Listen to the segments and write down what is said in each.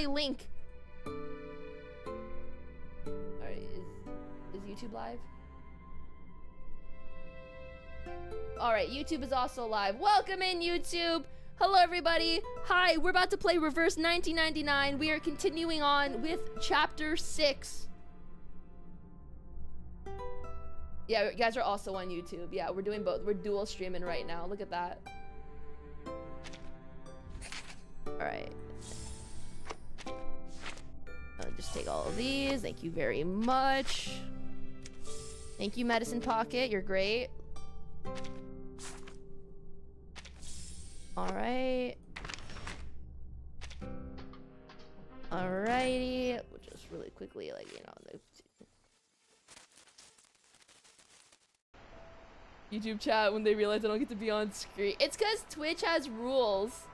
my link. Alright, is YouTube live? Alright, YouTube is also live. Welcome in, YouTube! Hello, everybody! Hi, we're about to play Reverse 1999. We are continuing on with Chapter 6. Yeah, you guys are also on YouTube. Yeah, we're doing both. We're dual streaming right now. Look at that. Alright. I'll just take all of these. Thank you very much. Thank you, Medicine Pocket. You're great. Alright. Alrighty. We'll just really quickly, like, you know, YouTube chat when they realize I don't get to be on screen. It's because Twitch has rules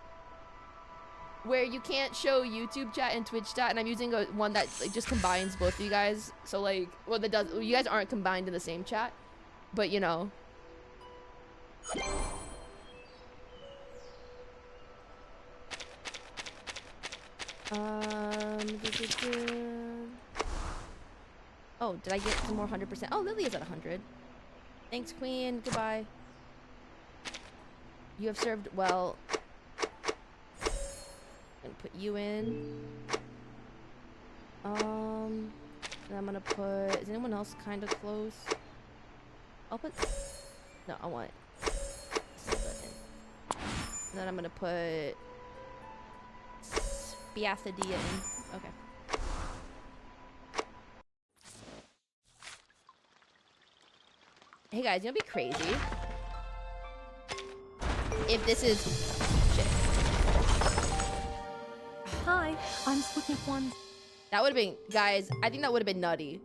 where you can't show YouTube chat and Twitch chat, and I'm using one that like just combines both of you guys. So like, well, that does. You guys aren't combined in the same chat, but you know. Oh, did I get some more 100%? Oh, Lily is at 100. Thanks, Queen. Goodbye. You have served well. I'm gonna put you in. And I'm gonna put. Is anyone else kind of close? I'll put. No, I want. And then I'm gonna put. Spiathadia in. Okay. Hey guys, you know what'd be crazy? If this is shit. Hi, I'm Sputnik 1. That would have been, guys, I think that would have been nutty.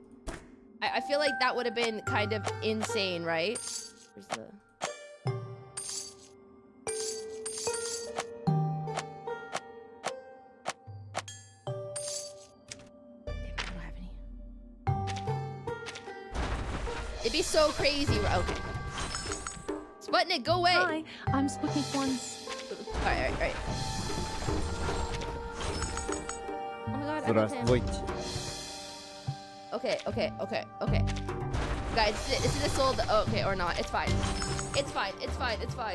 I feel like that would have been kind of insane, right? Where's the... It'd be so crazy. Okay. Sputnik, go away. Hi, I'm Sputnik 1. Alright. Oh my god, I love him. Okay. Guys, this is Isold. Okay, or not. It's fine. It's fine.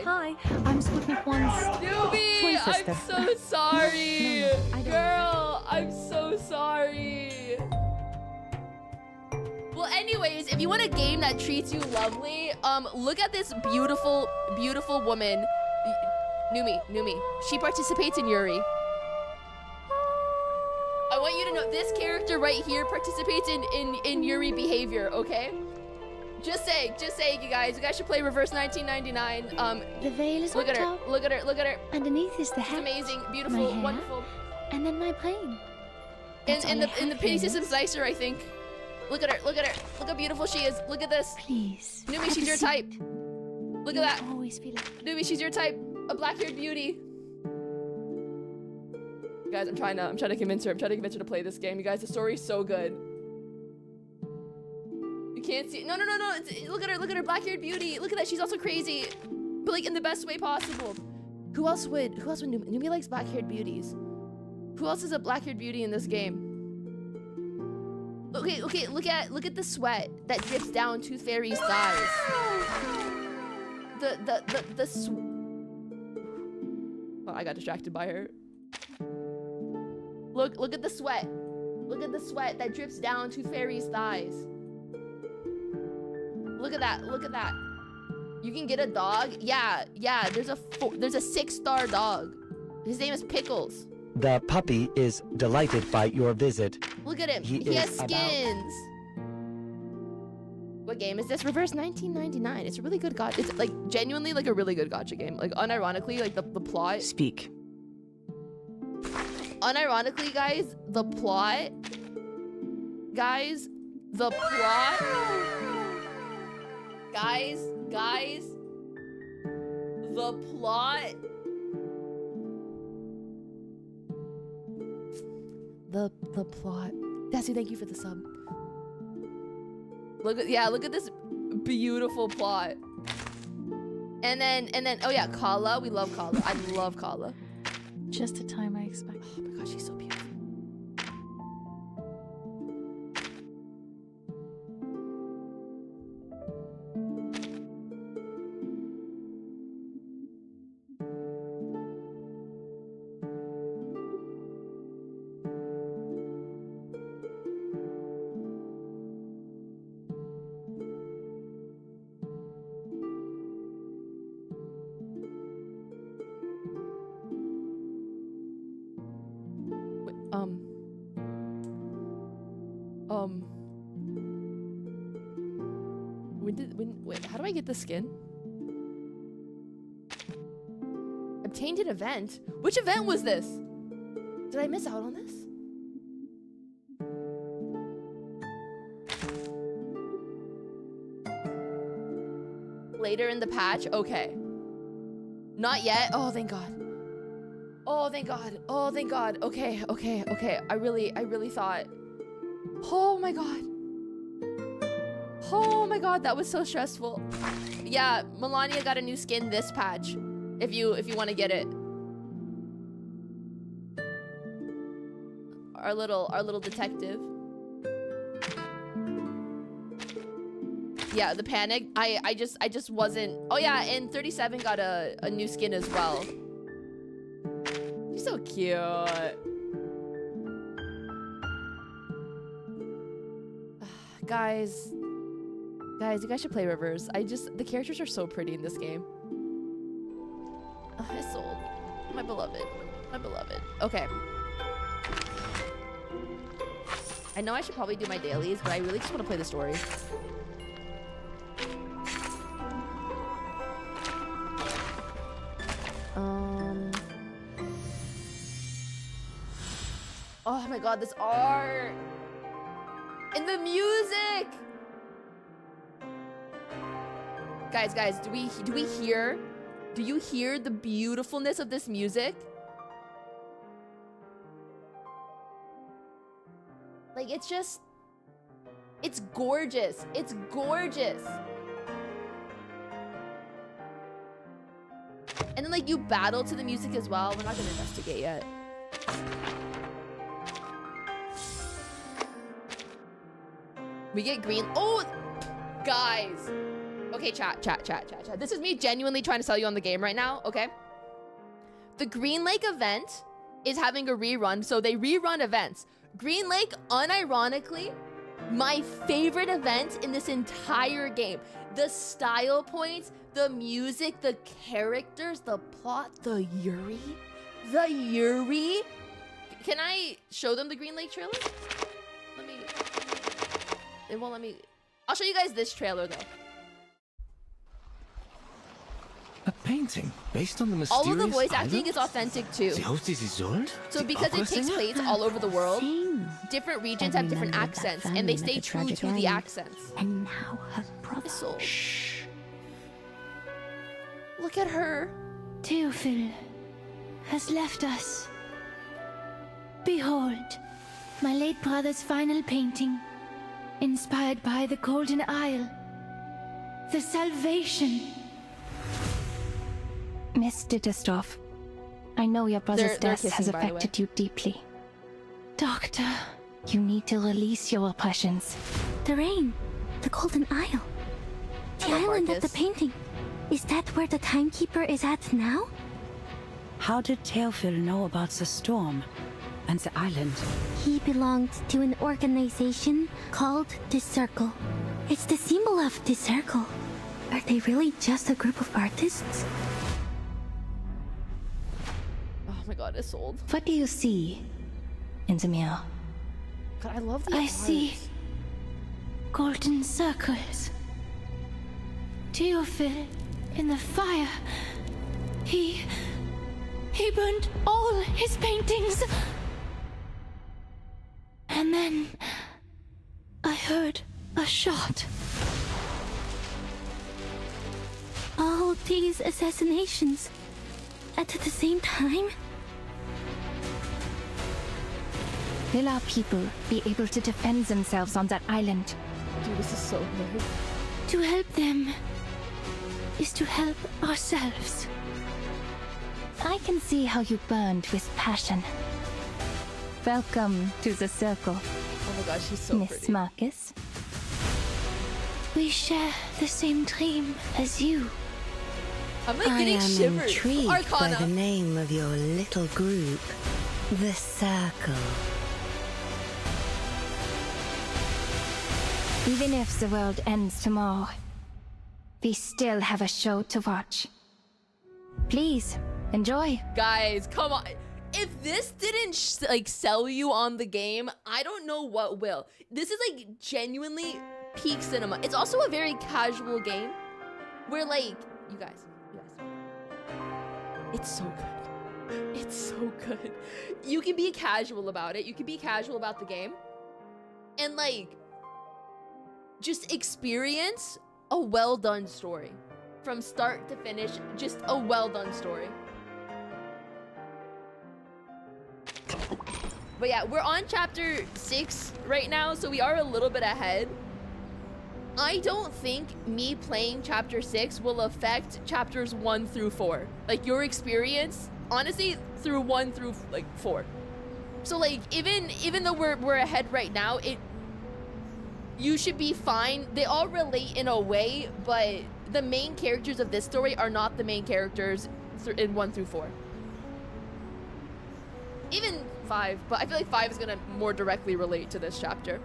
Hi, I'm Sputnik 1's Newbie, I'm so sorry. No, I don't Girl, I'm so sorry. Well, anyways, if you want a game that treats you lovely, look at this beautiful, beautiful woman. Numi. She participates in Yuri. I want you to know this character right here participates in Yuri behavior, okay? Just saying, you guys. You guys should play Reverse 1999. The veil is look on at her. top. Look at her. Underneath is the She's hat. amazing, my beautiful, hair, wonderful. And then my plane. In the penny system slicer, I think. Look at her. Look how beautiful she is. Look at this. Please. Numi, she's your type. Look at that. Always feel like... Numi, she's your type. A black-haired beauty. Guys, I'm trying to convince her. I'm trying to convince her to play this game. You guys, the story's so good. You can't see. No. Look at her, black-haired beauty. Look at that. She's also crazy, but like in the best way possible. Who else would Numi? Numi likes black-haired beauties. Who else is a black-haired beauty in this game? Okay. Look at the sweat that drips down Tooth Fairy's thighs. Oh, I got distracted by her. Look at the sweat. Look at the sweat that drips down Tooth Fairy's thighs. Look at that. You can get a dog. Yeah. There's a 6-star dog. His name is Pickles. The puppy is delighted by your visit. Look at him. He has skins. What game is this? Reverse 1999. It's a really good gacha. It's like genuinely like a really good gacha game. Like unironically, like the plot. Speak. Unironically, guys, the plot. Guys, the plot. Guys, the plot. The plot. Desi, thank you for the sub. Look at this beautiful plot. And then oh yeah, Kala. We love Kala. I love Kala. Just the time I expect. Oh my gosh, she's so beautiful. Wait, how do I get the skin? Obtained an event? Which event was this? Did I miss out on this? Later in the patch? Okay. Not yet? Oh, thank God. Oh, thank God. Oh, thank God. Okay, okay, okay. I really thought. Oh my God. Oh my God, that was so stressful. Yeah, Melania got a new skin this patch. If you want to get it. Our little detective. Yeah, the panic. I just wasn't. Oh yeah, and 37 got a new skin as well. She's so cute. Guys, you guys should play Rivers. The characters are so pretty in this game. Isold, my beloved, my beloved. Okay. I know I should probably do my dailies, but I really just want to play the story. Oh my God, this art and the music. Guys, do you hear the beautifulness of this music? Like, it's gorgeous. It's gorgeous. And then, like, you battle to the music as well. We're not gonna investigate yet. We get green. Oh, guys. Okay, chat. This is me genuinely trying to sell you on the game right now, okay? The Green Lake event is having a rerun, so they rerun events. Green Lake, unironically, my favorite event in this entire game. The style points, the music, the characters, the plot, the Yuri. The Yuri. Can I show them the Green Lake trailer? It won't let me. I'll show you guys this trailer though. A painting based on the mysterious All of the voice island? acting is authentic too. The host is Isold? So because it takes place all over the world, different regions have different accents, and they stay true to the accents. And now her brother. Isold. Shh. Look at her. Teofil has left us. Behold, my late brother's final painting, inspired by the Golden Isle. The salvation. Mr. Distoff, I know your brother's death has affected you deeply. Doctor, you need to release your oppressions. The rain, the Golden Isle, the island of the painting. Is that where the timekeeper is at now? How did Teofil know about the storm and the island? He belonged to an organization called the Circle. It's the symbol of the Circle. Are they really just a group of artists? Oh my God, Isold. What do you see in the mirror? God, I love the I art. see golden circles. Teofil in the fire. He burned all his paintings. And then I heard a shot. All these assassinations at the same time? Will our people be able to defend themselves on that island? Dude, this is so good. To help them is to help ourselves. I can see how you burned with passion. Welcome to the Circle, Oh my gosh, she's so Miss pretty. Marcus. We share the same dream as you. I'm like I getting am shivers. intrigued by Arcana. the name of your little group, the Circle. Even if the world ends tomorrow, we still have a show to watch. Please, enjoy. Guys, come on. if this didn't like sell you on the game, I don't know what will. This is like genuinely peak cinema. It's also a very casual game where like, you guys, it's so good. It's so good. You can be casual about it. You can be casual about the game and like just experience a well done story from start to finish. Just a well done story. But yeah, we're on chapter 6 right now, so we are a little bit ahead. I don't think me playing chapter 6 will affect chapters 1 through 4. Like your experience, honestly, through 1 through like 4. So like even though we're ahead right now, you should be fine. They all relate in a way, but the main characters of this story are not the main characters in 1 through 4. Even 5, but I feel like 5 is gonna more directly relate to this chapter.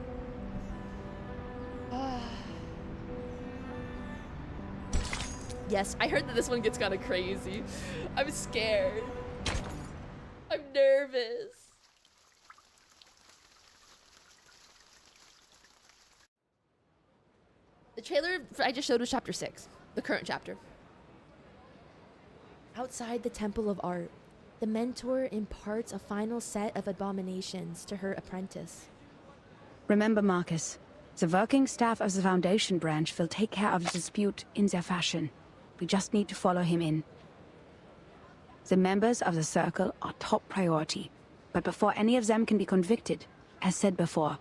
Yes, I heard that this one gets kind of crazy. I'm scared. I'm nervous. The trailer I just showed was chapter 6, the current chapter. Outside the Temple of Art, the mentor imparts a final set of abominations to her apprentice. Remember, Marcus, the working staff of the Foundation branch will take care of the dispute in their fashion. We just need to follow him in. The members of the Circle are top priority, but before any of them can be convicted, as said before,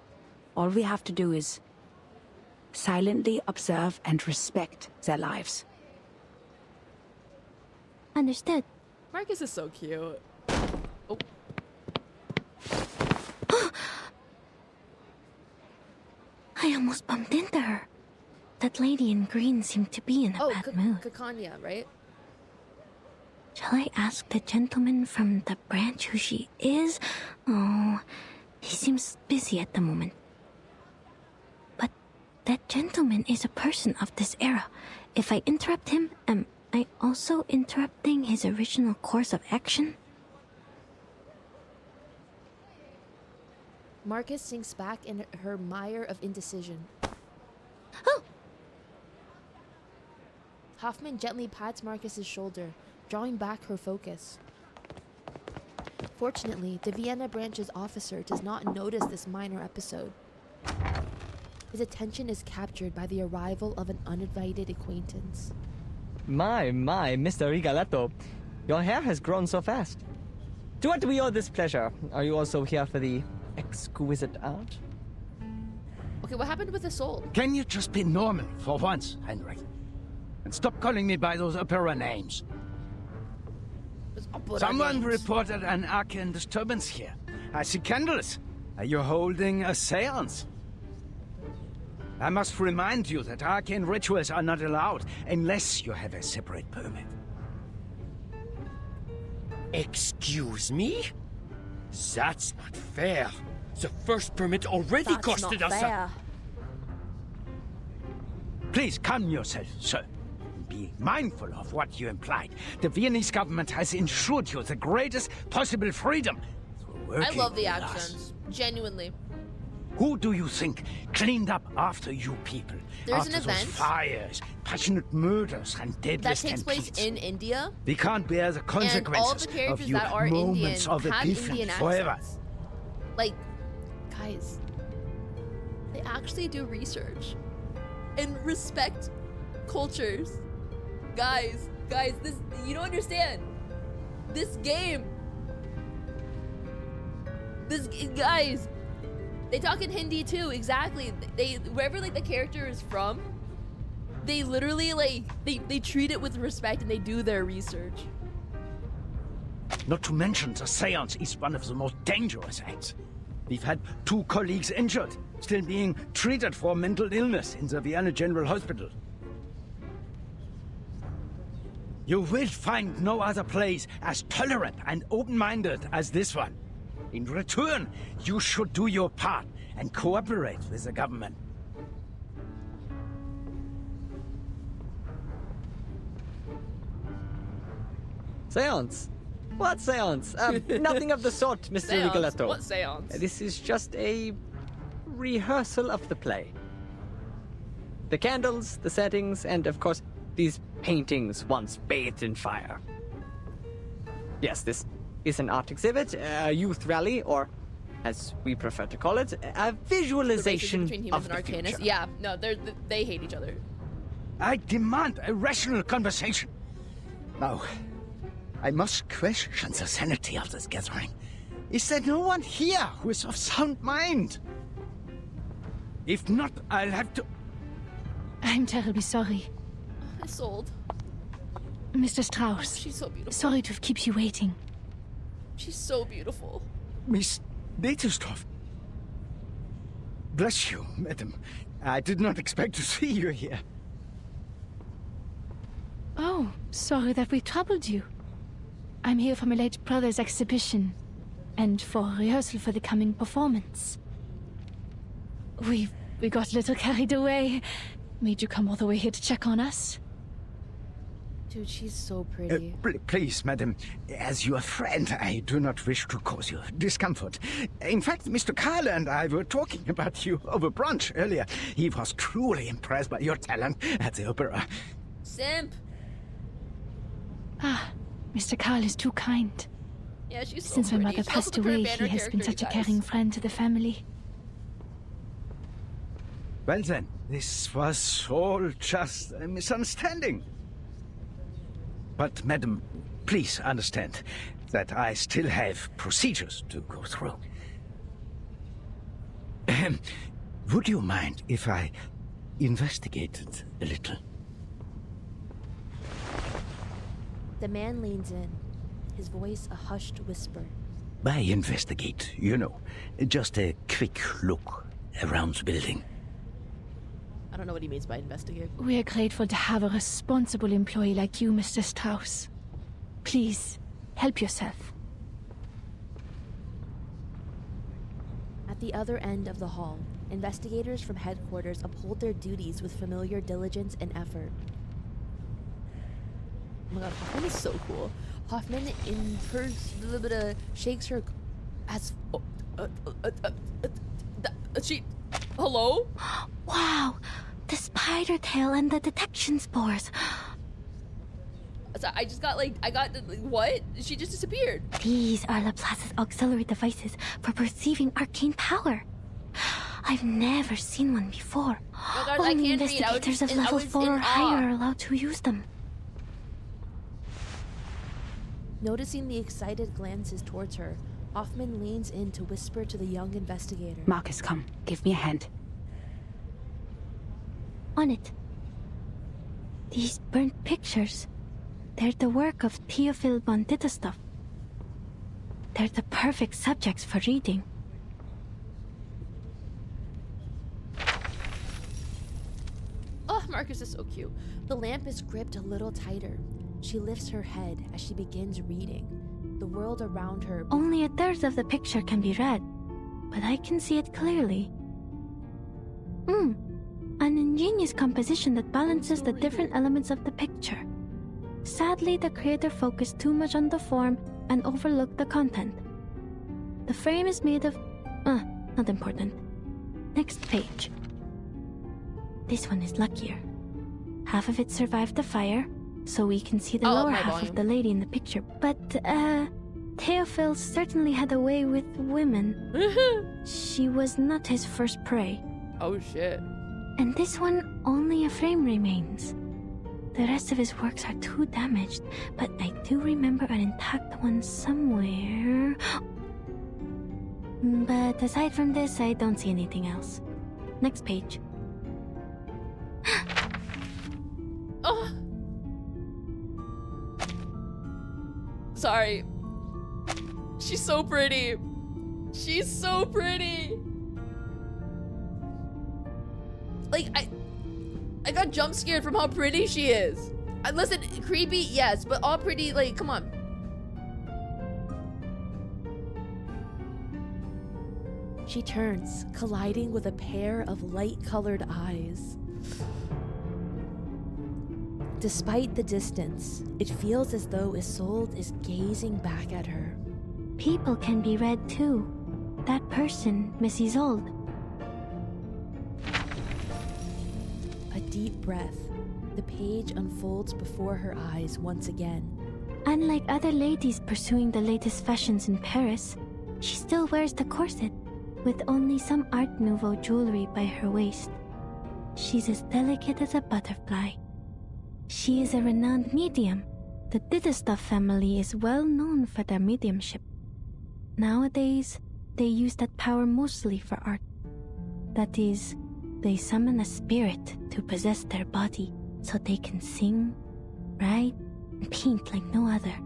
all we have to do is silently observe and respect their lives. Understood. Marcus is so cute. Oh. I almost bumped into her. That lady in green seemed to be in a bad mood. Kakanya, right? Shall I ask the gentleman from the branch who she is? Oh, he seems busy at the moment. But that gentleman is a person of this era. If I interrupt him, am I also interrupting his original course of action? Marcus sinks back in her mire of indecision. Oh! Hoffman gently pats Marcus's shoulder, drawing back her focus. Fortunately, the Vienna branch's officer does not notice this minor episode. His attention is captured by the arrival of an uninvited acquaintance. My, Mr. Rigoletto. Your hair has grown so fast. To what do we owe this pleasure? Are you also here for the exquisite art? Okay, what happened with the soul? Can you just be normal for once, Henry? And stop calling me by those opera names. Someone reported an arcane disturbance here. I see candles. Are you holding a seance? I must remind you that arcane rituals are not allowed unless you have a separate permit. Excuse me? That's not fair. The first permit already costed us Please calm yourself, sir. Be mindful of what you implied. The Viennese government has ensured you the greatest possible freedom. I love the accents. Genuinely. Who do you think cleaned up after you people? There's after an event those fires, passionate murders, and deadly that takes place in India. We can't bear the consequences and all the characters of you that are moments Indian of have epiphany Indian forever. accents. Like, guys, they actually do research and respect cultures. Guys, this, you don't understand. This game, guys, they talk in Hindi too, exactly. They, wherever like the character is from, they literally like, they treat it with respect and they do their research. Not to mention, the seance is one of the most dangerous acts. We've had 2 colleagues injured, still being treated for mental illness in the Vienna General Hospital. You will find no other place as tolerant and open-minded as this one. In return, you should do your part and cooperate with the government. Seance. What seance? Nothing of the sort, Mr. Seance? Rigoletto. What seance? This is just a rehearsal of the play. The candles, the settings, and of course, these paintings once bathed in fire. Yes, this is an art exhibit, a youth rally, or as we prefer to call it, a visualization between humans of and the Arcanus. future. Yeah, no, they hate each other. I demand a rational conversation. Now, I must question the sanity of this gathering. Is there no one here who is of sound mind? If not, I'll have to... I'm terribly sorry. Isold. Mr. Strauss. She's so beautiful. Sorry to keep you waiting. She's so beautiful. Miss Detestorf. Bless you, madam. I did not expect to see you here. Oh, sorry that we troubled you. I'm here for my late brother's exhibition, and for rehearsal for the coming performance. We got a little carried away. Made you come all the way here to check on us. Dude, she's so pretty. Please, madam, as your friend, I do not wish to cause you discomfort. In fact, Mr. Kyle and I were talking about you over brunch earlier. He was truly impressed by your talent at the opera. Simp. Ah, Mr. Carl is too kind. Yeah, she's so Since my pretty. mother She also passed took her away, banner he has been character, such a you guys. caring friend to the family. Well then, this was all just a misunderstanding. But, madam, please understand that I still have procedures to go through. Would you mind if I investigated a little? The man leans in, his voice a hushed whisper. By investigate, you know, just a quick look around the building. I don't know what he means by investigate. We are grateful to have a responsible employee like you, Mr. Strauss. Please, help yourself. At the other end of the hall, investigators from headquarters uphold their duties with familiar diligence and effort. Oh my god, Hoffman is so cool. Hoffman shakes her as she hello? Wow, the spider tail and the detection spores. So I just got what? She just disappeared. These are Laplace's auxiliary devices for perceiving arcane power. I've never seen one before. Oh God, I Only can't read. investigators of level 4 or higher are allowed to use them. Noticing the excited glances towards her, Hoffman leans in to whisper to the young investigator. Marcus, come. Give me a hand. On it. These burnt pictures. They're the work of Theophil von Ditterstoff. They're the perfect subjects for reading. Oh, Marcus is so cute. The lamp is gripped a little tighter. She lifts her head as she begins reading. The world around her... Only a third of the picture can be read, but I can see it clearly. An ingenious composition that balances the different elements of the picture. Sadly, the creator focused too much on the form and overlooked the content. The frame is made of... not important. Next page. This one is luckier. Half of it survived the fire, so we can see the lower half of the lady in the picture. But, Theophil certainly had a way with women. She was not his first prey. Oh shit. And this one, only a frame remains. The rest of his works are too damaged, but I do remember an intact one somewhere. But aside from this, I don't see anything else. Next page. Oh. Sorry. She's so pretty. She's so pretty. Like, I got jump scared from how pretty she is. Listen, creepy, yes, but all pretty, like, come on. She turns, colliding with a pair of light-colored eyes. Despite the distance, it feels as though Isold is gazing back at her. People can be read too. That person, Miss Isold. A deep breath. The page unfolds before her eyes once again. Unlike other ladies pursuing the latest fashions in Paris, she still wears the corset, with only some Art Nouveau jewelry by her waist. She's as delicate as a butterfly. She is a renowned medium. The Ditterstuff family is well known for their mediumship. Nowadays, they use that power mostly for art. That is, they summon a spirit to possess their body so they can sing, write, and paint like no other.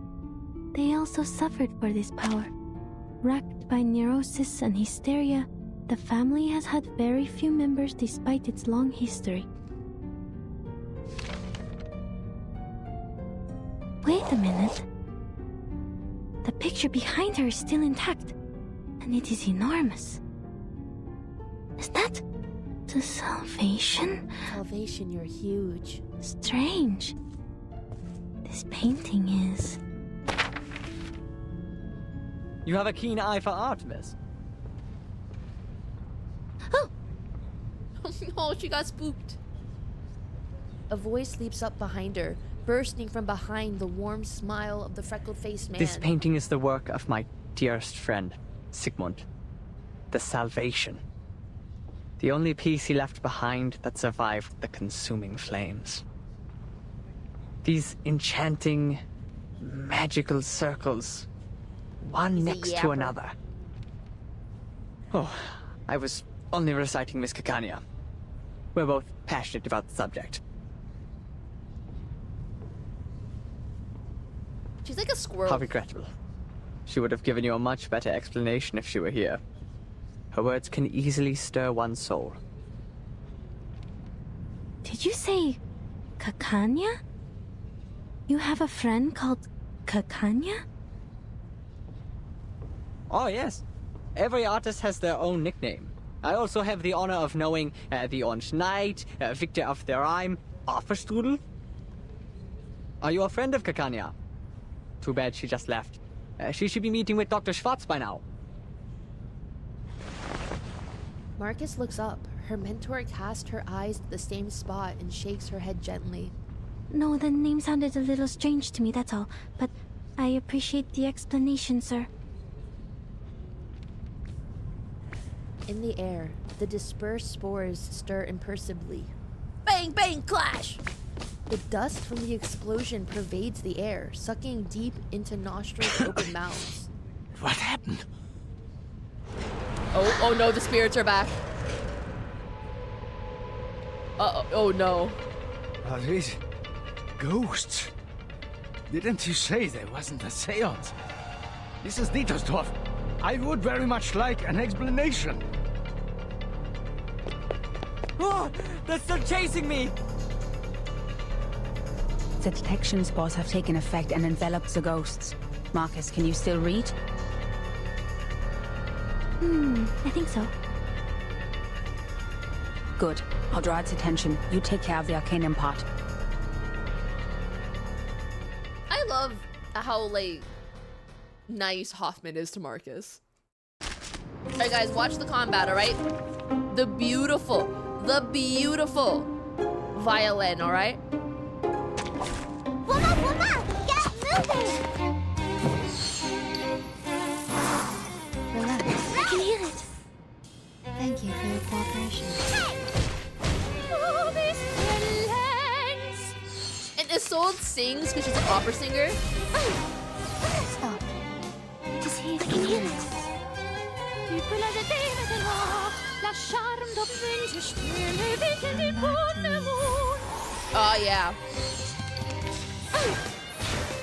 They also suffered for this power. Racked by neurosis and hysteria, the family has had very few members despite its long history. Wait a minute. The picture behind her is still intact, and it is enormous. Is that the Salvation? Salvation, you're huge. Strange. This painting is... You have a keen eye for art, miss. Oh no, she got spooked. A voice leaps up behind her, bursting from behind the warm smile of the freckled-faced man. This painting is the work of my dearest friend, Sigmund. The Salvation. The only piece he left behind that survived the consuming flames. These enchanting, magical circles, one next to another. Oh, I was only reciting Miss Kakanya. We're both passionate about the subject. She's like a squirrel. How regrettable. She would have given you a much better explanation if she were here. Her words can easily stir one's soul. Did you say Kakanya? You have a friend called Kakanya? Oh, yes. Every artist has their own nickname. I also have the honor of knowing the Orange Knight, Victor of the Rhyme, Afterstrudel. Are you a friend of Kakanya? Too bad she just left. She should be meeting with Dr. Schwartz by now. Marcus looks up. Her mentor casts her eyes to the same spot and shakes her head gently. No, the name sounded a little strange to me, that's all. But I appreciate the explanation, sir. In the air, the dispersed spores stir imperceptibly. Bang, bang, clash! The dust from the explosion pervades the air, sucking deep into nostrils and open mouths. What happened? Oh no, the spirits are back. Oh no. Are these ghosts? Didn't you say there wasn't a seance? This is Dittersdorf. I would very much like an explanation. Oh, they're still chasing me! The detection spores have taken effect and enveloped the ghosts. Marcus, can you still read? I think so. Good. I'll draw its attention. You take care of the arcanum part. I love how, like, nice Hoffman is to Marcus. Alright guys, watch the combat, alright? The beautiful violin, alright? Woman, get moving! Relax. I can hear it. Thank you for your cooperation. And Isold sings because she's an opera singer. Stop. Just hear it. I can hear it. Oh yeah.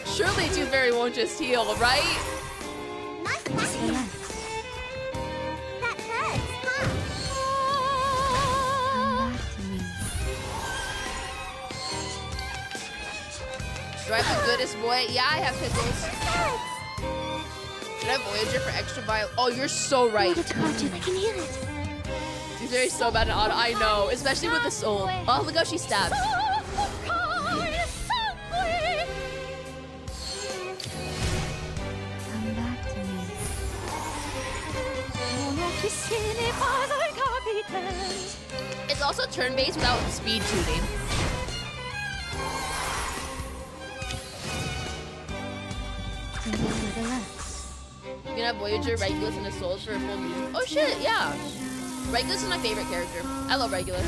Surely Toothberry won't just heal, right? Relax. That hurts, huh? Come back to me. Do I have the goodest boy? Yeah, I have pickles. Should I have Voyager for extra bio? Oh, you're so right. I can hear it. Toothberry's so bad at auto. I know, especially with the soul. Oh, look how she stabs. It's also turn-based without speed shooting. You can have Voyager, Regulus, and Isold for a full movie. Oh shit, yeah. Regulus is my favorite character. I love Regulus.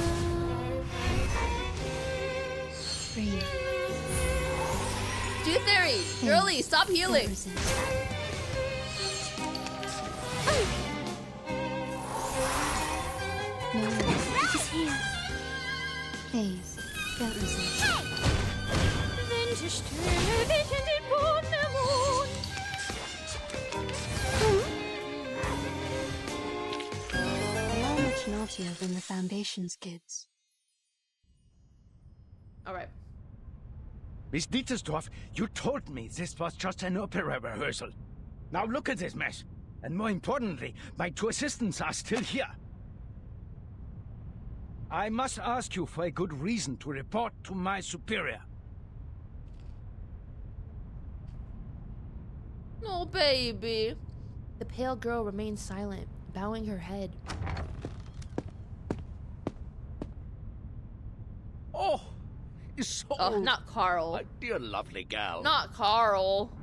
Breathe. Do theory! Girly, stop healing! No, it is here. Please, don't resist. They are much naughtier than the Foundation's kids. Alright. Miss Dietersdorf, you told me this was just an opera rehearsal. Now look at this mess. And more importantly, my two assistants are still here. I must ask you for a good reason to report to my superior. Oh, baby. The pale girl remains silent, bowing her head. Oh, Isold. Oh, not Carl. My dear lovely gal. Not Carl.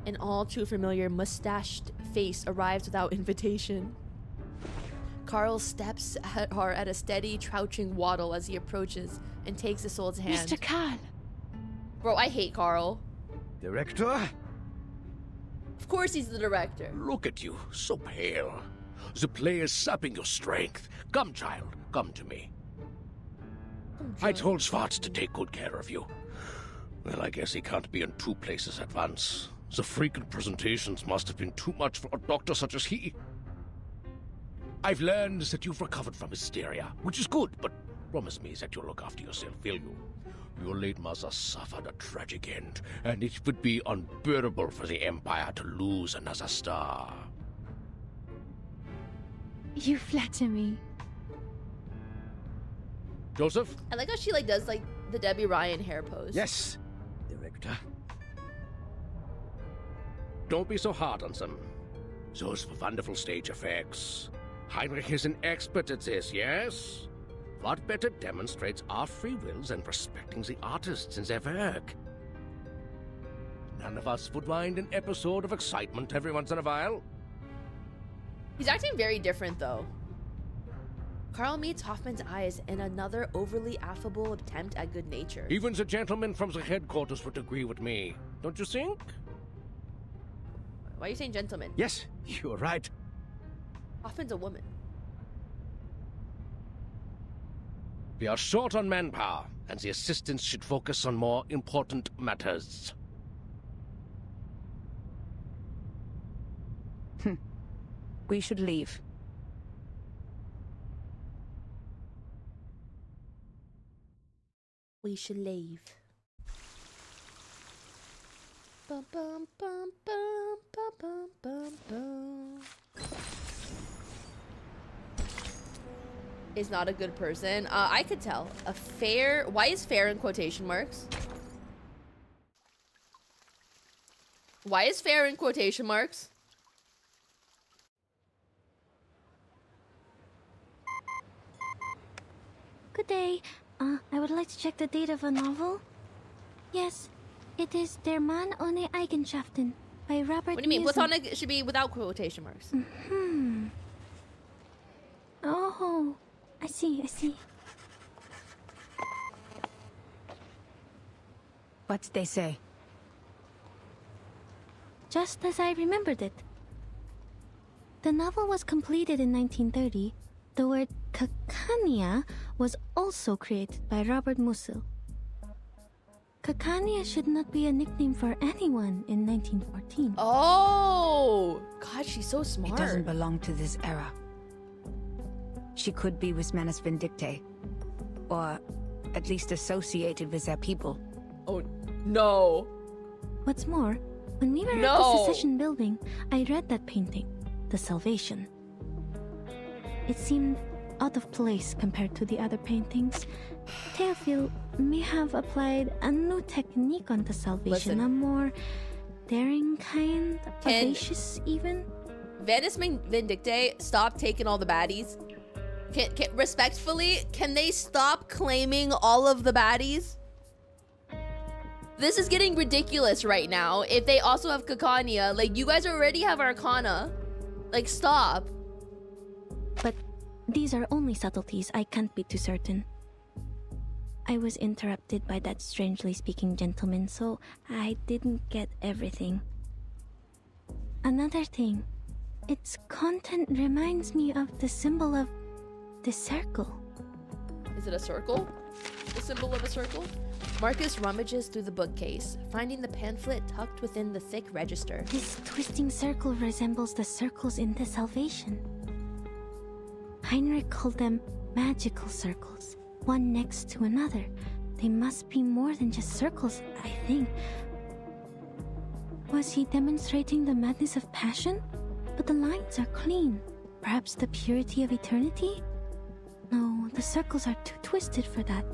An all too familiar mustached face arrives without invitation. Carl steps at her at a steady, crouching waddle as he approaches and takes Isold's hand. Mr. Carl! Bro, I hate Carl. Director? Of course he's the director. Look at you, so pale. The play is sapping your strength. Come, child, come to me. I told Schwartz to take good care of you. Well, I guess he can't be in two places at once. The frequent presentations must have been too much for a doctor such as he. I've learned that you've recovered from hysteria, which is good, but promise me that you'll look after yourself, will you? Your late mother suffered a tragic end, and it would be unbearable for the Empire to lose another star. You flatter me. Joseph? I like how she does the Debbie Ryan hair pose. Yes, Director. Don't be so hard on them. Those wonderful stage effects. Heinrich is an expert at this, yes? What better demonstrates our free wills than respecting the artists in their work? None of us would mind an episode of excitement every once in a while. He's acting very different, though. Carl meets Hoffman's eyes in another overly affable attempt at good nature. Even the gentlemen from the headquarters would agree with me, don't you think? Why are you saying gentleman? Yes, you're right. Hoffman's a woman. We are short on manpower, and the assistants should focus on more important matters. We should leave. We should leave. Bum, bum, bum, bum, bum, bum, bum, bum. Is not a good person. I could tell. A fair... Why is fair in quotation marks? Why is fair in quotation marks? Good day. I would like to check the date of a novel. Yes, it is Der Mann ohne Eigenschaften by Robert. What do you mean? Musil. Platonic should be without quotation marks. Oh, I see, I see. What did they say? Just as I remembered it. The novel was completed in 1930. The word Kakania was also created by Robert Musil. Kakania should not be a nickname for anyone in 1914. Oh! God, she's so smart. It doesn't belong to this era. She could be with Manus Vindictae. Or at least associated with their people. Oh, no. What's more, when we were at the Secession building, I read that painting, The Salvation. It seemed out of place compared to the other paintings. Theophil may have applied a new technique on The Salvation, Listen. a more daring kind, Can- audacious even. Vanis Vindicte, stop taking all the baddies. Respectfully, can they stop claiming all of the baddies? This is getting ridiculous right now. If they also have Kakania, like, you guys already have Arcana. Like, stop. But these are only subtleties. I can't be too certain. I was interrupted by that strangely speaking gentleman, so I didn't get everything. Another thing, its content reminds me of the symbol of the circle. Is it a circle? The symbol of a circle? Marcus rummages through the bookcase, finding the pamphlet tucked within the thick register. This twisting circle resembles the circles in the Salvation. Heinrich called them magical circles, one next to another. They must be more than just circles, I think. Was he demonstrating the madness of passion? But the lines are clean. Perhaps the purity of eternity? No, the circles are too twisted for that.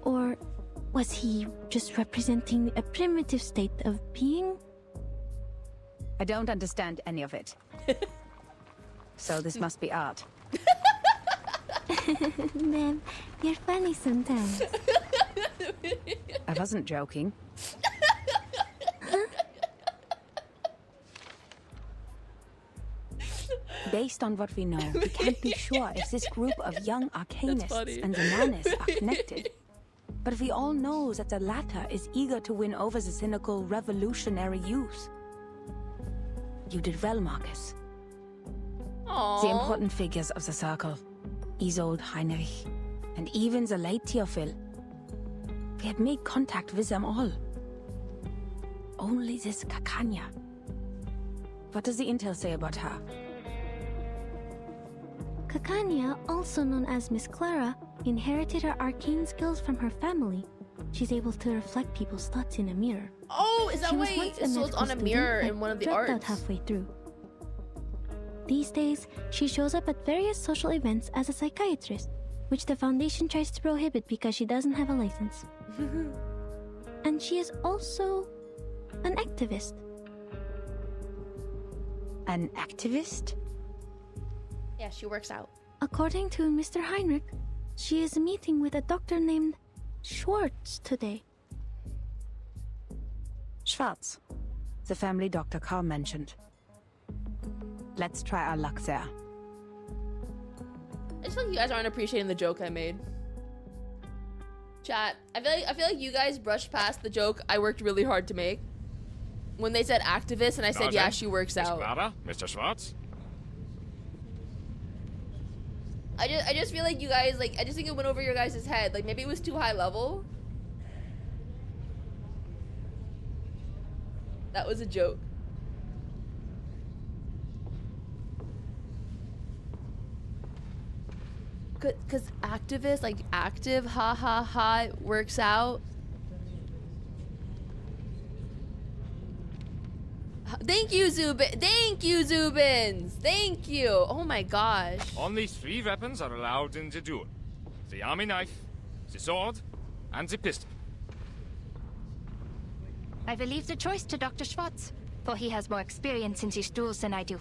Or was he just representing a primitive state of being? I don't understand any of it. So this must be art. Ma'am, you're funny sometimes. I wasn't joking. Based on what we know, we can't be sure if this group of young arcanists and the Manis are connected. But we all know that the latter is eager to win over the cynical revolutionary youth. You did well, Marcus. Aww. The important figures of the circle, Isold, Heinrich, and even the late Theophil. We had made contact with them all. Only this Kakanya. What does the intel say about her? Kakanya, also known as Miss Clara, inherited her arcane skills from her family. She's able to reflect people's thoughts in a mirror. Oh, is that She was why once a it's medical on a mirror student, in one of but the dropped arts? out halfway through. These days, she shows up at various social events as a psychiatrist, which the Foundation tries to prohibit because she doesn't have a license. And she is also an activist. An activist? Yeah, she works out. According to Mr. Heinrich, she is meeting with a doctor named Schwartz today. Schwartz. The family doctor Carl mentioned. Let's try our luck there. I just feel like you guys aren't appreciating the joke I made. Chat, I feel like you guys brushed past the joke I worked really hard to make. When they said activist and I said, yeah, she works out. Clara, Mr. Schwartz? I just feel like you guys, like, I just think it went over your guys' head. Like, maybe it was too high level. That was a joke. Cause activist, like active, ha ha ha, works out. Thank you, Zubin. Thank you, Zubins. Thank you. Oh my gosh. Only 3 weapons are allowed in the duel. The army knife, the sword, and the pistol. I will leave the choice to Dr. Schwartz, for he has more experience in these duels than I do.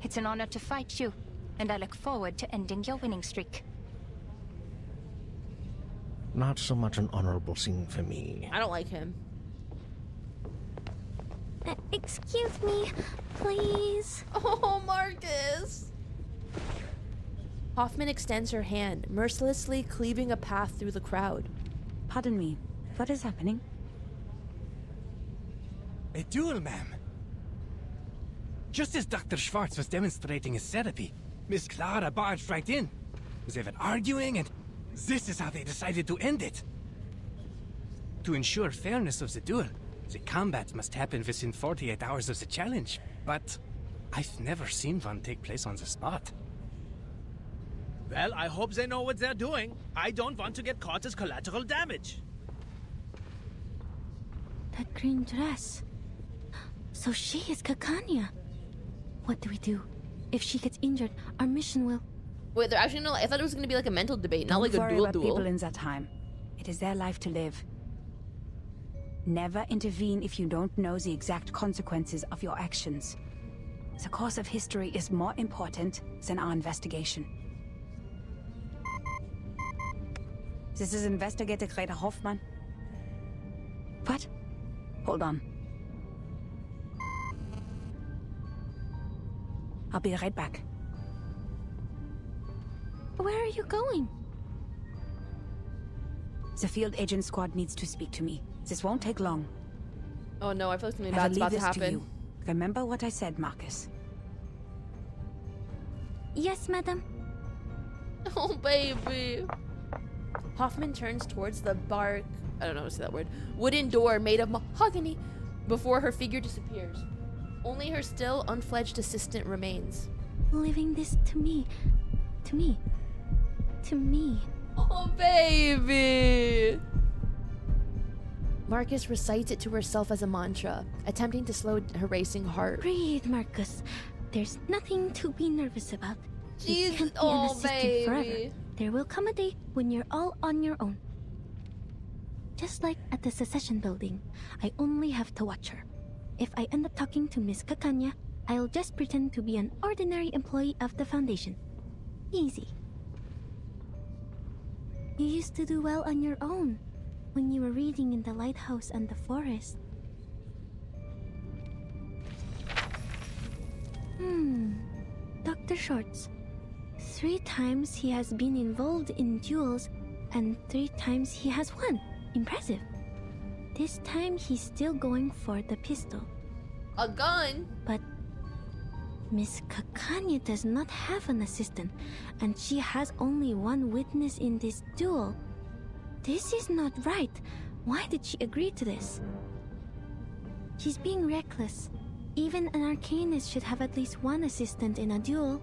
It's an honor to fight you, and I look forward to ending your winning streak. Not so much an honorable scene for me. I don't like him. Excuse me, please. Oh, Marcus. Hoffman extends her hand, mercilessly cleaving a path through the crowd. Pardon me, what is happening? A duel, ma'am. Just as Dr. Schwartz was demonstrating his therapy, Miss Clara barged right in. They were arguing, and this is how they decided to end it. To ensure fairness of the duel, the combat must happen within 48 hours of the challenge, but I've never seen one take place on the spot. Well, I hope they know what they're doing. I don't want to get caught as collateral damage. That green dress. So she is Kakanya. What do we do? If she gets injured, our mission will... Wait, they're actually no. I thought it was gonna be like a mental debate, not Don't like a worry duel about people in that time. It is their life to live. Never intervene if you don't know the exact consequences of your actions. The course of history is more important than our investigation. This is Investigator Greta Hoffman. What? Hold on. I'll be right back. Where are you going? The field agent squad needs to speak to me. This won't take long. Oh no, I feel like something I will bad's leave about to this happen. you. Remember what I said, Marcus. Yes, madam. Oh, baby. Hoffman turns towards the I don't know how to say that word, wooden door made of mahogany before her figure disappears. Only her still unfledged assistant remains. Leaving this to me. To me. To me. Oh, baby. Marcus recites it to herself as a mantra, attempting to slow her racing heart. Breathe, Marcus. There's nothing to be nervous about. You Jeez, can't be an oh, assistant forever. baby. There will come a day when you're all on your own. Just like at the secession building, I only have to watch her. If I end up talking to Miss Kakanya, I'll just pretend to be an ordinary employee of the Foundation. Easy. You used to do well on your own when you were reading in the lighthouse and the forest. Dr. Shorts. 3 times he has been involved in duels, and 3 times he has won. Impressive. This time he's still going for the pistol. A gun? But Miss Kakanya does not have an assistant, and she has only one witness in this duel. This is not right. Why did she agree to this? She's being reckless. Even an arcanist should have at least one assistant in a duel.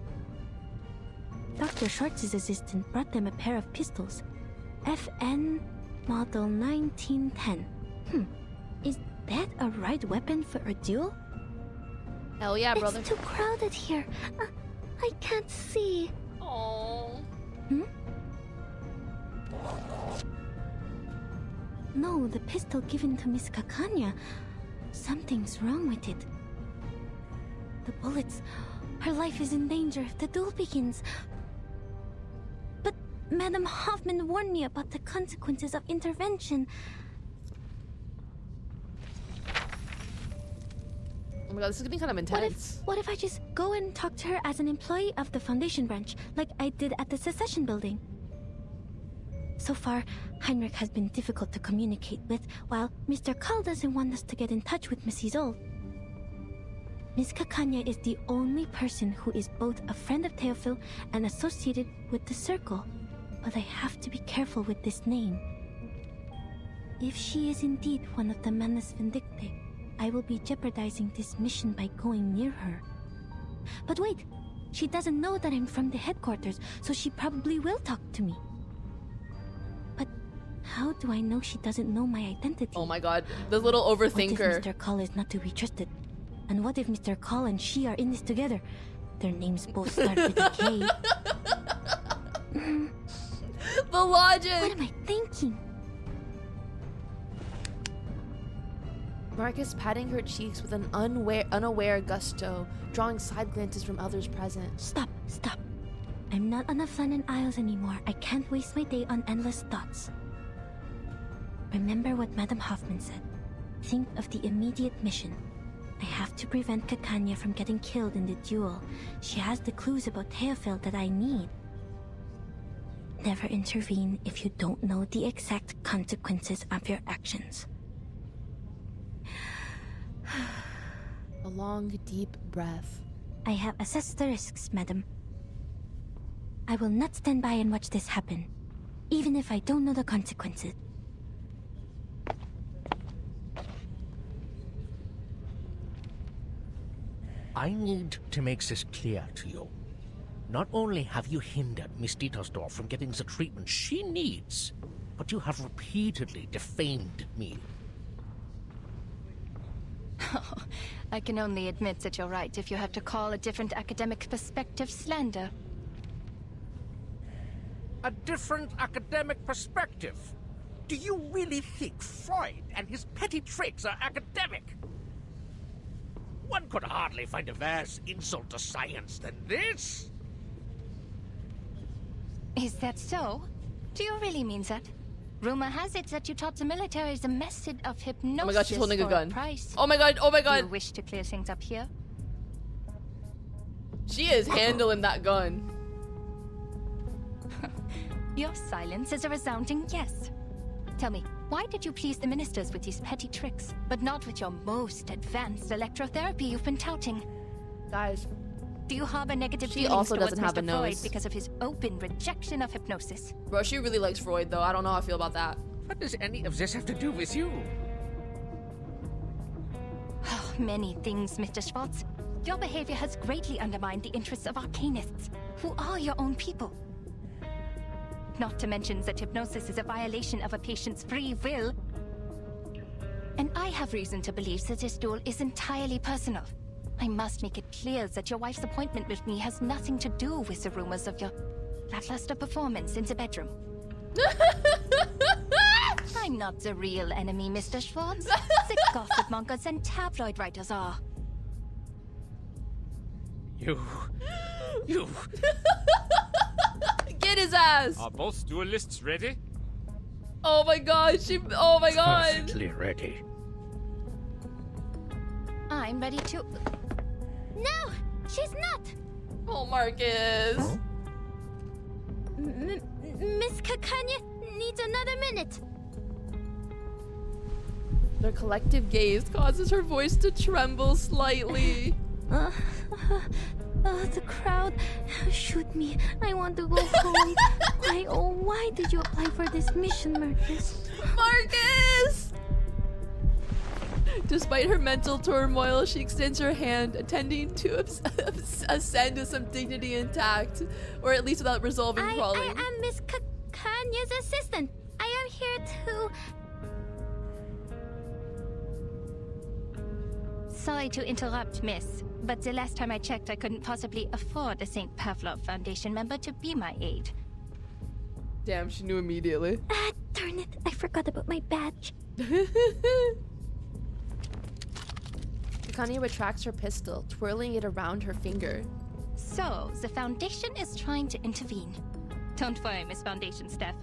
Dr. Shorts' assistant brought them a pair of pistols. FN Model 1910. Is that a right weapon for a duel? Hell yeah, brother. It's too crowded here. I can't see. Oh. No, the pistol given to Miss Kakanya. Something's wrong with it. The bullets. Her life is in danger if the duel begins. But Madam Hoffman warned me about the consequences of intervention. Oh my god, this is getting kind of intense. What if I just go and talk to her as an employee of the Foundation branch, like I did at the secession building? So far, Heinrich has been difficult to communicate with, while Mr. Carl doesn't want us to get in touch with Miss Isold. Miss Kakanya is the only person who is both a friend of Theophil and associated with the Circle, but I have to be careful with this name. If she is indeed one of the Manus Vindictae, I will be jeopardizing this mission by going near her. But wait, she doesn't know that I'm from the headquarters, so she probably will talk to me. But how do I know she doesn't know my identity? Oh my god, the little overthinker. What if Mr. Call is not to be trusted? And what if Mr. Call and she are in this together? Their names both start with a K. The logic! What am I thinking? Marcus patting her cheeks with an unaware gusto, drawing side glances from others present. Stop. I'm not on the Flannan Isles anymore. I can't waste my day on endless thoughts. Remember what Madam Hoffman said. Think of the immediate mission. I have to prevent Kakanya from getting killed in the duel. She has the clues about Theophil that I need. Never intervene if you don't know the exact consequences of your actions. A long, deep breath. I have assessed the risks, madam. I will not stand by and watch this happen, even if I don't know the consequences. I need to make this clear to you. Not only have you hindered Miss Dietersdorf from getting the treatment she needs, but you have repeatedly defamed me. I can only admit that you're right if you have to call a different academic perspective slander. A different academic perspective? Do you really think Freud and his petty tricks are academic? One could hardly find a worse insult to science than this. Is that so? Do you really mean that? Rumor has it that you taught the military the method of hypnosis Oh my god, she's holding a for gun. price. Oh my god, oh my Do you god. wish to clear things up here? She is handling that gun. Your silence is a resounding yes. Tell me, why did you please the ministers with these petty tricks, but not with your most advanced electrotherapy you've been touting? Guys, do you harbor negative she feelings also towards doesn't have a Mr. Freud nose. because of his open rejection of hypnosis? Bro, she really likes Freud though. I don't know how I feel about that. What does any of this have to do with you? Oh, many things, Mr. Schwartz. Your behavior has greatly undermined the interests of arcanists, who are your own people. Not to mention that hypnosis is a violation of a patient's free will. And I have reason to believe that this duel is entirely personal. I must make it clear that your wife's appointment with me has nothing to do with the rumors of your lackluster performance in the bedroom. I'm not the real enemy, Mr. Schwartz. The gossip mongers and tabloid writers are. You... Get his ass! Are both duelists ready? Oh my god, oh my god! Perfectly ready. I'm ready to... No, she's not. Oh, Marcus. Huh? Miss Kakanya needs another minute. Their collective gaze causes her voice to tremble slightly. The crowd. Shoot me. I want to go home. Why did you apply for this mission, Marcus? Marcus! Despite her mental turmoil, she extends her hand, intending to ascend with some dignity intact, or at least without resolving crawling. I am Miss Kakanya's assistant. I am here to... Sorry to interrupt, miss, but the last time I checked, I couldn't possibly afford a St. Pavlov Foundation member to be my aide. Damn, she knew immediately. Darn it. I forgot about my badge. Kanya retracts her pistol, twirling it around her finger. So, the Foundation is trying to intervene. Don't worry, Miss Foundation staff.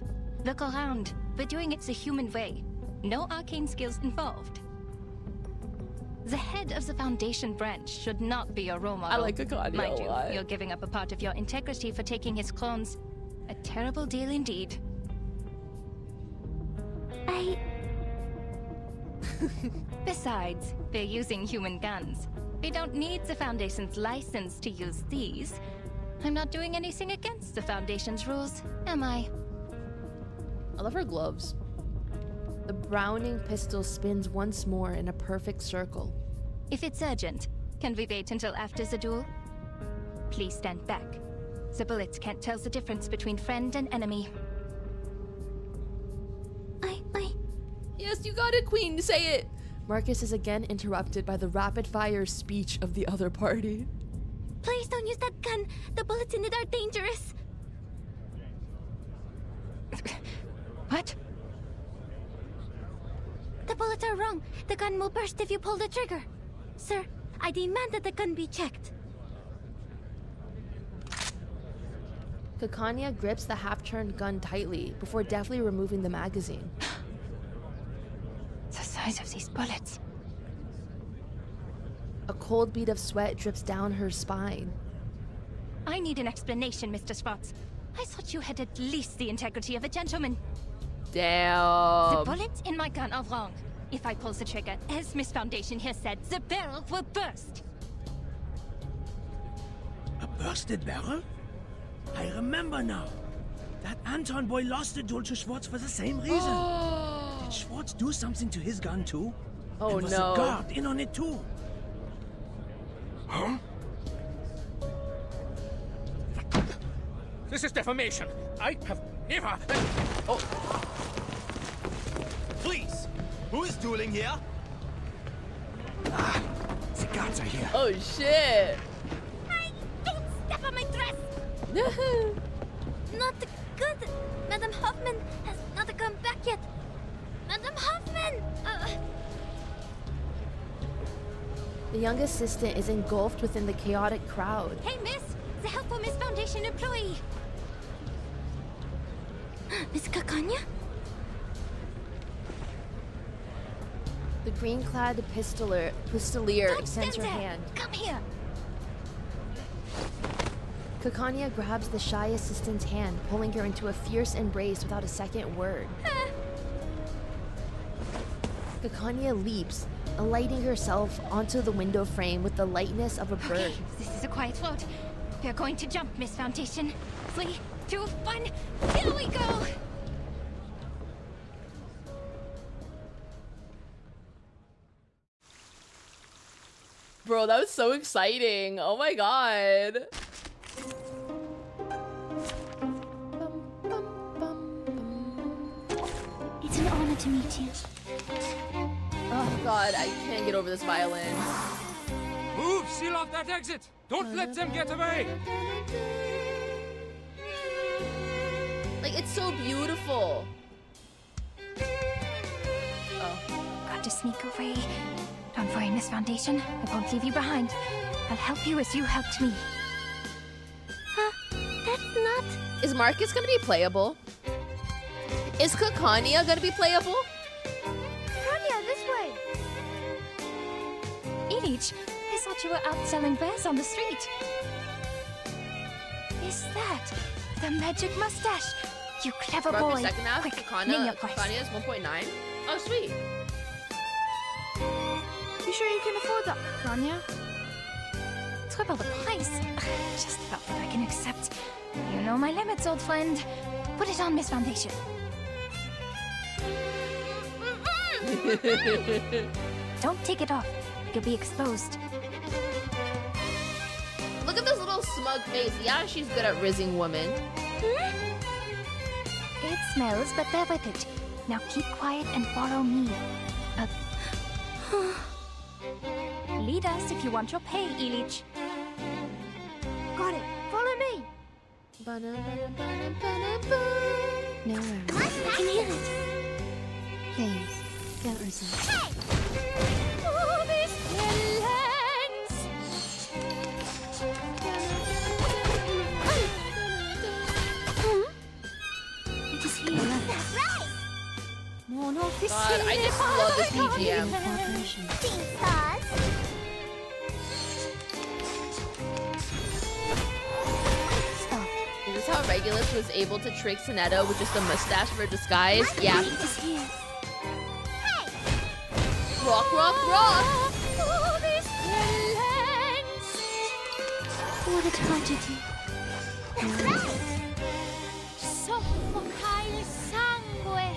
Look around. We're doing it the human way. No arcane skills involved. The head of the Foundation branch should not be a role model. I like Kanya Mind a you, lot. you're giving up a part of your integrity for taking his clones. A terrible deal indeed. Besides, they're using human guns. We don't need the Foundation's license to use these. I'm not doing anything against the Foundation's rules, am I? I love her gloves. The Browning pistol spins once more in a perfect circle. If it's urgent, can we wait until after the duel? Please stand back. The bullets can't tell the difference between friend and enemy. Yes, you got it, Queen. Say it. Marcus is again interrupted by the rapid-fire speech of the other party. Please don't use that gun. The bullets in it are dangerous. What? The bullets are wrong. The gun will burst if you pull the trigger. Sir, I demand that the gun be checked. Kakanya grips the half-turned gun tightly before deftly removing the magazine. The size of these bullets. A cold bead of sweat drips down her spine. I need an explanation, Mr. Schwartz. I thought you had at least the integrity of a gentleman. Damn. The bullets in my gun are wrong. If I pull the trigger, as Miss Foundation here said, the barrel will burst. A bursted barrel? I remember now. That Anton boy lost the duel to Schwartz for the same reason. Did Schwartz do something to his gun too? Oh and was no. the guard in on it too? Huh? This is defamation. I have never... Oh. Please, who is dueling here? The guards are here. Oh shit. Don't step on my dress. Not good. Madam Hoffman has not come back yet. Madam Hoffman! The young assistant is engulfed within the chaotic crowd. Hey, miss! The helpful Miss Foundation employee! Miss Kakanya? The green-clad pistolier extends her hand. Come here! Kakanya grabs the shy assistant's hand, pulling her into a fierce embrace without a second word. Kakanya leaps, alighting herself onto the window frame with the lightness of a bird. Okay, this is a quiet float. We're going to jump, Miss Foundation. 3, 2, 1, here we go! Bro, that was so exciting. Oh my god. It's an honor to meet you. Oh god, I can't get over this violin. Move! Seal off that exit! Don't let them get away! Like, it's so beautiful. Oh. Got to sneak away. Don't worry, Miss Foundation. I won't leave you behind. I'll help you as you helped me. That's not... Is Marcus gonna be playable? Is Kakanya gonna be playable? Kakanya, this way! Ilich, I thought you were out selling wares on the street. Is that the magic mustache? You clever Bro, boy. second half, Quick, name your price. Kakanya is 1.9. Oh, sweet. You sure you can afford that, Kanya? Triple the price. Just about what I can accept. You know my limits, old friend. Put it on, Miss Foundation. Don't take it off. You'll be exposed. Look at this little smug face. Yeah, she's good at rizzing women. It smells, but bear with it. Now keep quiet and follow me. Lead us if you want your pay, Ilich. Got it. Follow me. No worries. I can hear it. Please, don't resist. Oh, this villains! It is here. That's right! No, no, this God, I just love this BGM. Stop. Is this how Regulus was able to trick Sonetta with just a mustache for a disguise? Yeah. It is here. Rock, rock, rock! Oh, this villains! What a tragedy. Soffocare sangue!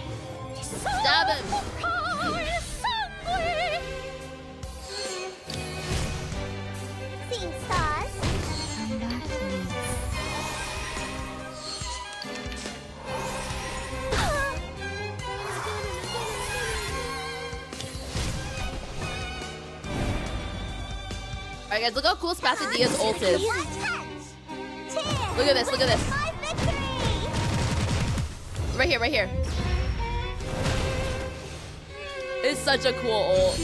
Stab him! Soffocare sangue! Seeing stars? Come back to me. Alright guys, look how cool Spathidia's ult is. Look at this, look at this. Right here, right here. It's such a cool ult.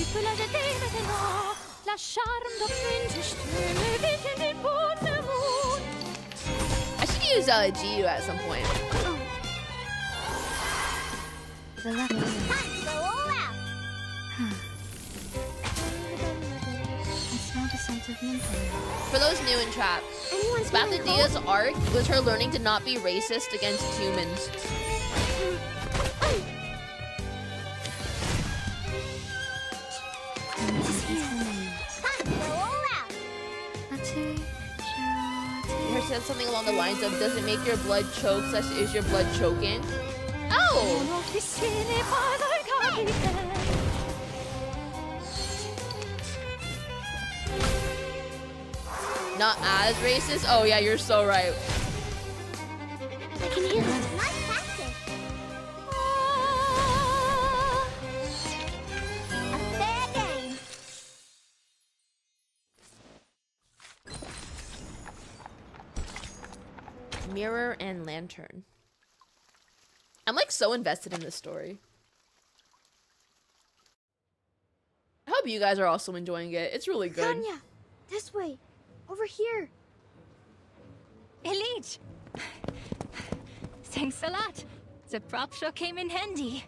I should use GU at some point. The lucky I smell the scent of mint. For those new in chat, Spathidia's arc was her learning to not be racist against humans. Her said something along the lines of, does it make your blood choke such is your blood choking? Oh! Not as racist? Oh yeah, you're so right. I can hear it. A fair game. Mirror and lantern. I'm like so invested in this story. How hope you guys are also enjoying it. It's really good. Tanya, this way. Over here. Elite! Thanks a lot. The prop sure came in handy.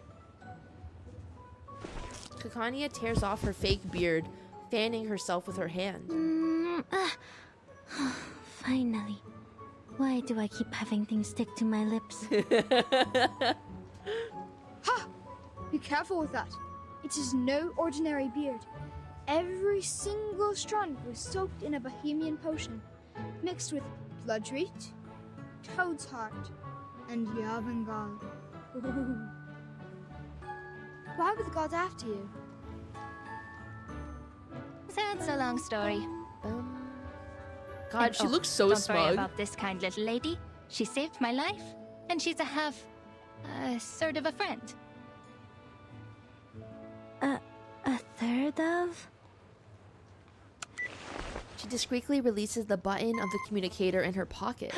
Kakanya tears off her fake beard, fanning herself with her hand. Finally. Why do I keep having things stick to my lips? Ha! Be careful with that. It is no ordinary beard. Every single strand was soaked in a Bohemian potion, mixed with bloodroot, toad's heart, and Yavangal. Why were the gods after you? That's a long story. God, And, she looks so don't smug. worry about this kind little lady. She saved my life, and she's sort of a friend. A third of? She discreetly releases the button of the communicator in her pocket.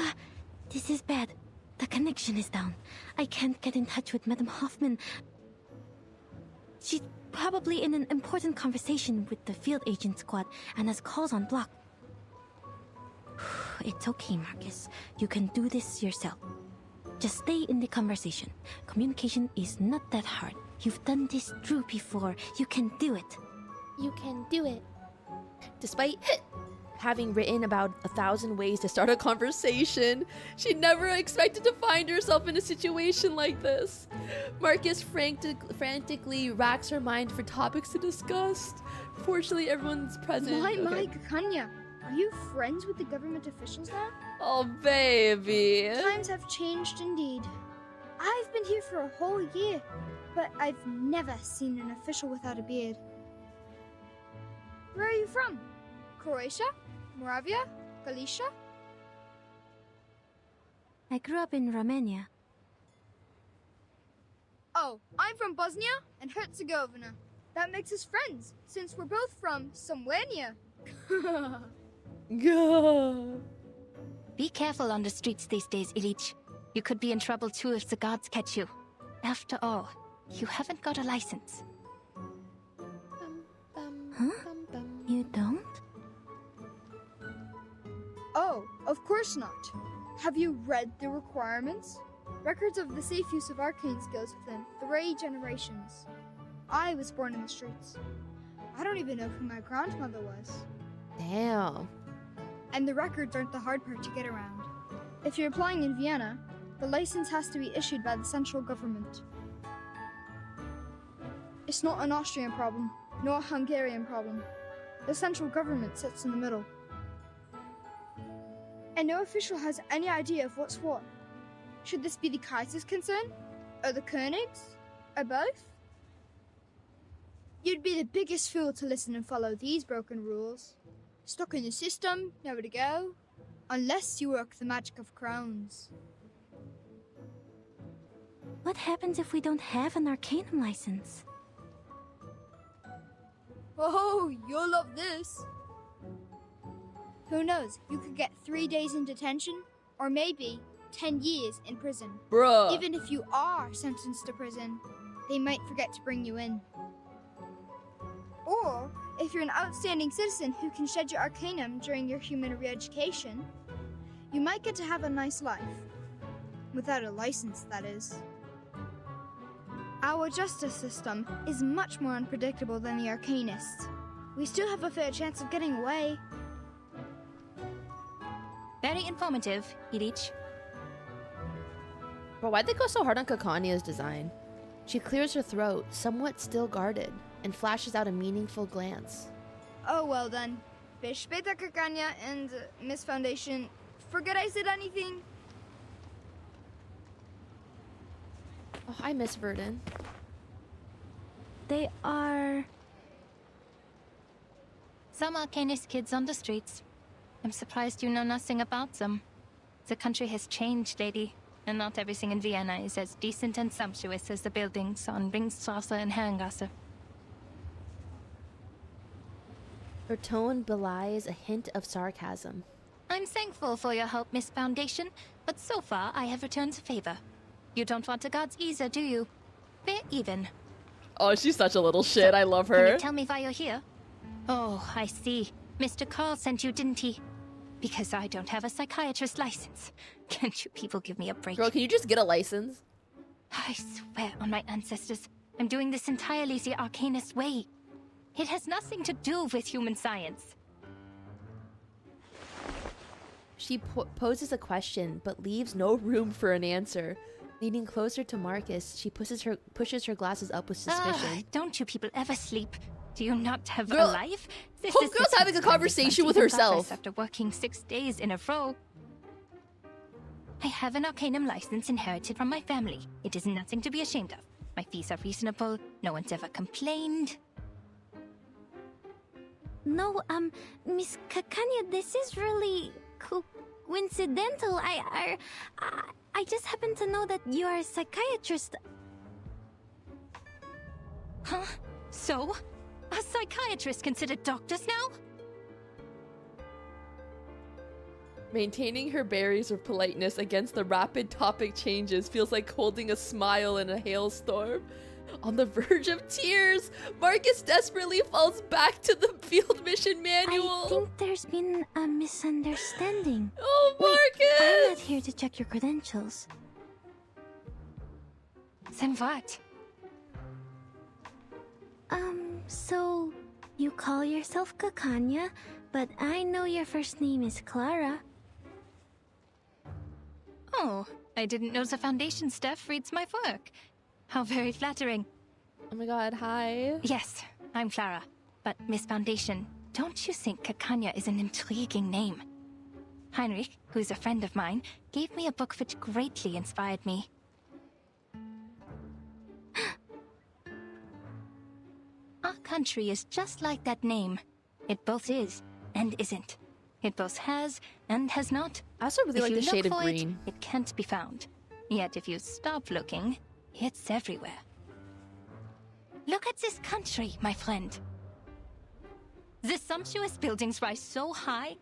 This is bad. The connection is down. I can't get in touch with Madame Hoffman. She's probably in an important conversation with the field agent squad and has calls on block. It's okay, Marcus. You can do this yourself. Just stay in the conversation. Communication is not that hard. You've done this through before. You can do it. You can do it. Despite having written about 1,000 ways to start a conversation, she never expected to find herself in a situation like this. Marcus frantically racks her mind for topics to discuss. Fortunately, everyone's present. My, Kakanya. Are you friends with the government officials now? Oh, baby. Times have changed indeed. I've been here for a whole year, but I've never seen an official without a beard. Where are you from? Croatia? Moravia? Galicia? I grew up in Romania. Oh, I'm from Bosnia and Herzegovina. That makes us friends, since we're both from somewhere near. Be careful on the streets these days, Ilich. You could be in trouble too if the guards catch you. After all, you haven't got a license. Huh? You don't? Oh, of course not. Have you read the requirements? Records of the safe use of arcane skills within 3 generations. I was born in the streets. I don't even know who my grandmother was. Damn. And the records aren't the hard part to get around. If you're applying in Vienna, the license has to be issued by the central government. It's not an Austrian problem, nor a Hungarian problem. The central government sits in the middle. And no official has any idea of what's what. Should this be the Kaiser's concern? Or the König's? Or both? You'd be the biggest fool to listen and follow these broken rules. Stuck in the system, nowhere to go. Unless you work the magic of crowns. What happens if we don't have an Arcanum license? Oh, you'll love this. Who knows, you could get 3 days in detention, or maybe 10 years in prison. Bruh. Even if you are sentenced to prison, they might forget to bring you in. Or, if you're an outstanding citizen who can shed your Arcanum during your human re-education, you might get to have a nice life. Without a license, that is. Our justice system is much more unpredictable than the Arcanists. We still have a fair chance of getting away. Very informative, Ilich. But why'd they go so hard on Kakanya's design? She clears her throat, somewhat still guarded, and flashes out a meaningful glance. Oh, well then. Bis später, Kakanya and Miss Foundation. Forget I said anything? Oh, I miss Verdun. They are... Some Arcanist kids on the streets. I'm surprised you know nothing about them. The country has changed, lady, and not everything in Vienna is as decent and sumptuous as the buildings on Ringstrasse and Herrengasse. Her tone belies a hint of sarcasm. I'm thankful for your help, Miss Foundation, but so far I have returned the favor. You don't want the gods either, do you? We're even. Oh, she's such a little shit. I love her. Can you tell me why you're here? Oh, I see. Mr. Carl sent you, didn't he? Because I don't have a psychiatrist license. Can't you people give me a break? Girl, can you just get a license? I swear on my ancestors, I'm doing this entirely the Arcanist way. It has nothing to do with human science. She poses a question, but leaves no room for an answer. Leaning closer to Marcus, she pushes her glasses up with suspicion. Don't you people ever sleep? Do you not have Girl, a life? Homegirl's having a conversation with herself. After working 6 days in a row. I have an Arcanum license inherited from my family. It is nothing to be ashamed of. My fees are reasonable. No one's ever complained. No, Miss Kakanya, this is really coincidental. I just happen to know that you are a psychiatrist. Huh? So? Are psychiatrists considered doctors now? Maintaining her barriers of politeness against the rapid topic changes feels like holding a smile in a hailstorm. On the verge of tears, Marcus desperately falls back to the field mission manual. I think there's been a misunderstanding. Oh, Marcus! Wait, I'm not here to check your credentials. Then what? So you call yourself Kakanya, but I know your first name is Clara. Oh, I didn't know the Foundation staff reads my work. How very flattering. Oh my god, hi. Yes, I'm Clara. But Miss Foundation, don't you think Kakanya is an intriguing name? Heinrich, who's a friend of mine, gave me a book which greatly inspired me. Our country is just like that name. It both is and isn't. It both has and has not. I also really like the shade of green. It can't be found. Yet if you stop looking, it's everywhere. Look at this country, my friend. The sumptuous buildings rise so high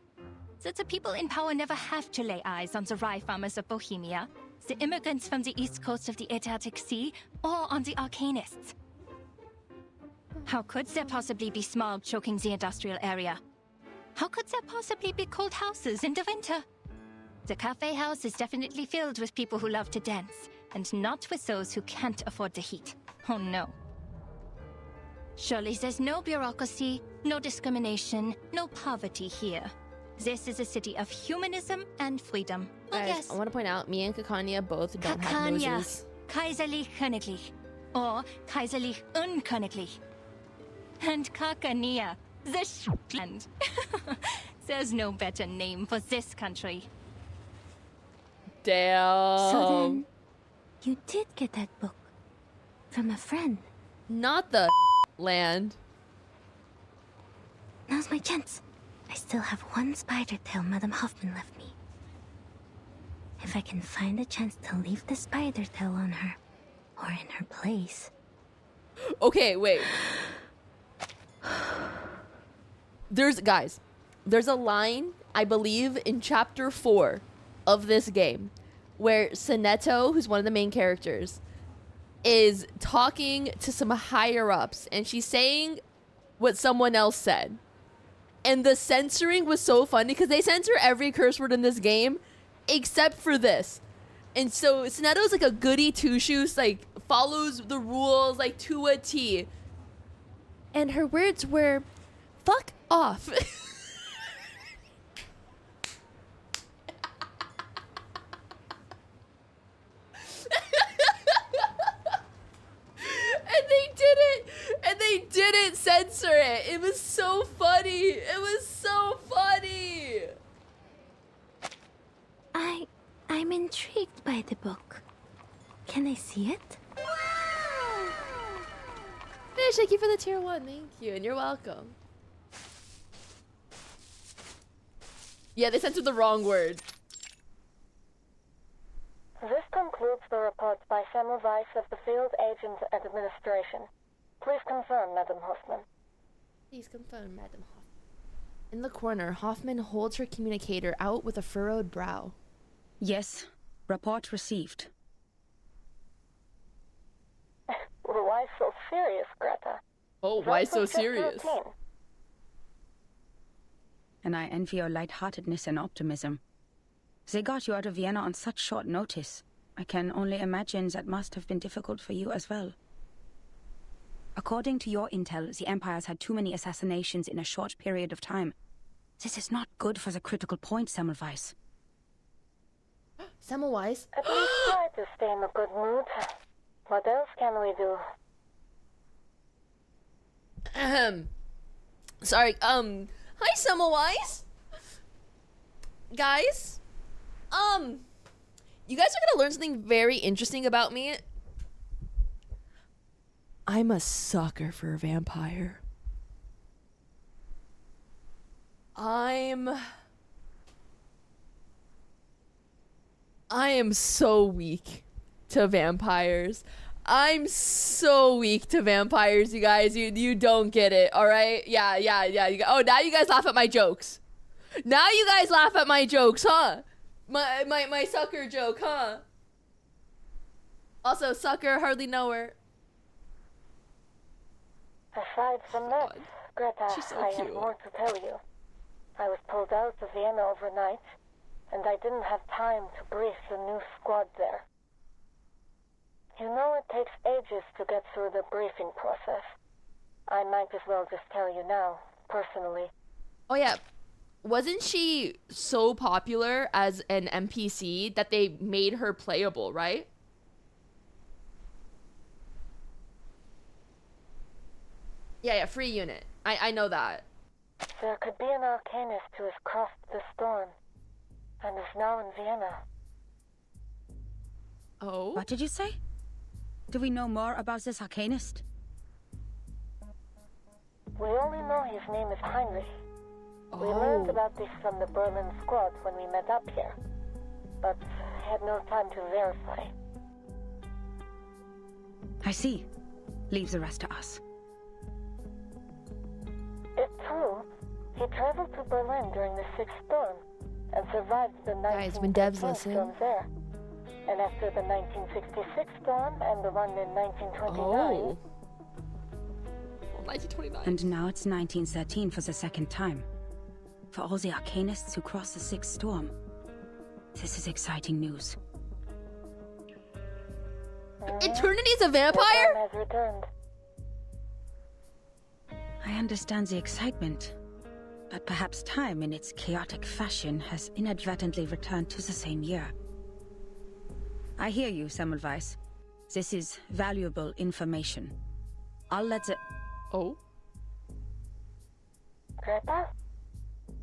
that the people in power never have to lay eyes on the rye farmers of Bohemia, the immigrants from the east coast of the Adriatic Sea, or on the Arcanists. How could there possibly be smog choking the industrial area? How could there possibly be cold houses in the winter? The cafe house is definitely filled with people who love to dance, and not with those who can't afford the heat. Oh no. Surely there's no bureaucracy, no discrimination, no poverty here. This is a city of humanism and freedom. Guys, yes. I want to point out, me and Kakanya both don't have noses. Kaiserlich Königlich, or Kaiserlich Unköniglich. And Kakania, the Schland. There's no better name for this country. Damn. So then, you did get that book from a friend. Not the land. Now's my chance. I still have one spider tail Madame Hoffman left me. If I can find a chance to leave the spider tail on her, or in her place. Okay, wait. There's a line, I believe, in chapter 4 of this game where Soneto, who's one of the main characters, is talking to some higher ups and she's saying what someone else said. And the censoring was so funny because they censor every curse word in this game except for this. And so Soneto's like a goody two-shoes, like follows the rules like to a T. And her words were, fuck off. And they didn't censor it. It was so funny. It was so funny. I'm intrigued by the book. Can I see it? Fish, thank you for the tier 1. Thank you, and you're welcome. Yeah, they censored the wrong word. This concludes the report by Semmelweis of the Field Agents Administration. Please confirm, Madam Hoffman. Please confirm, Madam Hoffman. In the corner, Hoffman holds her communicator out with a furrowed brow. Yes. Report received. Why so serious, Greta? Oh, why This so was just serious? routine. and I envy your lightheartedness and optimism. They got you out of Vienna on such short notice. I can only imagine that must have been difficult for you as well. According to your intel, the Empire's had too many assassinations in a short period of time. This is not good for the critical point, Semmelweis. Semmelweis? At least try to stay in a good mood. What else can we do? Sorry, hi Semmelweis! Guys? You guys are gonna learn something very interesting about me. I'm a sucker for a vampire. I am so weak to vampires. I'm so weak to vampires, you guys. You don't get it, all right? Yeah. Oh, now you guys laugh at my jokes. Now you guys laugh at my jokes, huh? My sucker joke, huh? Also, sucker, hardly know her. Aside from that, Greta, She's so I cute. have more to tell you. I was pulled out of Vienna overnight, and I didn't have time to brief the new squad there. You know it takes ages to get through the briefing process. I might as well just tell you now, personally. Oh yeah, wasn't she so popular as an NPC that they made her playable, right? Yeah, free unit. I know that. There could be an arcanist who has crossed the storm, and is now in Vienna. Oh? What did you say? Do we know more about this arcanist? We only know his name is Heinrich. We learned about this from the Berlin squad when we met up here, but had no time to verify. I see. Leave the rest to us. It's true. He traveled to Berlin during the Sixth Storm and survived the Guys, when devs 1913 listen. storms there. And after the 1966 storm and the one in 1929, Oh. 1929. And now it's 1913 for the second time. For all the arcanists who crossed the Sixth Storm. This is exciting news. Eternity's a the vampire? time has returned. I understand the excitement, but perhaps time in its chaotic fashion has inadvertently returned to the same year. I hear you, Semmelweis. This is valuable information. I'll let the... Oh? Greta?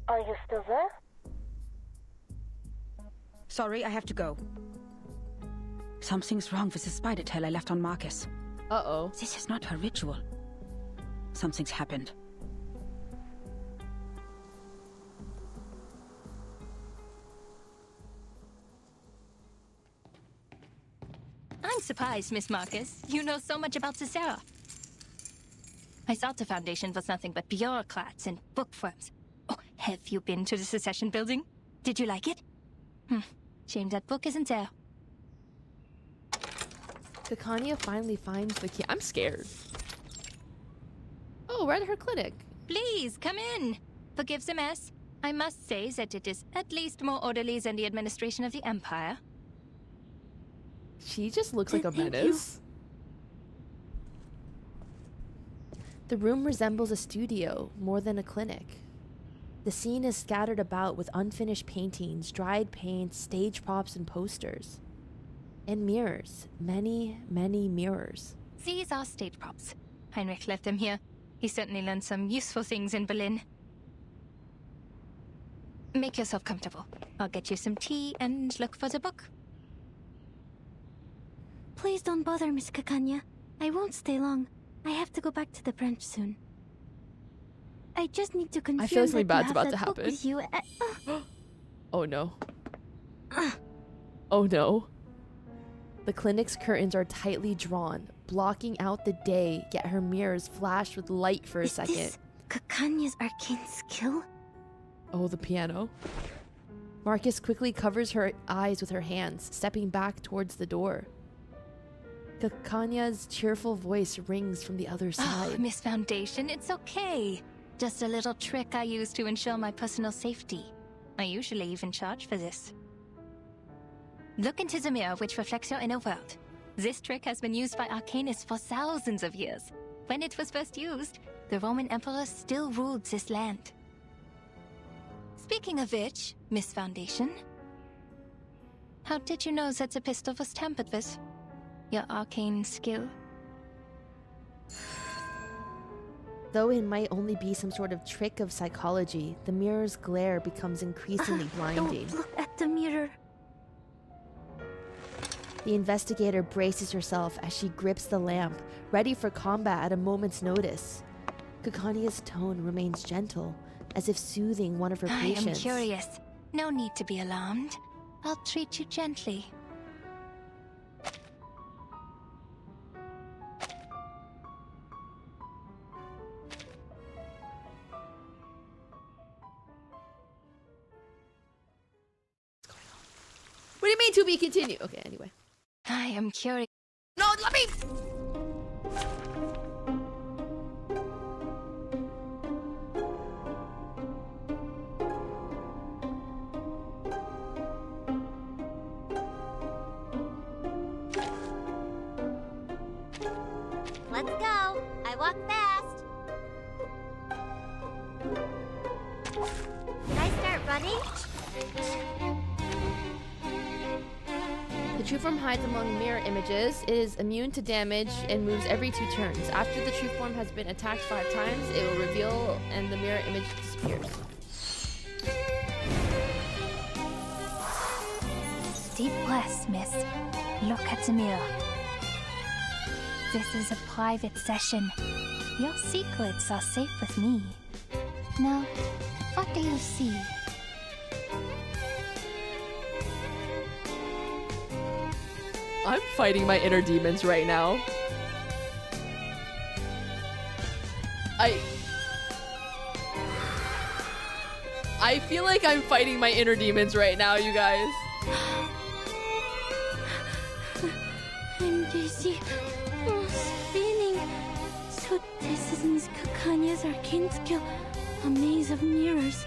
Are you still there? Sorry, I have to go. Something's wrong with the spider tail I left on Marcus. Uh-oh. This is not her ritual. Something's happened. I'm surprised, Miss Marcus. You know so much about Cicera. I thought the Foundation was nothing but bureaucrats and bookworms. Oh, have you been to the Secession building? Did you like it? Shame that book isn't there. Kakanya finally finds the key. I'm scared. Oh, we're at her clinic. Please, come in. Forgive the mess. I must say that it is at least more orderly than the administration of the Empire. She just looks like a Thank menace. The room resembles a studio more than a clinic. The scene is scattered about with unfinished paintings, dried paints, stage props, and posters. And mirrors. Many, many mirrors. These are stage props. Heinrich left them here. He certainly learned some useful things in Berlin. Make yourself comfortable. I'll get you some tea and look for the book. Please don't bother, Miss Kakanya. I won't stay long. I have to go back to the branch soon. I just need to confirm I feel like something that you bad's have about to that book happen. with you Oh no. Oh no. The clinic's curtains are tightly drawn, blocking out the day, yet her mirrors flash with light for a second. Is Kakanya's arcane skill? Oh, the piano. Marcus quickly covers her eyes with her hands, stepping back towards the door. Kakanya's cheerful voice rings from the other Oh, side. Miss Foundation, it's okay. Just a little trick I use to ensure my personal safety. I usually even charge for this. Look into the mirror which reflects your inner world. This trick has been used by arcanists for thousands of years. When it was first used, the Roman emperors still ruled this land. Speaking of which, Miss Foundation, how did you know that the pistol was tampered with? Your arcane skill? Though it might only be some sort of trick of psychology, the mirror's glare becomes increasingly blinding. Don't look at the mirror. The investigator braces herself as she grips the lamp, ready for combat at a moment's notice. Kakania's tone remains gentle, as if soothing one of her patients. I am curious. No need to be alarmed. I'll treat you gently. What do you mean to be continued? Okay, anyway. I am curious. No, let me... Let's go. I walk fast. Can I start running? The true form hides among mirror images. It is immune to damage and moves every 2 turns. After the true form has been attacked 5 times, it will reveal and the mirror image disappears. Deep breaths, miss. Look at the mirror. This is a private session. Your secrets are safe with me. Now, what do you see? I'm fighting my inner demons right now. I feel like I'm fighting my inner demons right now, you guys. I'm dizzy. Spinning. So this is Miss Kakania's arcane skill. A maze of mirrors.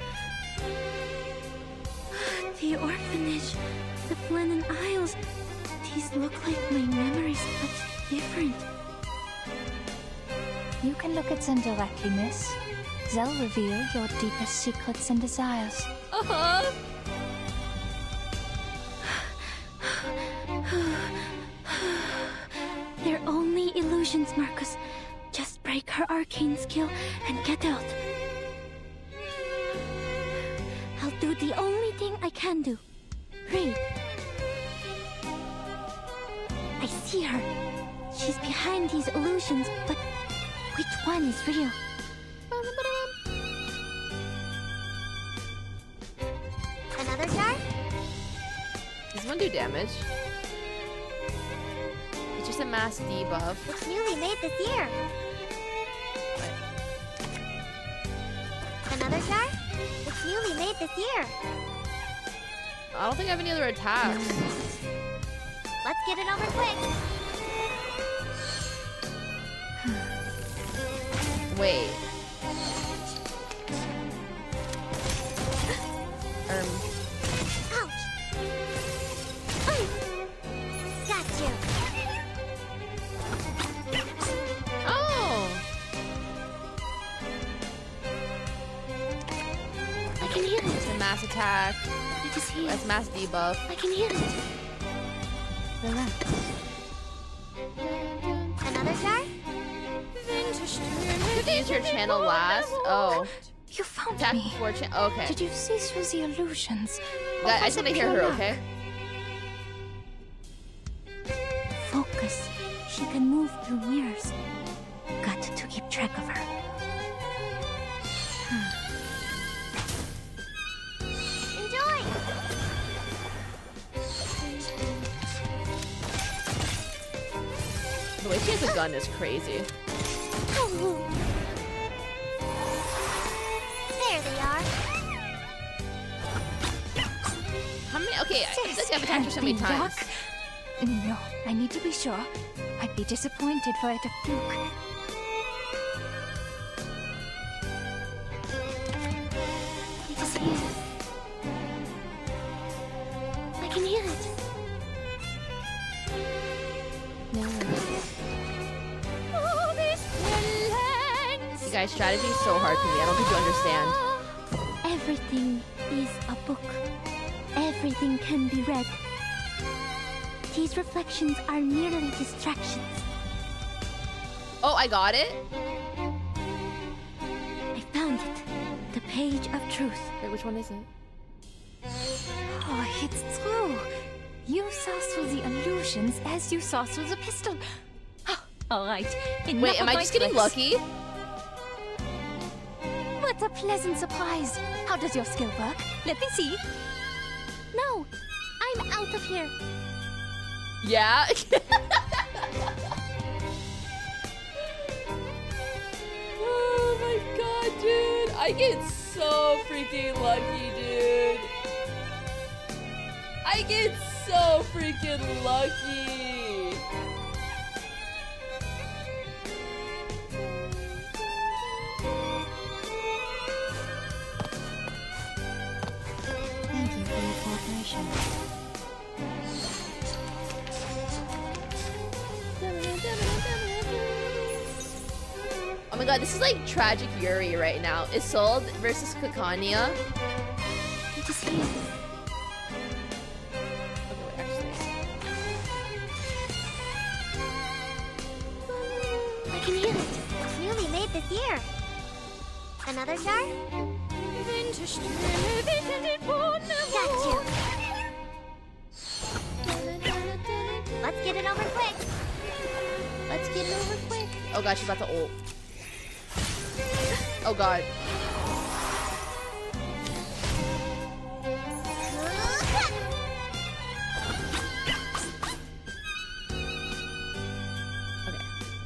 The orphanage. The Flennon Isles. These look like my memories, but different. You can look at them directly, miss. They'll reveal your deepest secrets and desires. Uh-huh. They're only illusions, Marcus. Just break her arcane skill and get out. I'll do the only thing I can do. Read. I see her. She's behind these illusions, but which one is real? Another jar? Does one do damage? It's just a mass debuff. It's newly made this year. Another jar? It's newly made this year. I don't think I have any other attacks. Let's get it over quick. Wait. Ouch! Got you. Oh! I can hear it. It's a mass attack. I just hear That's it. mass debuff. I can hear it. Relax. Another jar? Did you use your channel last? Oh. You found Attack me. before okay. Did you see through the illusions? I just want to hear her, okay? Focus. She can move through mirrors. Got to keep track of her. Enjoy! The way she has a gun is crazy. There they are. How many? Okay, I just have attacked her so many times. No, I need to be sure. I'd be disappointed for it to fluke. Guys, strategy is so hard for me. I don't think you understand. Everything is a book. Everything can be read. These reflections are merely distractions. Oh, I got it? I found it. The page of truth. Wait, which one is it? Oh, it's true. You saw through the illusions as you saw through the pistol. All right. Wait, am I just getting lucky? What a pleasant surprise. How does your skill work? Let me see. No, I'm out of here. Yeah? Oh my god, dude. I get so freaking lucky, dude. I get so freaking lucky. Thank you for your cooperation. Oh my god, this is like tragic Yuri right now. Isold versus Kakanya. It is here. I can hear it. It's newly made this year. Another jar? Got you. Let's get it over quick. Let's get it over quick. Oh god, she's about to ult. Oh god.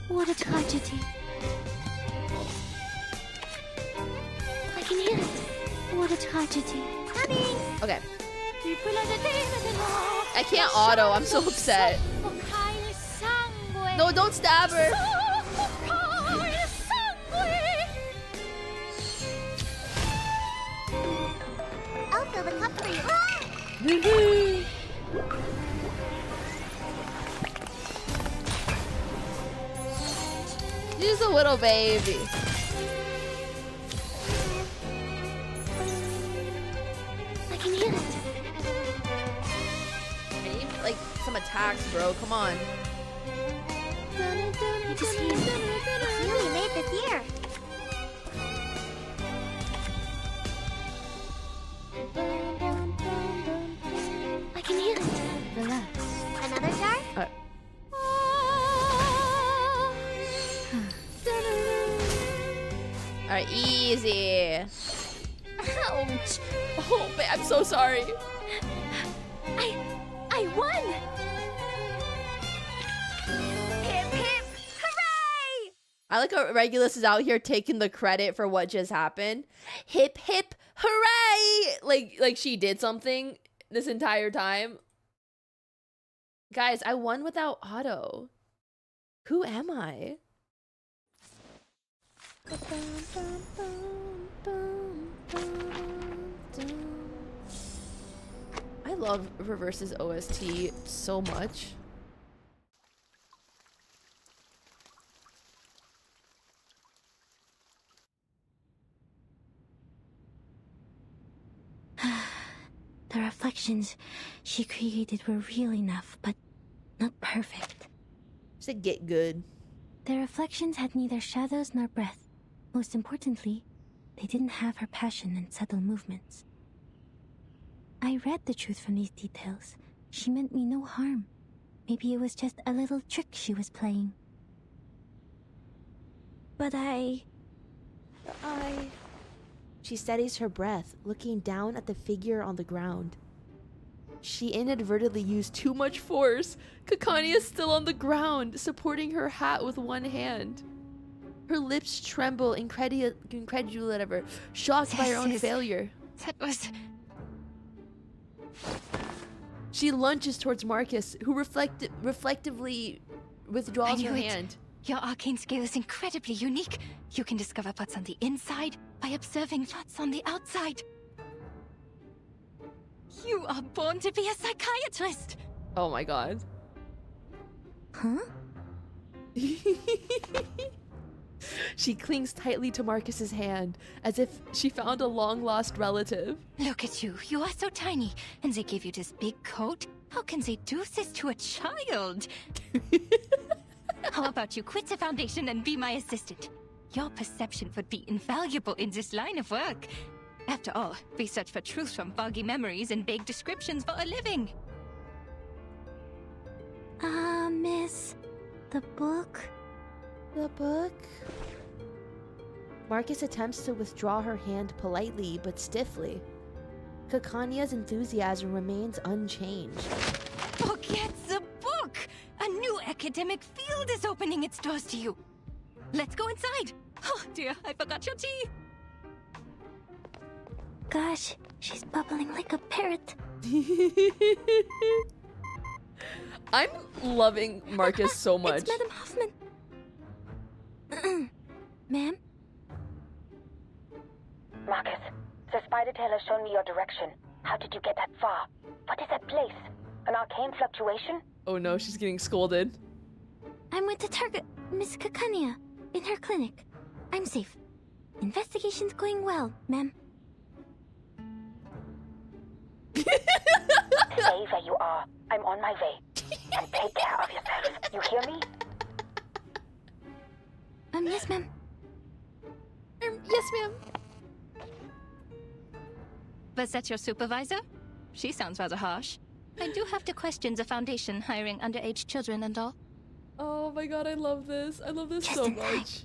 What a tragedy. I can hear it. What a tragedy. Coming. Okay. I can't auto. I'm so upset. No, don't stab her. I'll fill the cup for you. She's a little baby. I can hear it. I need like some attacks, bro. Come on. It is here. It's newly made this year. I can hear it. Relax. Another jar? Alright, easy. Ouch. Oh, man, I'm so sorry. I won. Hip hip hooray! I like how Regulus is out here taking the credit for what just happened. Hip hip hooray! Like she did something this entire time. Guys, I won without auto. Who am I? I love Reverse's OST so much. The reflections she created were real enough, but not perfect. She said get good. The reflections had neither shadows nor breath. Most importantly, they didn't have her passion and subtle movements. I read the truth from these details. She meant me no harm. Maybe it was just a little trick she was playing. But She steadies her breath, looking down at the figure on the ground. She inadvertently used too much force. Kakanya is still on the ground, supporting her hat with one hand. Her lips tremble, shocked by her own failure. That was... She lunges towards Marcus, who reflectively withdraws her hand. Your arcane skill is incredibly unique. You can discover what's on the inside by observing what's on the outside. You are born to be a psychiatrist. Oh my god. Huh? She clings tightly to Marcus's hand, as if she found a long-lost relative. Look at you. You are so tiny, and they give you this big coat? How can they do this to a child? How about you quit the Foundation and be my assistant? Your perception would be invaluable in this line of work. After all, we search for truth from foggy memories and vague descriptions for a living. Miss, the book? The book? Marcus attempts to withdraw her hand politely but stiffly. Kakania's enthusiasm remains unchanged. Forget the book! A new academic field is opening its doors to you. Let's go inside. Oh dear, I forgot your tea. Gosh, she's bubbling like a parrot. I'm loving Marcus so much. It's Madame Hoffman. Ma'am? Marcus, the spider tail has shown me your direction. How did you get that far? What is that place? An arcane fluctuation? Oh no, she's getting scolded. I'm with the target, Miss Kakania, in her clinic. I'm safe. Investigation's going well, ma'am. Stay where you are. I'm on my way. And take care of yourself. You hear me? Yes, ma'am. Yes, ma'am. Was that your supervisor? She sounds rather harsh. I do have to question the Foundation hiring underage children and all. Oh my god, I love this. I love this so much.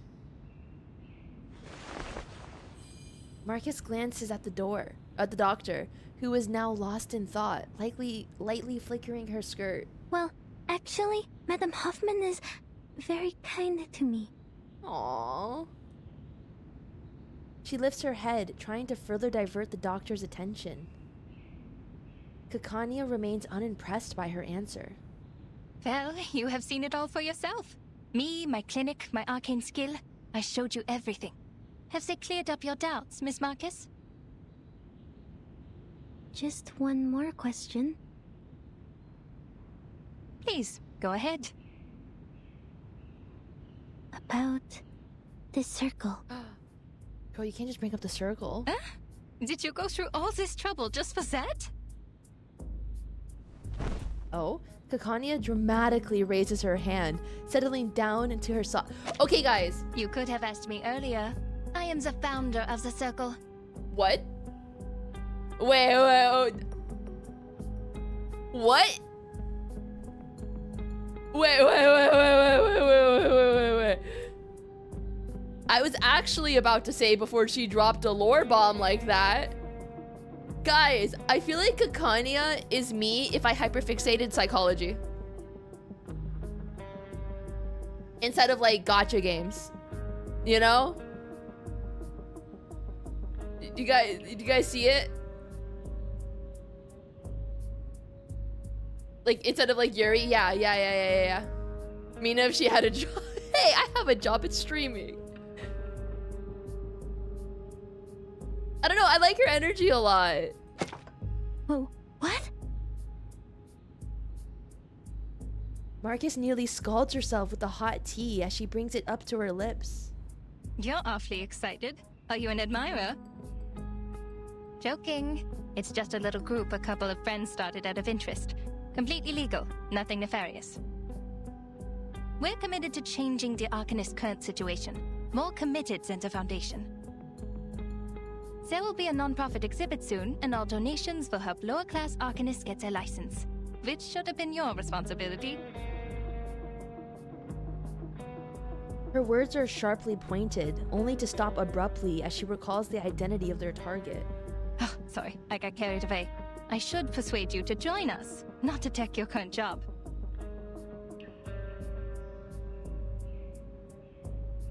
Marcus glances at the doctor, who is now lost in thought, lightly flickering her skirt. Well, actually, Madame Hoffman is very kind to me. Aww. She lifts her head, trying to further divert the doctor's attention. Kakania remains unimpressed by her answer. Well, you have seen it all for yourself. Me, my clinic, my arcane skill. I showed you everything. Have they cleared up your doubts, Miss Marcus? Just one more question. Please, go ahead. About the circle. Girl, you can't just bring up the circle. Huh? Did you go through all this trouble just for that? Oh, Kakania dramatically raises her hand, settling down into her Okay, guys. You could have asked me earlier. I am the founder of the circle. What? Wait. What? Wait. I was actually about to say before she dropped a lore bomb like that. Guys, I feel like Kakania is me if I hyperfixated psychology. Instead of like gacha games. You know? Did you guys see it? Like instead of like Yuri, yeah. Mina, if she had a job. Hey, I have a job, it's streaming. I don't know, I like her energy a lot. Whoa, what? Marcus nearly scalds herself with the hot tea as she brings it up to her lips. You're awfully excited. Are you an admirer? Joking. It's just a little group a couple of friends started out of interest. Completely legal, nothing nefarious. We're committed to changing the Arcanist's current situation. More committed than the Foundation. There will be a non-profit exhibit soon, and all donations will help lower-class Arcanists get their license. Which should have been your responsibility. Her words are sharply pointed, only to stop abruptly as she recalls the identity of their target. Oh, sorry, I got carried away. I should persuade you to join us, not to take your current job.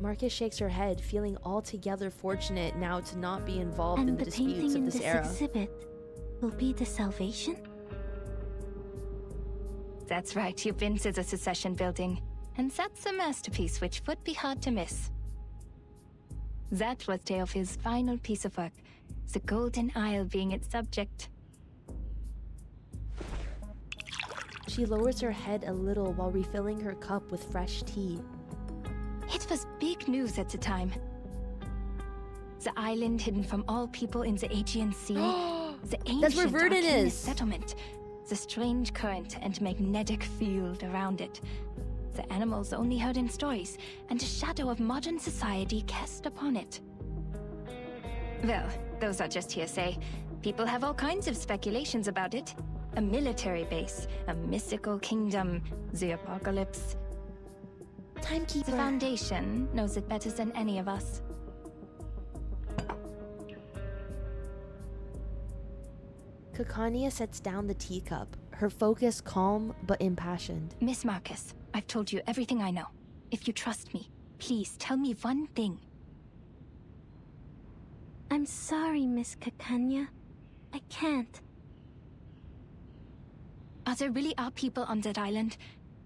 Marcus shakes her head, feeling altogether fortunate now to not be involved in the disputes of this era. And the painting in this exhibit will be the salvation? That's right, you've been to the Secession building. And that's a masterpiece which would be hard to miss. That was Teofil's final piece of work, the Golden Isle being its subject. She lowers her head a little while refilling her cup with fresh tea. It was big news at the time. The island hidden from all people in the Aegean Sea. The ancient That's where Verdun Arcanist is. settlement. The strange current and magnetic field around it. The animals only heard in stories, and a shadow of modern society cast upon it. Well, those are just hearsay. People have all kinds of speculations about it. A military base, a mystical kingdom, the apocalypse. Timekeeper. The Foundation knows it better than any of us. Kakania sets down the teacup, her focus calm but impassioned. Miss Marcus, I've told you everything I know. If you trust me, please tell me one thing. I'm sorry, Miss Kakanya. I can't. There really are people on that island?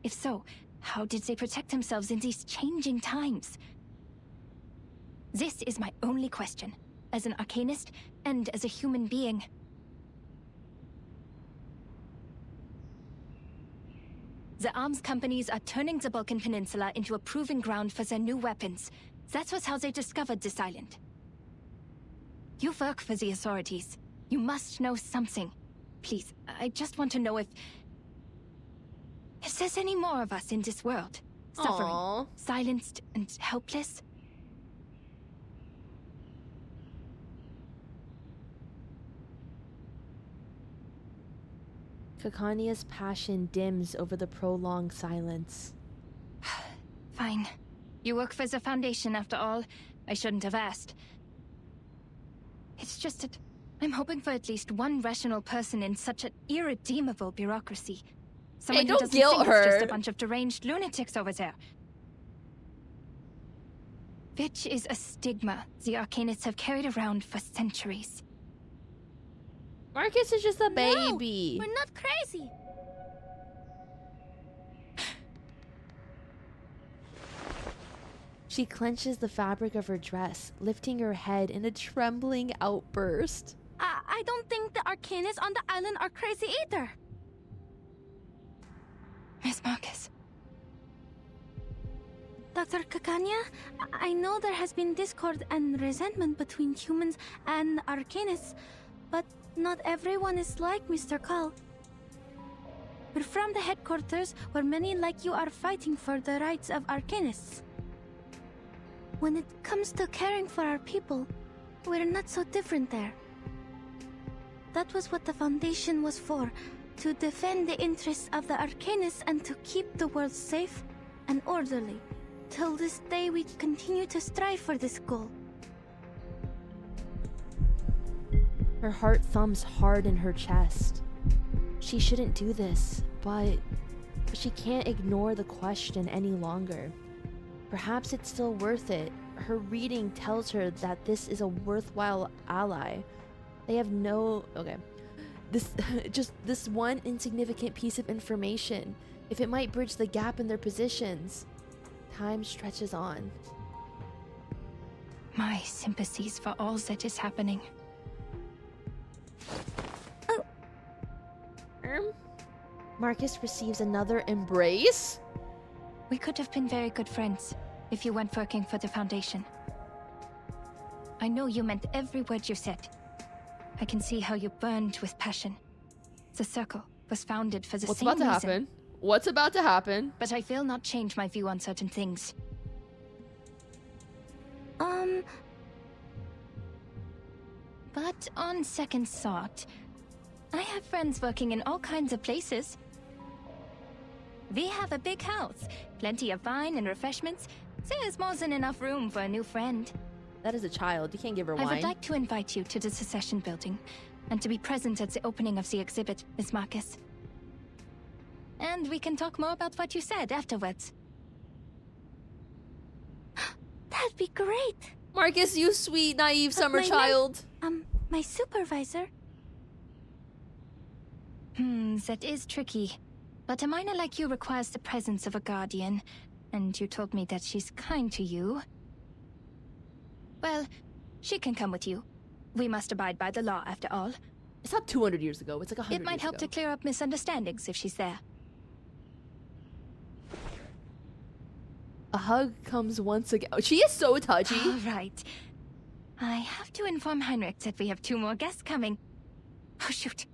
If so, how did they protect themselves in these changing times? This is my only question, as an Arcanist and as a human being. The arms companies are turning the Balkan Peninsula into a proving ground for their new weapons. That was how they discovered this island. You work for the authorities. You must know something. Please, I just want to know if there's any more of us in this world. Suffering, Aww. silenced, and helpless. Kakania's passion dims over the prolonged silence. Fine. You work for the Foundation after all. I shouldn't have asked. It's just that I'm hoping for at least one rational person in such an irredeemable bureaucracy. Someone who don't doesn't guilt think it's just her. a bunch of deranged lunatics over there. Which is a stigma the Arcanists have carried around for centuries. Marcus is just a baby. No, we're not crazy. She clenches the fabric of her dress, lifting her head in a trembling outburst. I don't think the Arcanists on the island are crazy either. Miss Marcus. Dr. Kakanya, I know there has been discord and resentment between humans and Arcanists, but not everyone is like Mr. Call. We're from the headquarters where many like you are fighting for the rights of Arcanists. When it comes to caring for our people, we're not so different there. That was what the Foundation was for, to defend the interests of the Arcanists and to keep the world safe and orderly. Till this day, we continue to strive for this goal. Her heart thumps hard in her chest. She shouldn't do this, but she can't ignore the question any longer. Perhaps it's still worth it. Her reading tells her that this is a worthwhile ally. They have no... Okay. This one insignificant piece of information. If it might bridge the gap in their positions. Time stretches on. My sympathies for all that is happening. Marcus receives another embrace? We could have been very good friends if you weren't working for the Foundation. I know you meant every word you said. I can see how you burned with passion. The Circle was founded for the What's same about to reason. happen? What's about to happen? But I will not change my view on certain things. But on second thought, I have friends working in all kinds of places. We have a big house, plenty of wine and refreshments. There's more than enough room for a new friend. That is a child. You can't give her wine. I would like to invite you to the Secession building, and to be present at the opening of the exhibit, Miss Marcus. And we can talk more about what you said afterwards. That'd be great. Marcus, you sweet, naive summer my child. My supervisor. That is tricky. But a minor like you requires the presence of a guardian, and you told me that she's kind to you. Well, she can come with you. We must abide by the law, after all. It's not 200 years ago. It's like 100 It might help to clear up misunderstandings if she's there. A hug comes once again. She is so touchy. All right. I have to inform Heinrich that we have 2 more guests coming. Oh, shoot.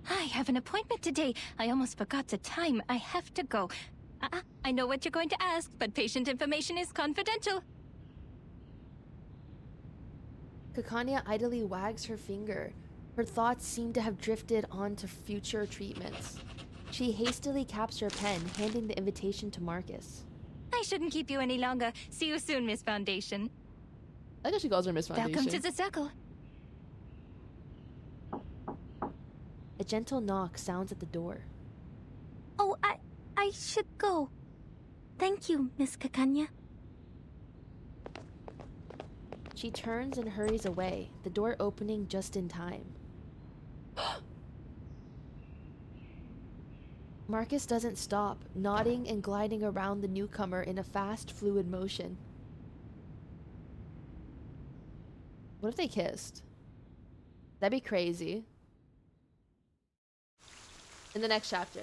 I have an appointment today. I almost forgot the time. I have to go. I know what you're going to ask, but patient information is confidential. Kakanya idly wags her finger. Her thoughts seem to have drifted on to future treatments. She hastily caps her pen, handing the invitation to Marcus. I shouldn't keep you any longer. See you soon, Miss Foundation. I guess she calls her Miss Foundation. Welcome to the circle. A gentle knock sounds at the door. Oh, I should go. Thank you, Miss Kakanya. She turns and hurries away, the door opening just in time. Marcus doesn't stop, nodding and gliding around the newcomer in a fast, fluid motion. What if they kissed? That'd be crazy. In the next chapter.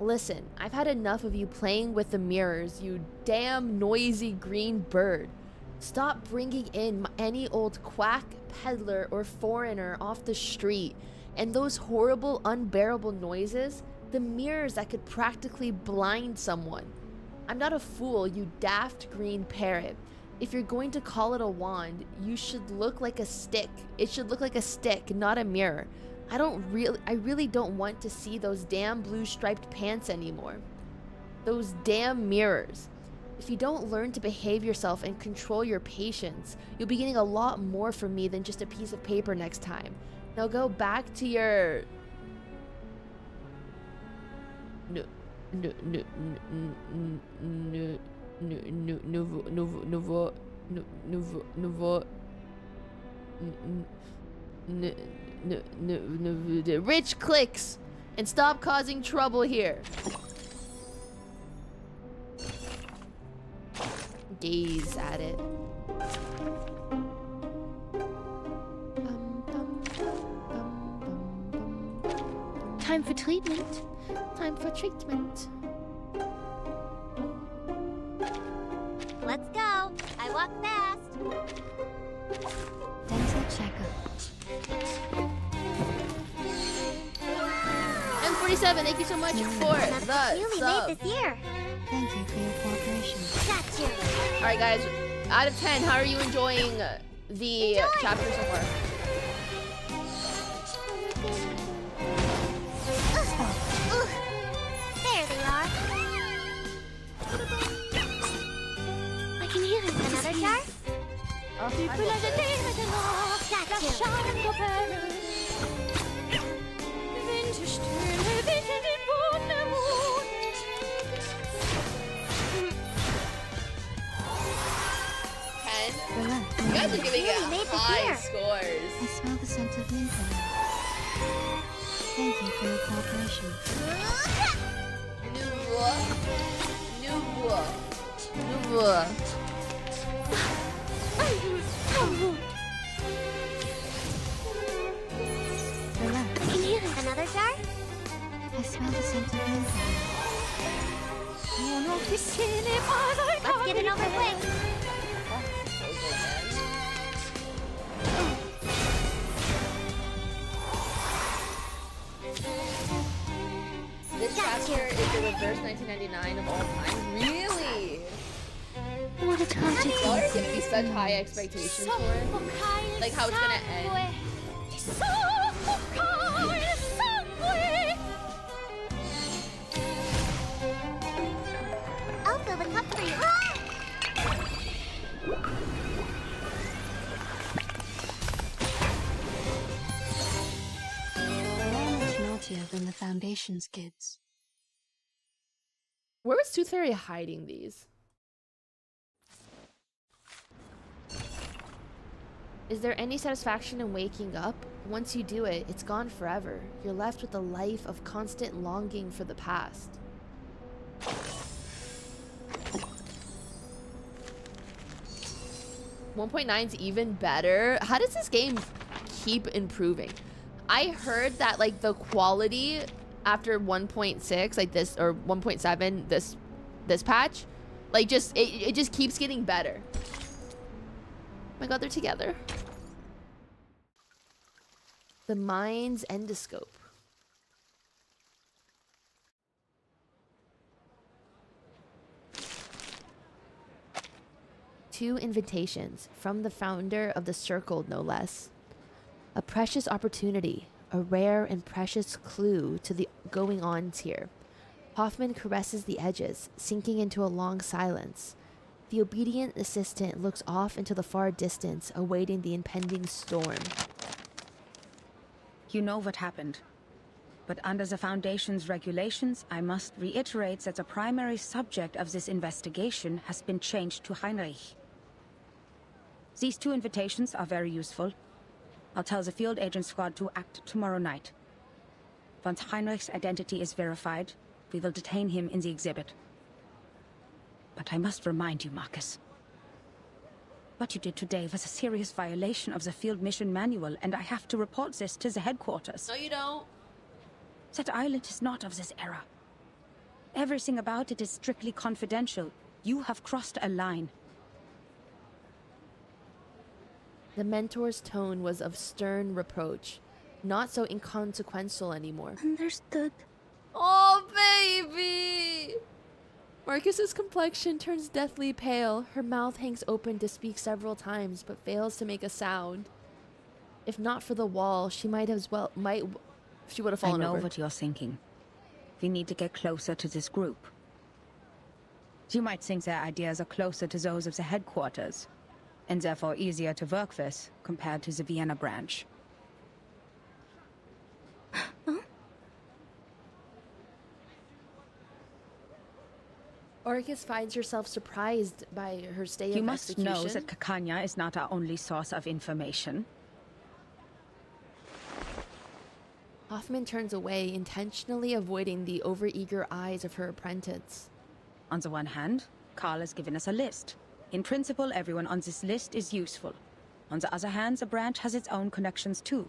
Listen, I've had enough of you playing with the mirrors, you damn noisy green bird. Stop bringing in any old quack, peddler, or foreigner off the street. And those horrible, unbearable noises, the mirrors that could practically blind someone. I'm not a fool, you daft green parrot. If you're going to call it a wand, you should look like a stick. It should look like a stick, not a mirror. I really don't want to see those damn blue striped pants anymore. Those damn mirrors. If you don't learn to behave yourself and control your patience, you'll be getting a lot more from me than just a piece of paper next time. Now go back to your... rich clicks and stop causing trouble here. Gaze at it. Time for treatment. Time for treatment. Let's go. I walk fast. Dental checker. M47, thank you so much for the sub. Made this year. Thank you for your cooperation. Got you. Alright guys, out of 10, how are you enjoying the chapter so far? There they are. I can hear it. Another jar? Got you. You guys are giving it high scores. I smell the scent of mint. Thank you for your cooperation. Nouveau. I can hear it. Another jar? I smell the scent of mint. Let's get it over quick. This chapter is the reverse 1999 of all time. Really? What a tragic Y'all are giving me such high expectations for it. Like how it's gonna end. I'll fill the cup for you. Much naughtier than the Foundation's kids. Where was Tooth Fairy hiding these? Is there any satisfaction in waking up? Once you do it, it's gone forever. You're left with a life of constant longing for the past. 1.9 is even better. How does this game keep improving? I heard that like the quality after 1.6 like this, or 1.7 this patch, like just it just keeps getting better. Oh my god, they're together. The mind's endoscope. Two invitations from the founder of the Circle, no less. A precious opportunity, a rare and precious clue to the going-ons here. Hoffman caresses the edges, sinking into a long silence. The obedient assistant looks off into the far distance, awaiting the impending storm. You know what happened. But under the Foundation's regulations, I must reiterate that the primary subject of this investigation has been changed to Heinrich. These two invitations are very useful. I'll tell the field agent squad to act tomorrow night. Once Heinrich's identity is verified, we will detain him in the exhibit. But I must remind you, Marcus. What you did today was a serious violation of the field mission manual, and I have to report this to the headquarters. No, you don't. That island is not of this era. Everything about it is strictly confidential. You have crossed a line. The mentor's tone was of stern reproach, not so inconsequential anymore. Understood. Oh, baby! Marcus's complexion turns deathly pale. Her mouth hangs open to speak several times, but fails to make a sound. If not for the wall, she might have fallen over. I know what you're thinking. We need to get closer to this group. You might think their ideas are closer to those of the headquarters, and therefore easier to work with compared to the Vienna branch. Orcus finds herself surprised by her stay You of must execution. know that Kakanya is not our only source of information. Hoffman turns away, intentionally avoiding the overeager eyes of her apprentice. On the one hand, Carl has given us a list. In principle, everyone on this list is useful. On the other hand, the branch has its own connections too.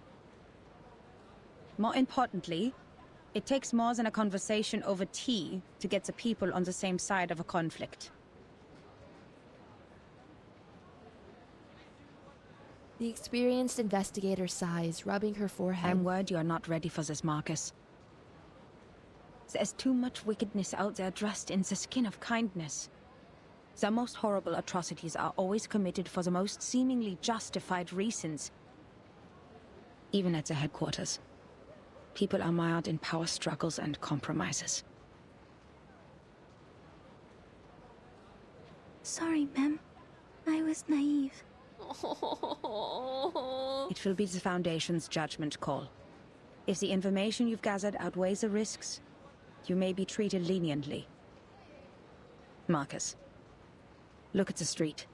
More importantly, it takes more than a conversation over tea to get the people on the same side of a conflict. The experienced investigator sighs, rubbing her forehead. I'm worried you are not ready for this, Marcus. There's too much wickedness out there dressed in the skin of kindness. The most horrible atrocities are always committed for the most seemingly justified reasons. Even at the headquarters. People are mired in power struggles and compromises. Sorry, ma'am. I was naive. It will be the Foundation's judgment call. If the information you've gathered outweighs the risks, you may be treated leniently. Marcus, look at the street.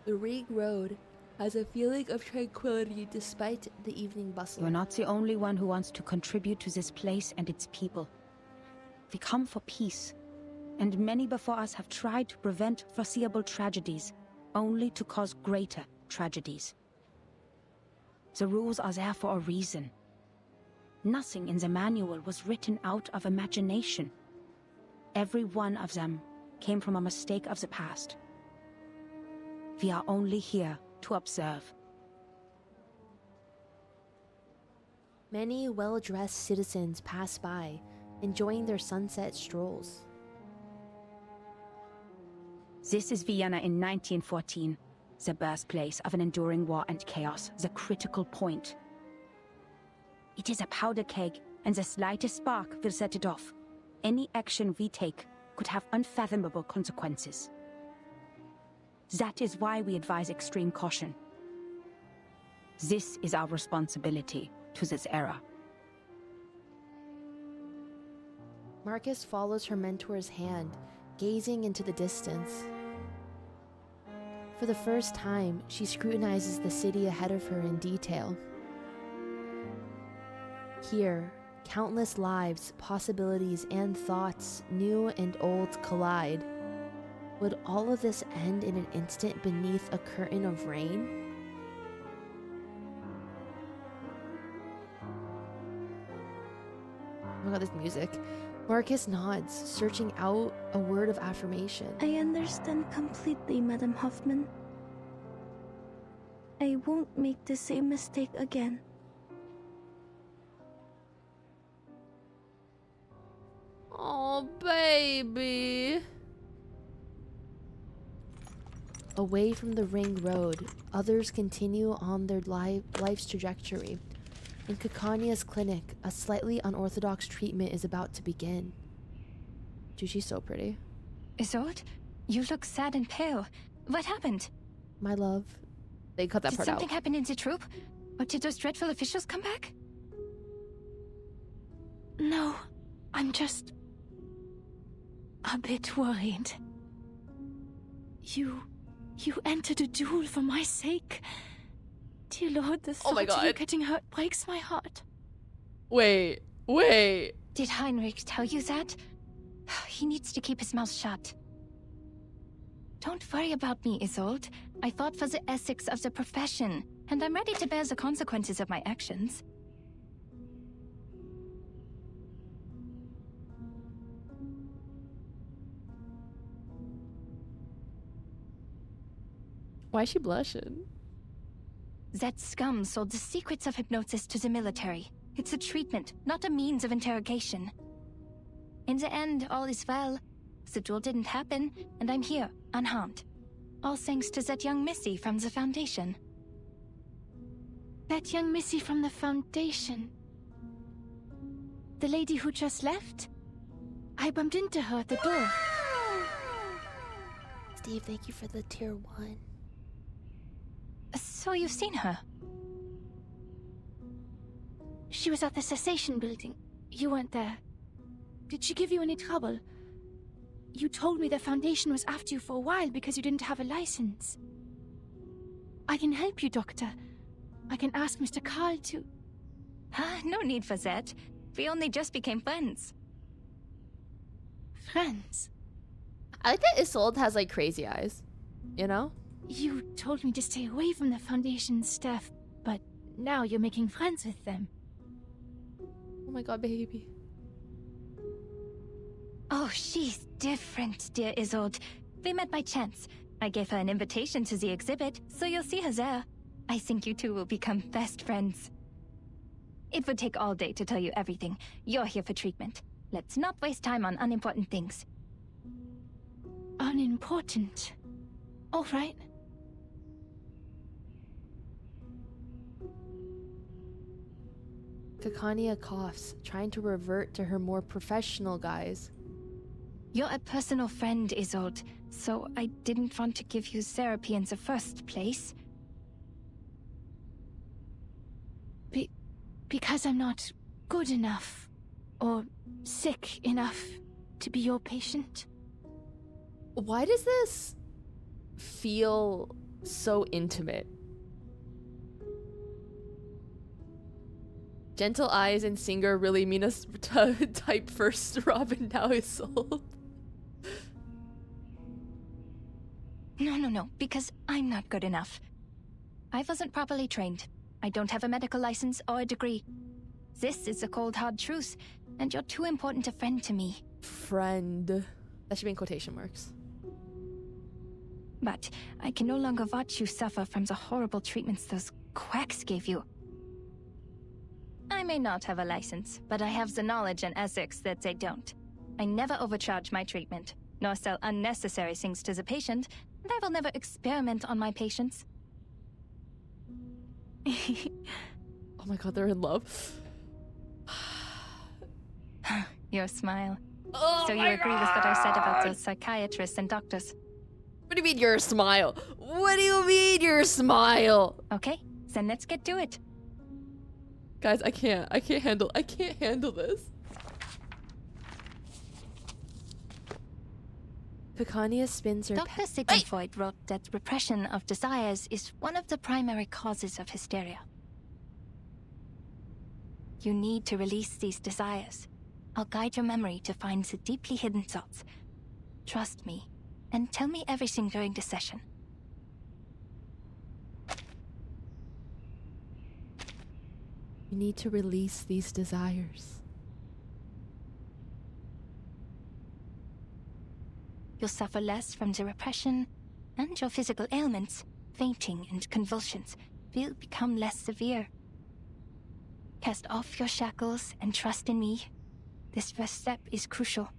The ring road has a feeling of tranquility despite the evening bustle. You're not the only one who wants to contribute to this place and its people. We come for peace, and many before us have tried to prevent foreseeable tragedies, only to cause greater tragedies. The rules are there for a reason. Nothing in the manual was written out of imagination. Every one of them came from a mistake of the past. We are only here to observe. Many well-dressed citizens pass by, enjoying their sunset strolls. This is Vienna in 1914, the birthplace of an enduring war and chaos, the critical point. It is a powder keg, and the slightest spark will set it off. Any action we take could have unfathomable consequences. That is why we advise extreme caution. This is our responsibility to this era. Marcus follows her mentor's hand, gazing into the distance. For the first time, she scrutinizes the city ahead of her in detail. Here, countless lives, possibilities, and thoughts, new and old, collide. Would all of this end in an instant beneath a curtain of rain? Oh my god, this music. Marcus nods, searching out a word of affirmation. I understand completely, Madam Hoffman. I won't make the same mistake again. Oh, baby. Away from the ring road, others continue on their life's trajectory. In Kakania's clinic, a slightly unorthodox treatment is about to begin. Dude, she's so pretty. Isold, you look sad and pale. What happened? My love. They cut that Did part out. something happen in the troop? Or did those dreadful officials come back? No, I'm just a bit worried. You entered a duel for my sake. Dear Lord, the Oh my thought of you God. getting hurt breaks my heart. Wait. Did Heinrich tell you that? He needs to keep his mouth shut. Don't worry about me, Isold. I fought for the ethics of the profession, and I'm ready to bear the consequences of my actions. Why is she blushing? That scum sold the secrets of hypnosis to the military. It's a treatment, not a means of interrogation. In the end, all is well. The duel didn't happen, and I'm here, unharmed. All thanks to that young missy from the Foundation. That young missy from the Foundation. The lady who just left? I bumped into her at the door. Steve, thank you for the tier 1. So you've seen her? She was at the cessation building. You weren't there. Did she give you any trouble? You told me the Foundation was after you for a while because you didn't have a license. I can help you, Doctor. I can ask Mr. Carl to... No need for that. We only just became friends. Friends? I like that Isold has like crazy eyes. You know? You told me to stay away from the Foundation's staff, but now you're making friends with them. Oh my god, baby. Oh, she's different, dear Isold. We met by chance. I gave her an invitation to the exhibit, so you'll see her there. I think you two will become best friends. It would take all day to tell you everything. You're here for treatment. Let's not waste time on unimportant things. Unimportant? All right. Kakania coughs, trying to revert to her more professional guise. You're a personal friend, Isold, so I didn't want to give you therapy in the first place. Because I'm not good enough, or sick enough to be your patient? Why does this feel so intimate? Gentle eyes and singer really mean us type first. Robin now is sold. No, because I'm not good enough. I wasn't properly trained. I don't have a medical license or a degree. This is the cold hard truth, and you're too important a friend to me. Friend. That should be in quotation marks. But I can no longer watch you suffer from the horrible treatments those quacks gave you. I may not have a license, but I have the knowledge and ethics that they don't. I never overcharge my treatment, nor sell unnecessary things to the patient, and I will never experiment on my patients. Oh my god, they're in love. Your smile. Oh so you my agree with what I said about God. those psychiatrists and doctors? What do you mean your smile? What do you mean your smile? Okay, then let's get to it. Guys, I can't handle this. Kakania spins her Dr. Sigmund wrote that repression of desires is one of the primary causes of hysteria. You need to release these desires. I'll guide your memory to find the deeply hidden thoughts. Trust me, and tell me everything during the session. You need to release these desires. You'll suffer less from the repression, and your physical ailments, fainting and convulsions, will become less severe. Cast off your shackles and trust in me. This first step is crucial.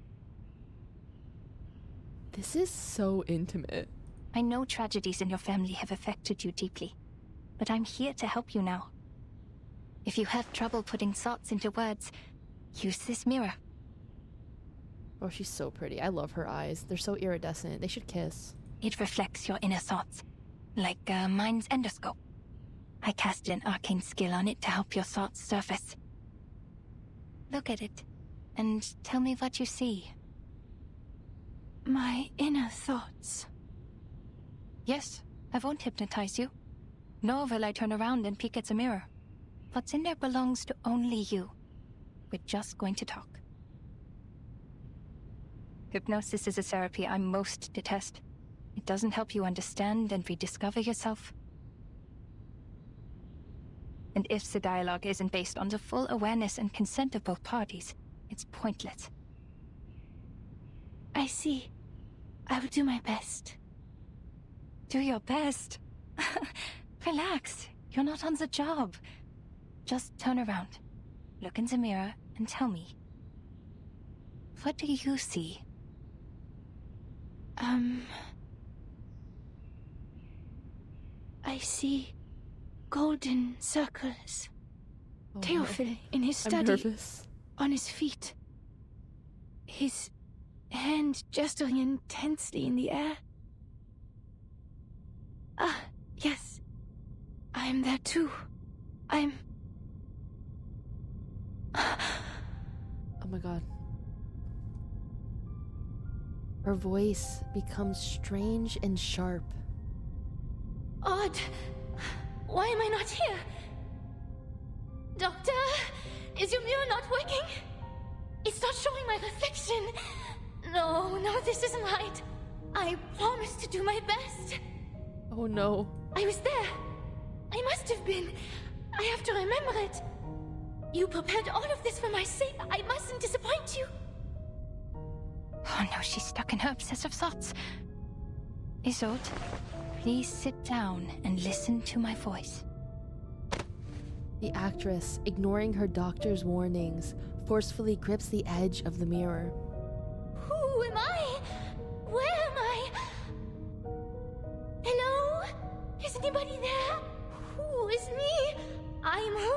This is so intimate. I know tragedies in your family have affected you deeply, but I'm here to help you now. If you have trouble putting thoughts into words, use this mirror. Oh, she's so pretty. I love her eyes. They're so iridescent. They should kiss. It reflects your inner thoughts, like a mind's endoscope. I casted an arcane skill on it to help your thoughts surface. Look at it, and tell me what you see. My inner thoughts. Yes, I won't hypnotize you. Nor will I turn around and peek at the mirror. What's in there belongs to only you. We're just going to talk. Hypnosis is a therapy I most detest. It doesn't help you understand and rediscover yourself. And if the dialogue isn't based on the full awareness and consent of both parties, it's pointless. I see. I will do my best. Do your best? Relax. You're not on the job. Just turn around, look in the mirror, and tell me. What do you see? I see golden circles. Oh, Teofil in his I'm study, nervous. on his feet. His hand gesturing intensely in the air. Ah, yes. I'm there too. I'm... Oh my god. Her voice becomes strange and sharp. Odd. Why am I not here? Doctor? Is your mirror not working? It's not showing my reflection. No, this isn't right. I promised to do my best. Oh no. I was there. I must have been. I have to remember it. You prepared all of this for my sake. I mustn't disappoint you. Oh no, she's stuck in her obsessive thoughts. Isold, please sit down and listen to my voice. The actress, ignoring her doctor's warnings, forcefully grips the edge of the mirror. Who am I? Where am I? Hello? Is anybody there? Who is me? I'm who?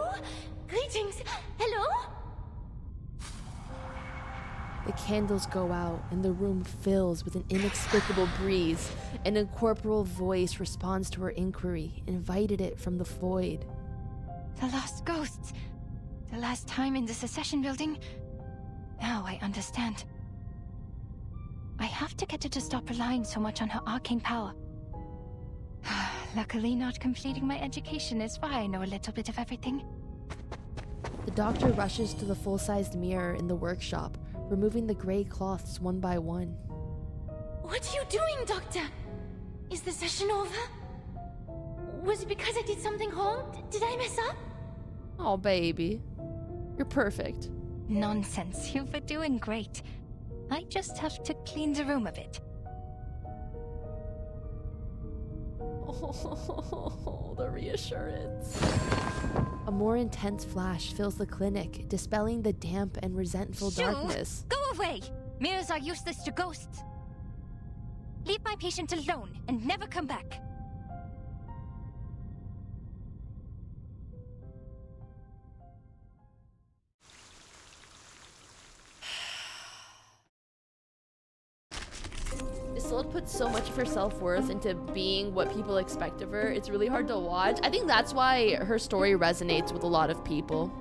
Greetings. Hello? The candles go out and the room fills with an inexplicable breeze. An incorporeal voice responds to her inquiry, invited it from the void. The lost ghosts. The last time in the Secession building. Now I understand. I have to get her to stop relying so much on her arcane power. Luckily, not completing my education is why I know a little bit of everything. The doctor rushes to the full-sized mirror in the workshop, removing the gray cloths one by one. What are you doing, Doctor? Is the session over? Was it because I did something wrong? Did I mess up? Oh, baby. You're perfect. Nonsense. You were doing great. I just have to clean the room a bit. Oh, the reassurance. A more intense flash fills the clinic, dispelling the damp and resentful darkness. Go away! Mirrors are useless to ghosts. Leave my patient alone and never come back. Isold puts so much of her self-worth into being what people expect of her. It's really hard to watch. I think that's why her story resonates with a lot of people.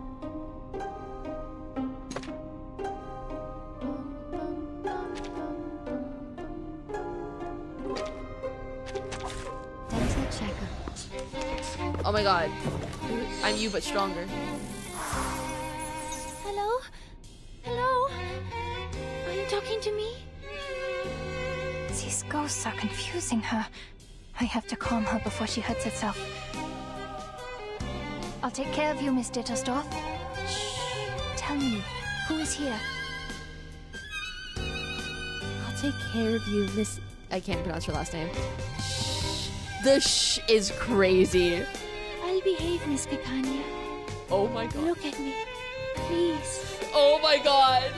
Dental checker. Oh my god. I'm you but stronger. Hello? Hello? Are you talking to me? These ghosts are confusing her. I have to calm her before she hurts herself. I'll take care of you, Miss Dittersdorf. Shh. Tell me, who is here? I'll take care of you, Miss... I can't pronounce her last name. Shh. The shh is crazy. I'll behave, Miss Kikanya. Oh my god. Look at me, please. Oh my god.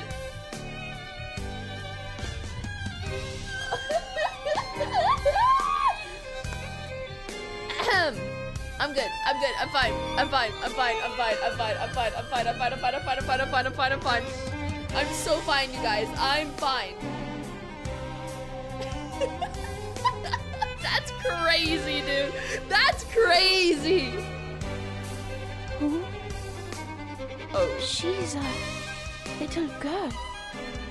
I'm good. I'm good. I'm fine. I'm fine. I'm fine. I'm fine. I'm fine. I'm fine. I'm fine. I'm fine. I'm fine. I'm fine. I'm fine. I'm fine. I'm fine. I'm fine. I'm so fine, you guys. I'm fine. That's crazy, dude. That's crazy. Who? Oh. She's a little girl.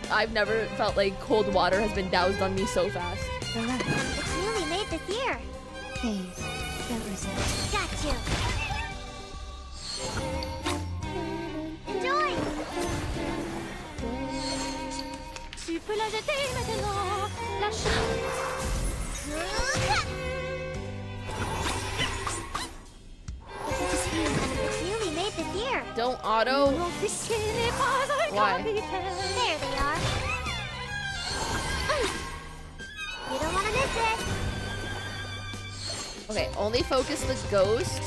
I've never felt like cold water has been doused on me so fast. It's newly made this year. Please, don't resist. Got you. Enjoy. Tu peux la jeter maintenant. La It's newly made this year. Don't auto. Why? There they are. You don't want to miss it. Okay, only focus the ghost.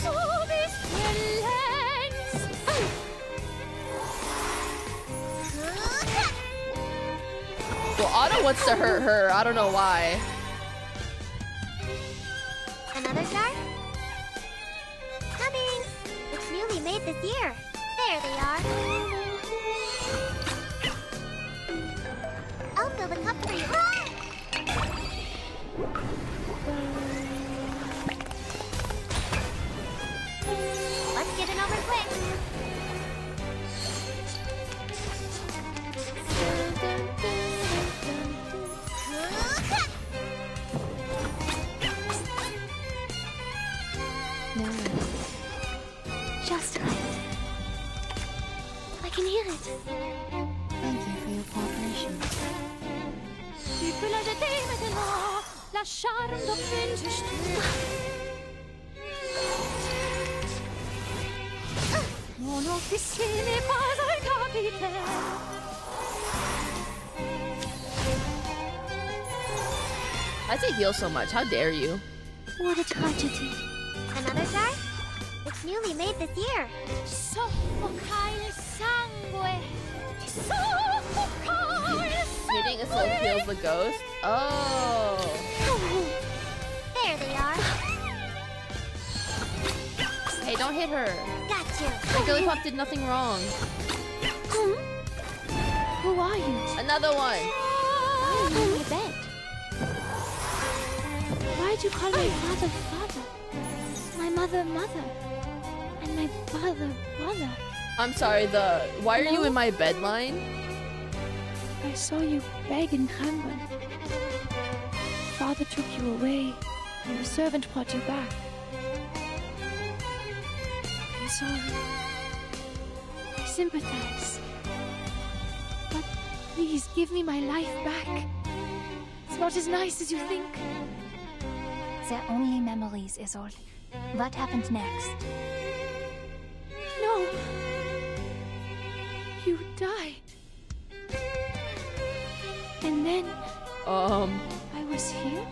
Well, Otto wants to hurt her. I don't know why. Another star? Coming. It's newly made this year. There they are. I'll fill the cup for you. Let's get it over quick. No. Just right. I can hear it. Thank you for your cooperation. Tu peux la jeter maintenant. La charme d'oblige. Mon officier n'est pas un capitaine. Why'd they heal so much? How dare you? What a tragedy. Another star? It's newly made this year. Soffoca il sangue. Hitting Isold heals the ghost? Oh. There they are. Hey, don't hit her. Got you. The girly pop did nothing wrong. Who are you? Another one. Why are you in my bed? Why'd you call my father father? My mother mother? And my brother brother? I'm sorry, why are you in my bed line? I saw you beg and tremble. Father took you away, and the servant brought you back. I'm sorry. I sympathize. But please give me my life back. It's not as nice as you think. They're only memories, Isold. What happened next? No. You died. And then... I was here?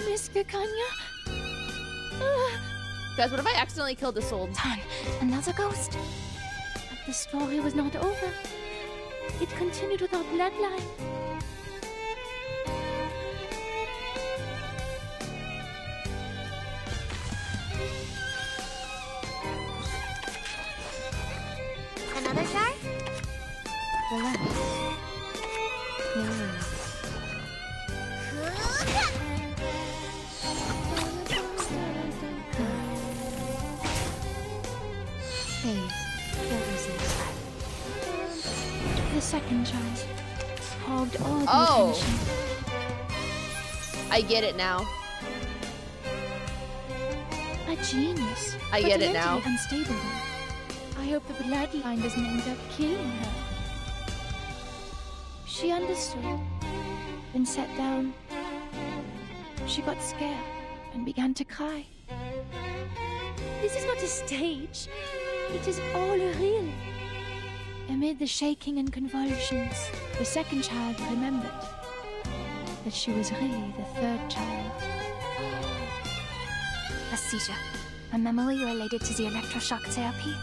Miss Kikanya? Guys, what if I accidentally killed Isold? Darn, another ghost. But the story was not over. It continued with our bloodline. Another star? Relax. No worries. Please, don't resist. The second child hogged all the attention. I get it now. A genius. I but get a it now. mentally unstable one. I hope the bloodline doesn't end up killing her. She understood, then sat down. She got scared and began to cry. This is not a stage. It is all real. Amid the shaking and convulsions, the second child remembered that she was really the third child. A seizure. A memory related to the electroshock therapy?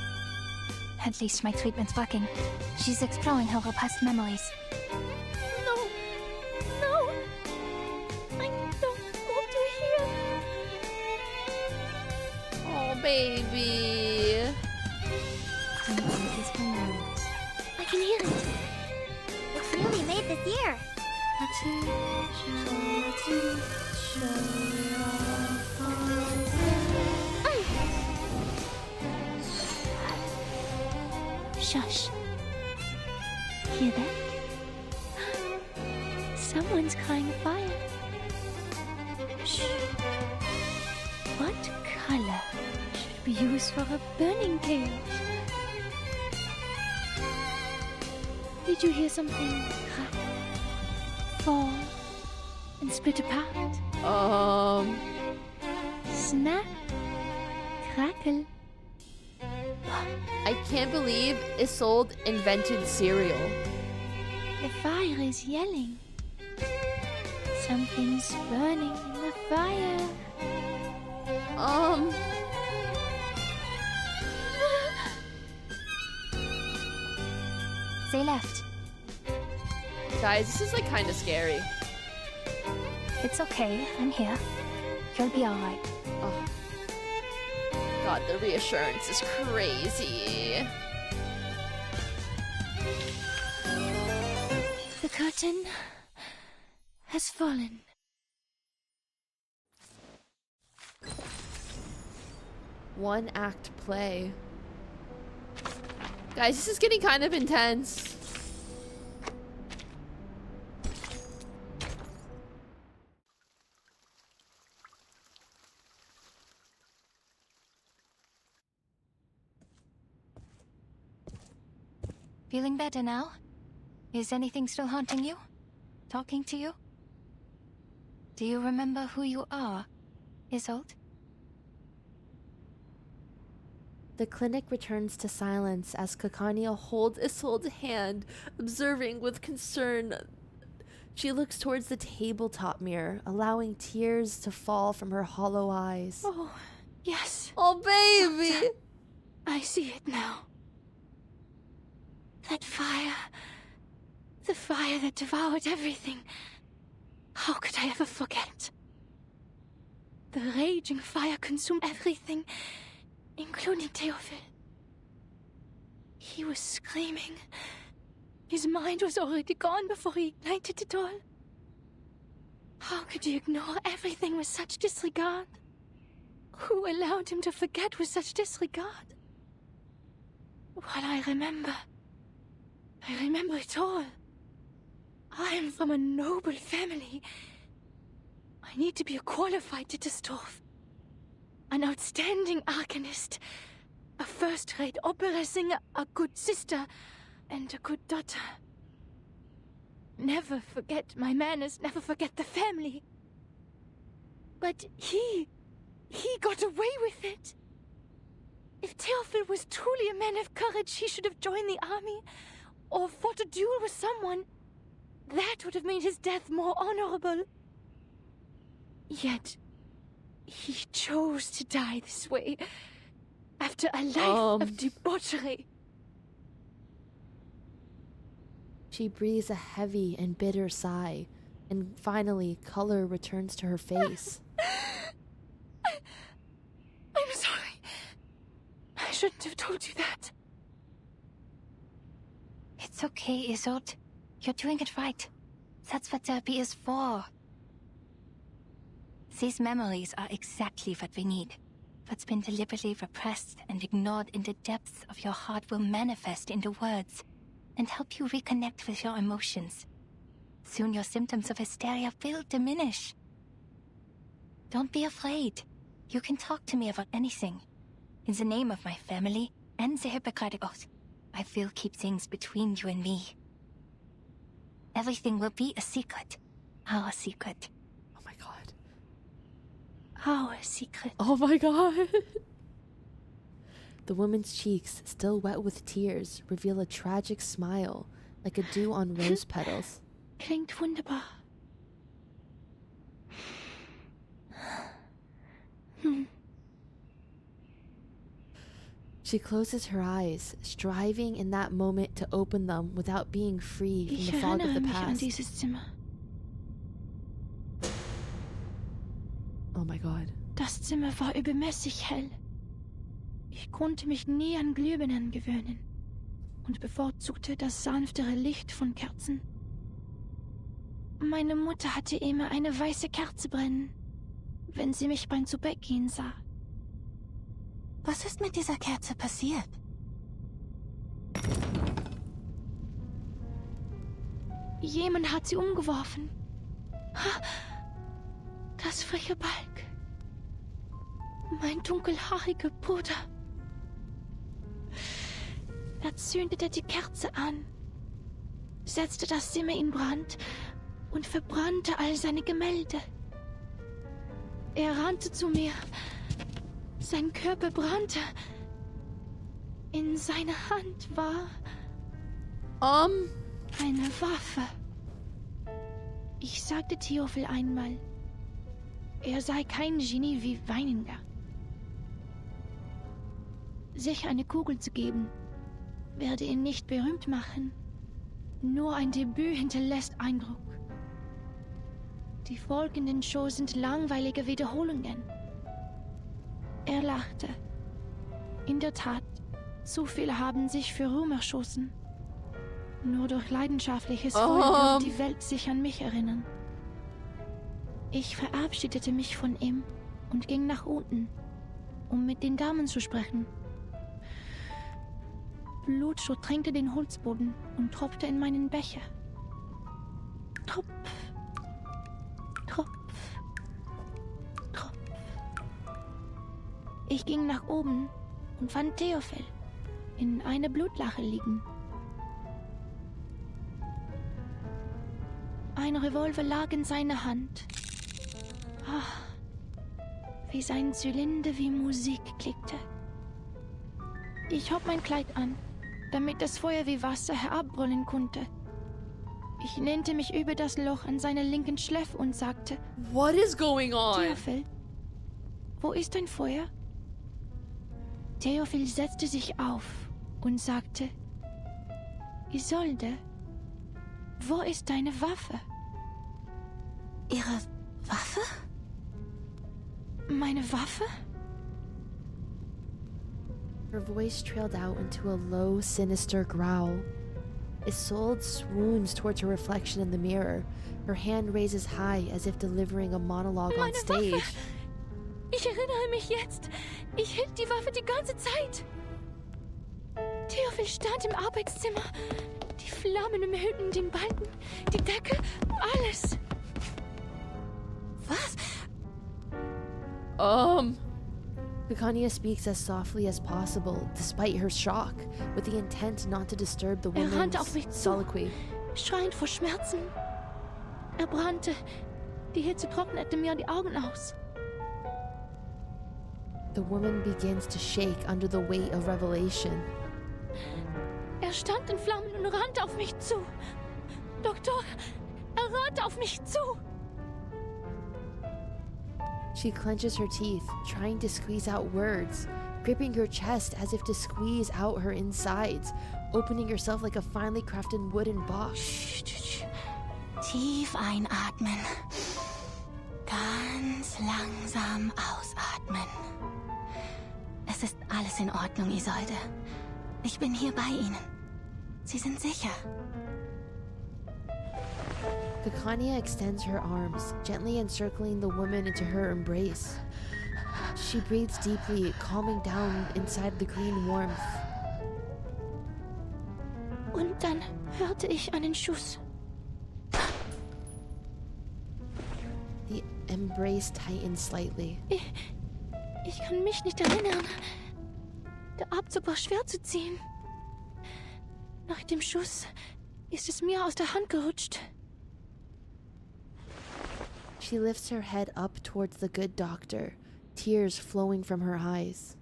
At least my treatment's working. She's exploring her repressed memories. No! No! I don't want to hear! Oh, baby. I can hear it. It's newly made this year. Shush. Hear that? Someone's crying fire. Shh. What color should be used for a burning cage? Did you hear something crack, fall, and split apart? Snap, crackle. I can't believe Isold invented cereal. The fire is yelling. Something's burning in the fire. They left. Guys, this is like kind of scary. It's okay, I'm here. You'll be alright. Oh. God, the reassurance is crazy. The curtain has fallen. One act play. Guys, this is getting kind of intense. Feeling better now? Is anything still haunting you? Talking to you? Do you remember who you are, Isold? The clinic returns to silence as Kakania holds Isold's hand, observing with concern. She looks towards the tabletop mirror, allowing tears to fall from her hollow eyes. Oh, yes. Oh, baby! Doctor, I see it now. That fire. The fire that devoured everything. How could I ever forget? The raging fire consumed everything, including Theophil. He was screaming. His mind was already gone before he ignited it all. How could you ignore everything with such disregard? Who allowed him to forget with such disregard? While I remember it all. I am from a noble family. I need to be a qualified Ditterstorf. An outstanding arcanist. A first-rate opera singer, a good sister, and a good daughter. Never forget my manners, never forget the family. But he got away with it. If Theophil was truly a man of courage, he should have joined the army, or fought a duel with someone. That would have made his death more honorable. Yet, he chose to die this way, after a life of debauchery. She breathes a heavy and bitter sigh, and finally, color returns to her face. I'm sorry. I shouldn't have told you that. It's okay, Isold. You're doing it right. That's what therapy is for. These memories are exactly what we need. What's been deliberately repressed and ignored in the depths of your heart will manifest into words and help you reconnect with your emotions. Soon your symptoms of hysteria will diminish. Don't be afraid. You can talk to me about anything. In the name of my family and the Hippocratic Oath, I will keep things between you and me. everything will be a secret. Our secret. Oh my god. Our secret. Oh my god. The woman's cheeks, still wet with tears, reveal a tragic smile, like a dew on rose petals. Klingt wunderbar. She closes her eyes, striving in that moment to open them without being free from Ich the fog of erinnere the mich an past. dieses Zimmer. Oh my god. Das Zimmer war übermäßig hell. Ich konnte mich nie an Glühbirnen gewöhnen und bevorzugte das sanftere Licht von Kerzen. Meine Mutter hatte immer eine weiße Kerze brennen, wenn sie mich beim Zubettgehen sah. Was ist mit dieser Kerze passiert? Jemand hat sie umgeworfen. Das freche Balk. Mein dunkelhaariger Bruder. Er zündete die Kerze an, setzte das Zimmer in Brand und verbrannte all seine Gemälde. Er rannte zu mir. Sein Körper brannte. In seiner Hand war eine Waffe. Ich sagte Theophil einmal, er sei kein Genie wie Weininger. Sich eine Kugel zu geben, werde ihn nicht berühmt machen. Nur ein Debüt hinterlässt Eindruck. Die folgenden Shows sind langweilige Wiederholungen. Er lachte. In der Tat, zu viele haben sich für Ruhm erschossen. Nur durch leidenschaftliches Feuer wird die Welt sich an mich erinnern. Ich verabschiedete mich von ihm und ging nach unten, um mit den Damen zu sprechen. Blut durchtränkte den Holzboden und tropfte in meinen Becher. Tropf, Tropf, Tropf. Ich ging nach oben und fand Theophil in einer Blutlache liegen. Ein Revolver lag in seiner Hand. Wie sein Zylinder wie Musik klickte. Ich hob mein Kleid an, damit das Feuer wie Wasser herabbrüllen konnte. Ich lehnte mich über das Loch an seiner linken Schläfe und sagte: What is going on? Theophil, wo ist dein Feuer? Theophil setzte sich auf und sagte: Isolde, wo ist deine Waffe? Ihre Waffe? Meine Waffe? Her voice trailed out into a low, sinister growl. Isolde swoons towards her reflection in the mirror. Her hand raises high as if delivering a monologue on stage. Waffe. Ich erinnere mich jetzt. Ich hielt die Waffe die ganze Zeit. Theophil stand im Arbeitszimmer. Die Flammen umhüllten den Balken, die Decke, alles. Was? Kaka speaks as softly as possible, despite her shock, with the intent not to disturb the rannte auf mich woman's zu, soliloquy. schreiend vor Schmerzen. Er brannte. Die Hitze trocknete mir die Augen aus. The woman begins to shake under the weight of revelation. Er stand in Flammen und rannte auf mich zu. Doktor, er rannte auf mich zu. She clenches her teeth, trying to squeeze out words, gripping her chest as if to squeeze out her insides, opening herself like a finely crafted wooden box. Tief einatmen. Ganz langsam ausatmen. Es ist alles in Ordnung, Isolde. Ich bin hier bei Ihnen. Sie sind sicher. Kaka extends her arms, gently encircling the woman into her embrace. She breathes deeply, calming down inside the green warmth. Und dann hörte ich einen Schuss. The embrace tightens slightly. Ich kann mich nicht erinnern. Der Abzug war schwer zu ziehen. Nach dem Schuss ist es mir aus der Hand gerutscht. She lifts her head up towards the good doctor, tears flowing from her eyes.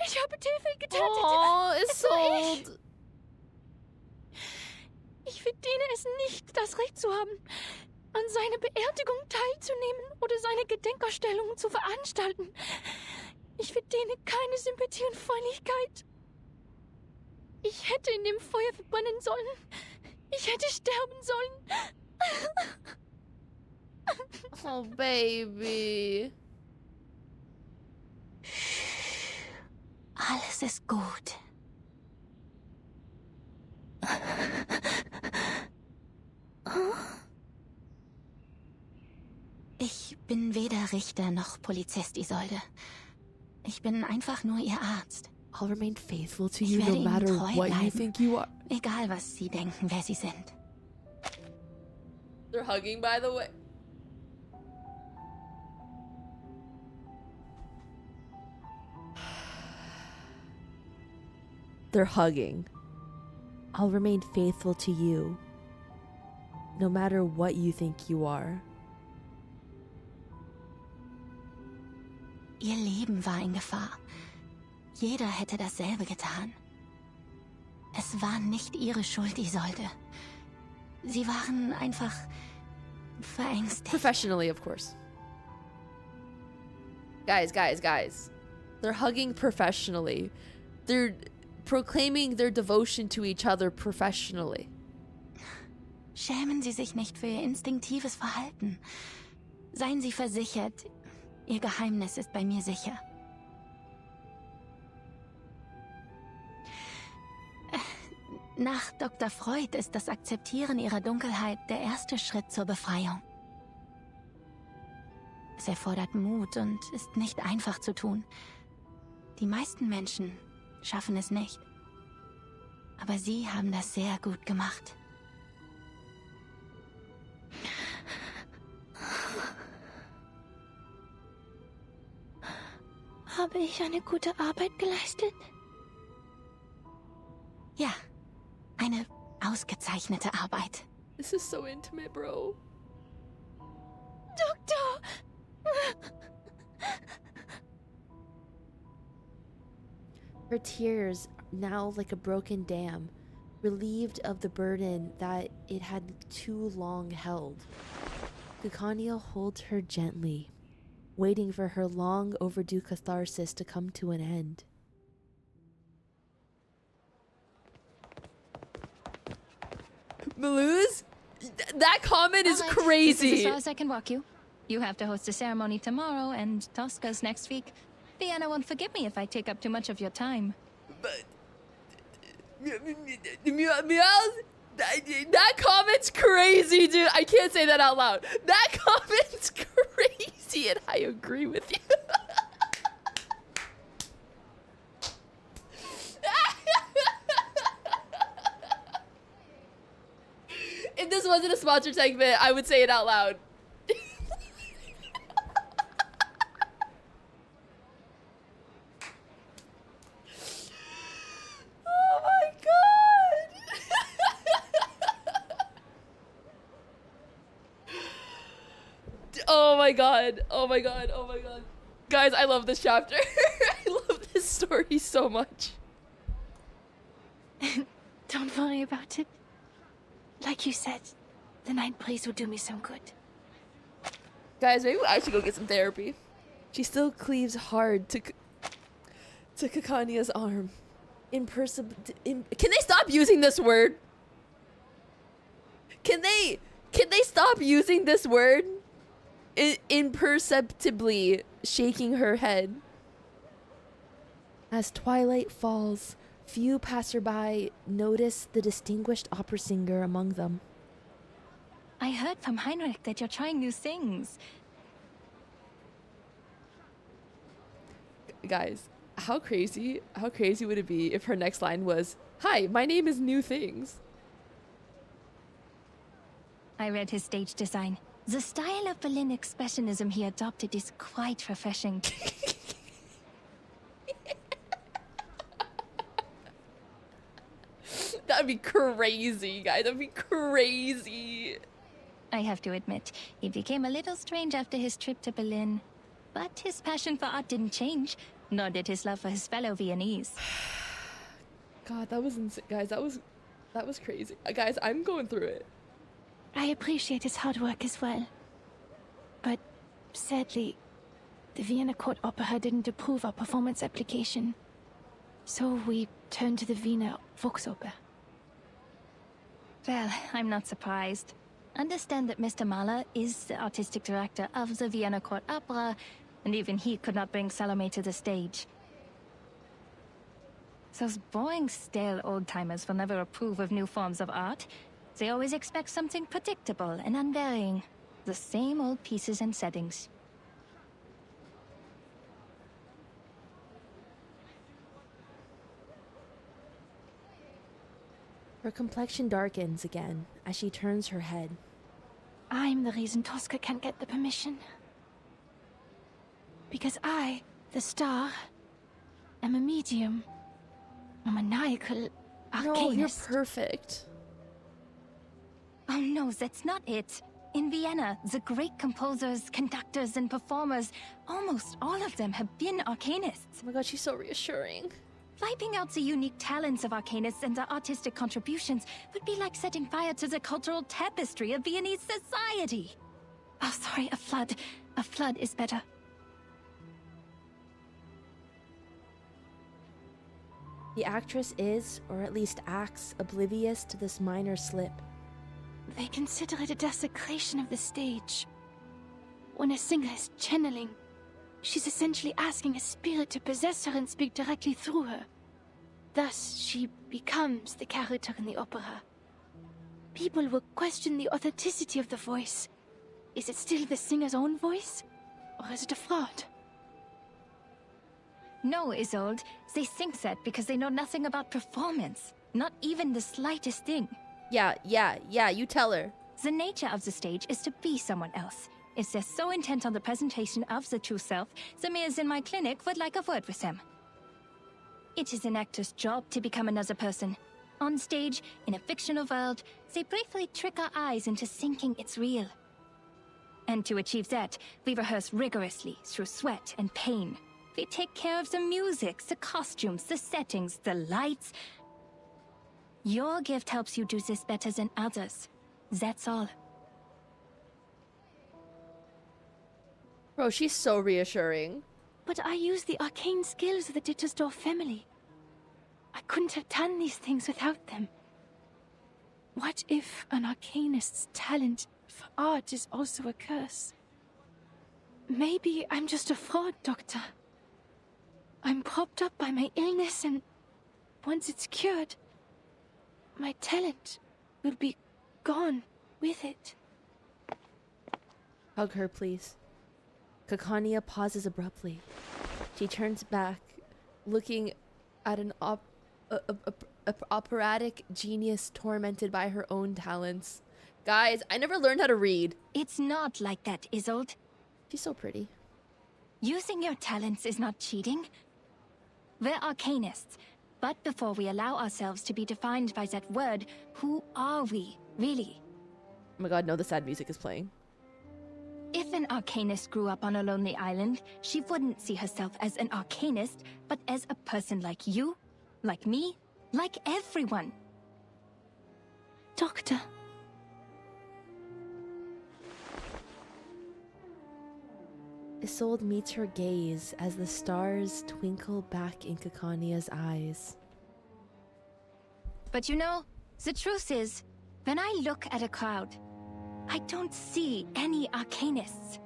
Ich habe Hilfe getötet. Oh, Isold. Ich verdiene es nicht, das Recht zu haben, an seiner Beerdigung teilzunehmen oder seine Gedenkausstellungen zu veranstalten. Ich verdiene keine Sympathie und Freundlichkeit. Ich hätte in dem Feuer verbrennen sollen. Ich hätte sterben sollen. Oh, baby. Alles ist gut. Ich bin weder Richter noch Polizist, Isolde. Ich bin einfach nur ihr Arzt. I'll remain faithful to Ich you werde no Ihnen matter treu what you bleiben. think you are. Egal, was Sie denken, wer Sie sind. They're hugging, by the way. They're hugging. I'll remain faithful to you, no matter what you think you are. Ihr Leben war in Gefahr. Jeder hätte dasselbe getan. Es war nicht Ihre Schuld, Isolde. Sie waren einfach verängstigt. Professionally, of course. Guys. They're hugging professionally. They're proclaiming their devotion to each other professionally. Schämen Sie sich nicht für Ihr instinktives Verhalten. Seien Sie versichert, Ihr Geheimnis ist bei mir sicher. Nach Dr. Freud ist das Akzeptieren Ihrer Dunkelheit der erste Schritt zur Befreiung. Es erfordert Mut und ist nicht einfach zu tun. Die meisten Menschen schaffen es nicht. Aber Sie haben das sehr gut gemacht. Habe ich eine gute Arbeit geleistet? Ja, eine ausgezeichnete Arbeit. This is so intimate, bro. Doktor! Her tears, now like a broken dam, relieved of the burden that it had too long held. Kukania holds her gently, waiting for her long overdue catharsis to come to an end. Maluz? That comment is Alright, crazy. This is as far as I can walk you. You have to host a ceremony tomorrow, and Tosca's next week. Vienna won't forgive me if I take up too much of your time. Meows? That comment's crazy, dude. I can't say that out loud. That comment's crazy, and I agree with you. If this wasn't a sponsored segment, I would say it out loud. Oh my god. Oh my god. Oh my god. Oh my god. Guys, I love this chapter. I love this story so much. Don't worry about it. Like you said, the night breeze will do me some good. Guys, maybe I should go get some therapy. She still cleaves hard to Kakania's arm. Can they stop using this word? Can they stop using this word? Imperceptibly shaking her head. As twilight falls, few passerby notice the distinguished opera singer among them. I heard from Heinrich that you're trying new things. Guys, how crazy would it be if her next line was, "Hi, my name is New Things." I read his stage design. The style of Berlin expressionism he adopted is quite refreshing. That'd be crazy, guys. That'd be crazy. I have to admit, he became a little strange after his trip to Berlin. But his passion for art didn't change, nor did his love for his fellow Viennese. God, that was insane. Guys, that was crazy. Guys, I'm going through it. I appreciate his hard work as well. But sadly, the Vienna Court Opera didn't approve our performance application. So we turned to the Wiener Volksoper. Well, I'm not surprised. Understand that Mr. Mahler is the artistic director of the Vienna Court Opera, and even he could not bring Salome to the stage. Those boring, stale old-timers will never approve of new forms of art. They always expect something predictable and unvarying. The same old pieces and settings. Her complexion darkens again as she turns her head. I'm the reason Tosca can't get the permission. Because I, the star, am a medium. A maniacal arcanist. No, you're perfect. Oh no, that's not it. In Vienna, the great composers, conductors, and performers, almost all of them have been arcanists. Oh my god, she's so reassuring. Wiping out the unique talents of arcanists and their artistic contributions would be like setting fire to the cultural tapestry of Viennese society. Oh, sorry, a flood. A flood is better. The actress is, or at least acts, oblivious to this minor slip. They consider it a desecration of the stage. When a singer is channeling, she's essentially asking a spirit to possess her and speak directly through her. Thus, she becomes the character in the opera. People will question the authenticity of the voice. Is it still the singer's own voice? Or is it a fraud? No, Isold. They think that because they know nothing about performance. Not even the slightest thing. Yeah, you tell her. The nature of the stage is to be someone else. If they're so intent on the presentation of the true self, the mayors in my clinic would like a word with them. It is an actor's job to become another person. On stage, in a fictional world, they briefly trick our eyes into thinking it's real. And to achieve that, we rehearse rigorously through sweat and pain. We take care of the music, the costumes, the settings, the lights. Your gift helps you do this better than others. That's all. Bro, she's so reassuring. But I use the arcane skills of the Dittersdorf family. I couldn't have done these things without them. What if an arcanist's talent for art is also a curse? Maybe I'm just a fraud, Doctor. I'm propped up by my illness, and once it's cured, my talent will be gone with it. Hug her, please. Kakania pauses abruptly. She turns back, looking at an operatic genius tormented by her own talents. Guys, I never learned how to read. It's not like that, Isold. She's so pretty. Using your talents is not cheating. We're arcanists, but before we allow ourselves to be defined by that word, who are we, really? Oh my god, no, the sad music is playing. If an arcanist grew up on a lonely island, she wouldn't see herself as an arcanist, but as a person like you, like me, like everyone. Doctor. Isolde meets her gaze as the stars twinkle back in Kakania's eyes. But you know, the truth is, when I look at a crowd, I don't see any arcanists.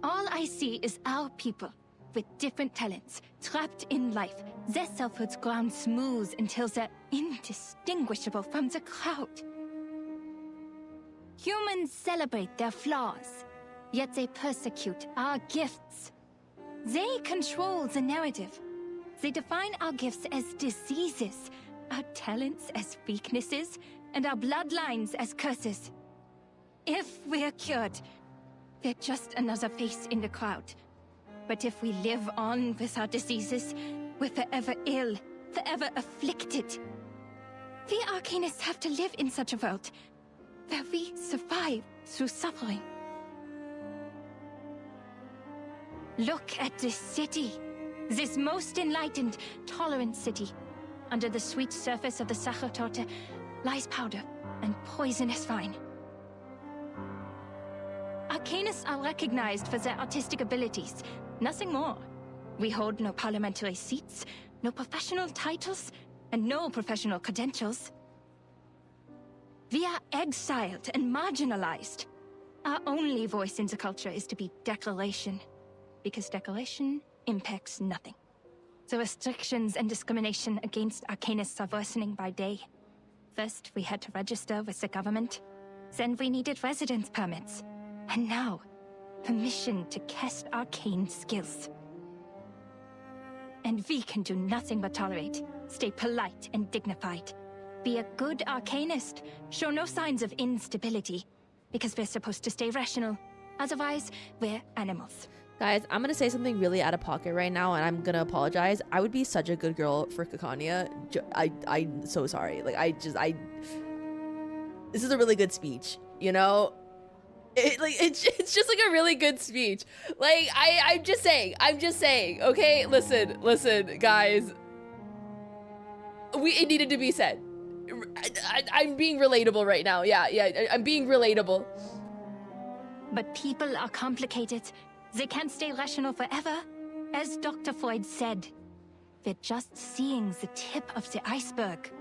All I see is our people, with different talents, trapped in life, their selfhoods ground smooth until they're indistinguishable from the crowd. Humans celebrate their flaws, yet they persecute our gifts. They control the narrative. They define our gifts as diseases, our talents as weaknesses, and our bloodlines as curses. If we're cured, we're just another face in the crowd. But if we live on with our diseases, we're forever ill, forever afflicted. We Arcanists have to live in such a world where we survive through suffering. Look at this city. This most enlightened, tolerant city. Under the sweet surface of the Sachertorte lies powder and poisonous vine. Arcanists are recognized for their artistic abilities, nothing more. We hold no parliamentary seats, no professional titles, and no professional credentials. We are exiled and marginalized. Our only voice in the culture is to be decoration, because decoration impacts nothing. The restrictions and discrimination against Arcanists are worsening by day. First, we had to register with the government. Then we needed residence permits. And now, permission to cast arcane skills. And we can do nothing but tolerate, stay polite and dignified. Be a good Arcanist, show no signs of instability, because we're supposed to stay rational. Otherwise, we're animals. Guys, I'm gonna say something really out of pocket right now, and I'm gonna apologize. I would be such a good girl for Kakania. I'm so sorry. Like, this is a really good speech, you know? It's just like a really good speech. Like, I'm just saying, okay? Listen, guys. It needed to be said. I'm being relatable right now. Yeah, I'm being relatable. But people are complicated. They can't stay rational forever. As Dr. Freud said, we're just seeing the tip of the iceberg.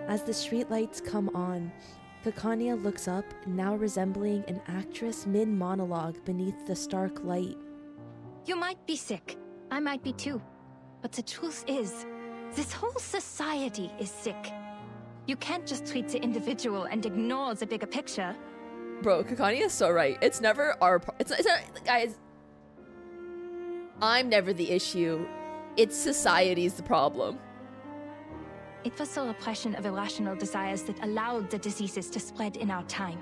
As the streetlights come on, Kakania looks up, now resembling an actress mid-monologue beneath the stark light. You might be sick. I might be too. But the truth is, this whole society is sick. You can't just treat the individual and ignore the bigger picture. Bro, Kakania is so right. It's never our... It's not, guys, I'm never the issue. It's society's the problem. It was the repression of irrational desires that allowed the diseases to spread in our time.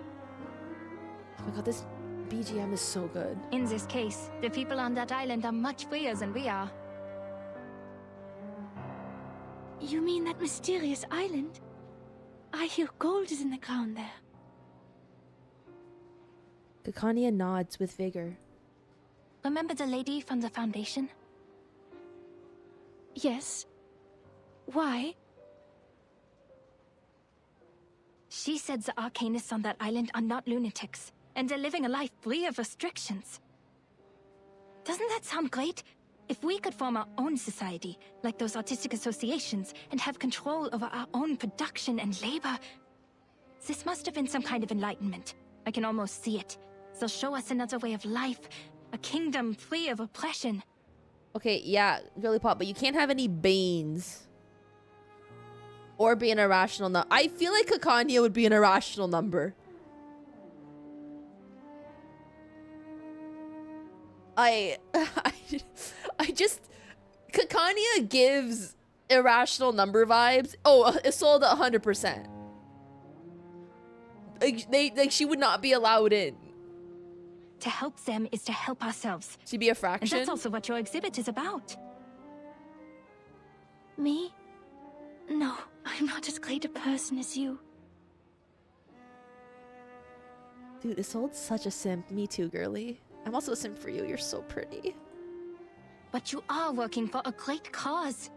Oh my god, this BGM is so good. In this case, the people on that island are much freer than we are. You mean that mysterious island? I hear gold is in the ground there. Kakania nods with vigor. Remember the lady from the Foundation? Yes. Why? She said the Arcanists on that island are not lunatics, and they're living a life free of restrictions. Doesn't that sound great? If we could form our own society, like those artistic associations, and have control over our own production and labor. This must have been some kind of enlightenment. I can almost see it. They'll show us another way of life, a kingdom free of oppression. Okay, yeah, girly pop, but you can't have any Banes. Or be an irrational number. I feel like Kakania would be an irrational number. I just... Kakania gives irrational number vibes. Oh, Isold 100%. Like, she would not be allowed in. To help them is to help ourselves. She'd be a fraction? And that's also what your exhibit is about. Me? No, I'm not as great a person as you. Dude, Isold's such a simp. Me too, girly. I'm also a simp for you. You're so pretty. But you are working for a great cause.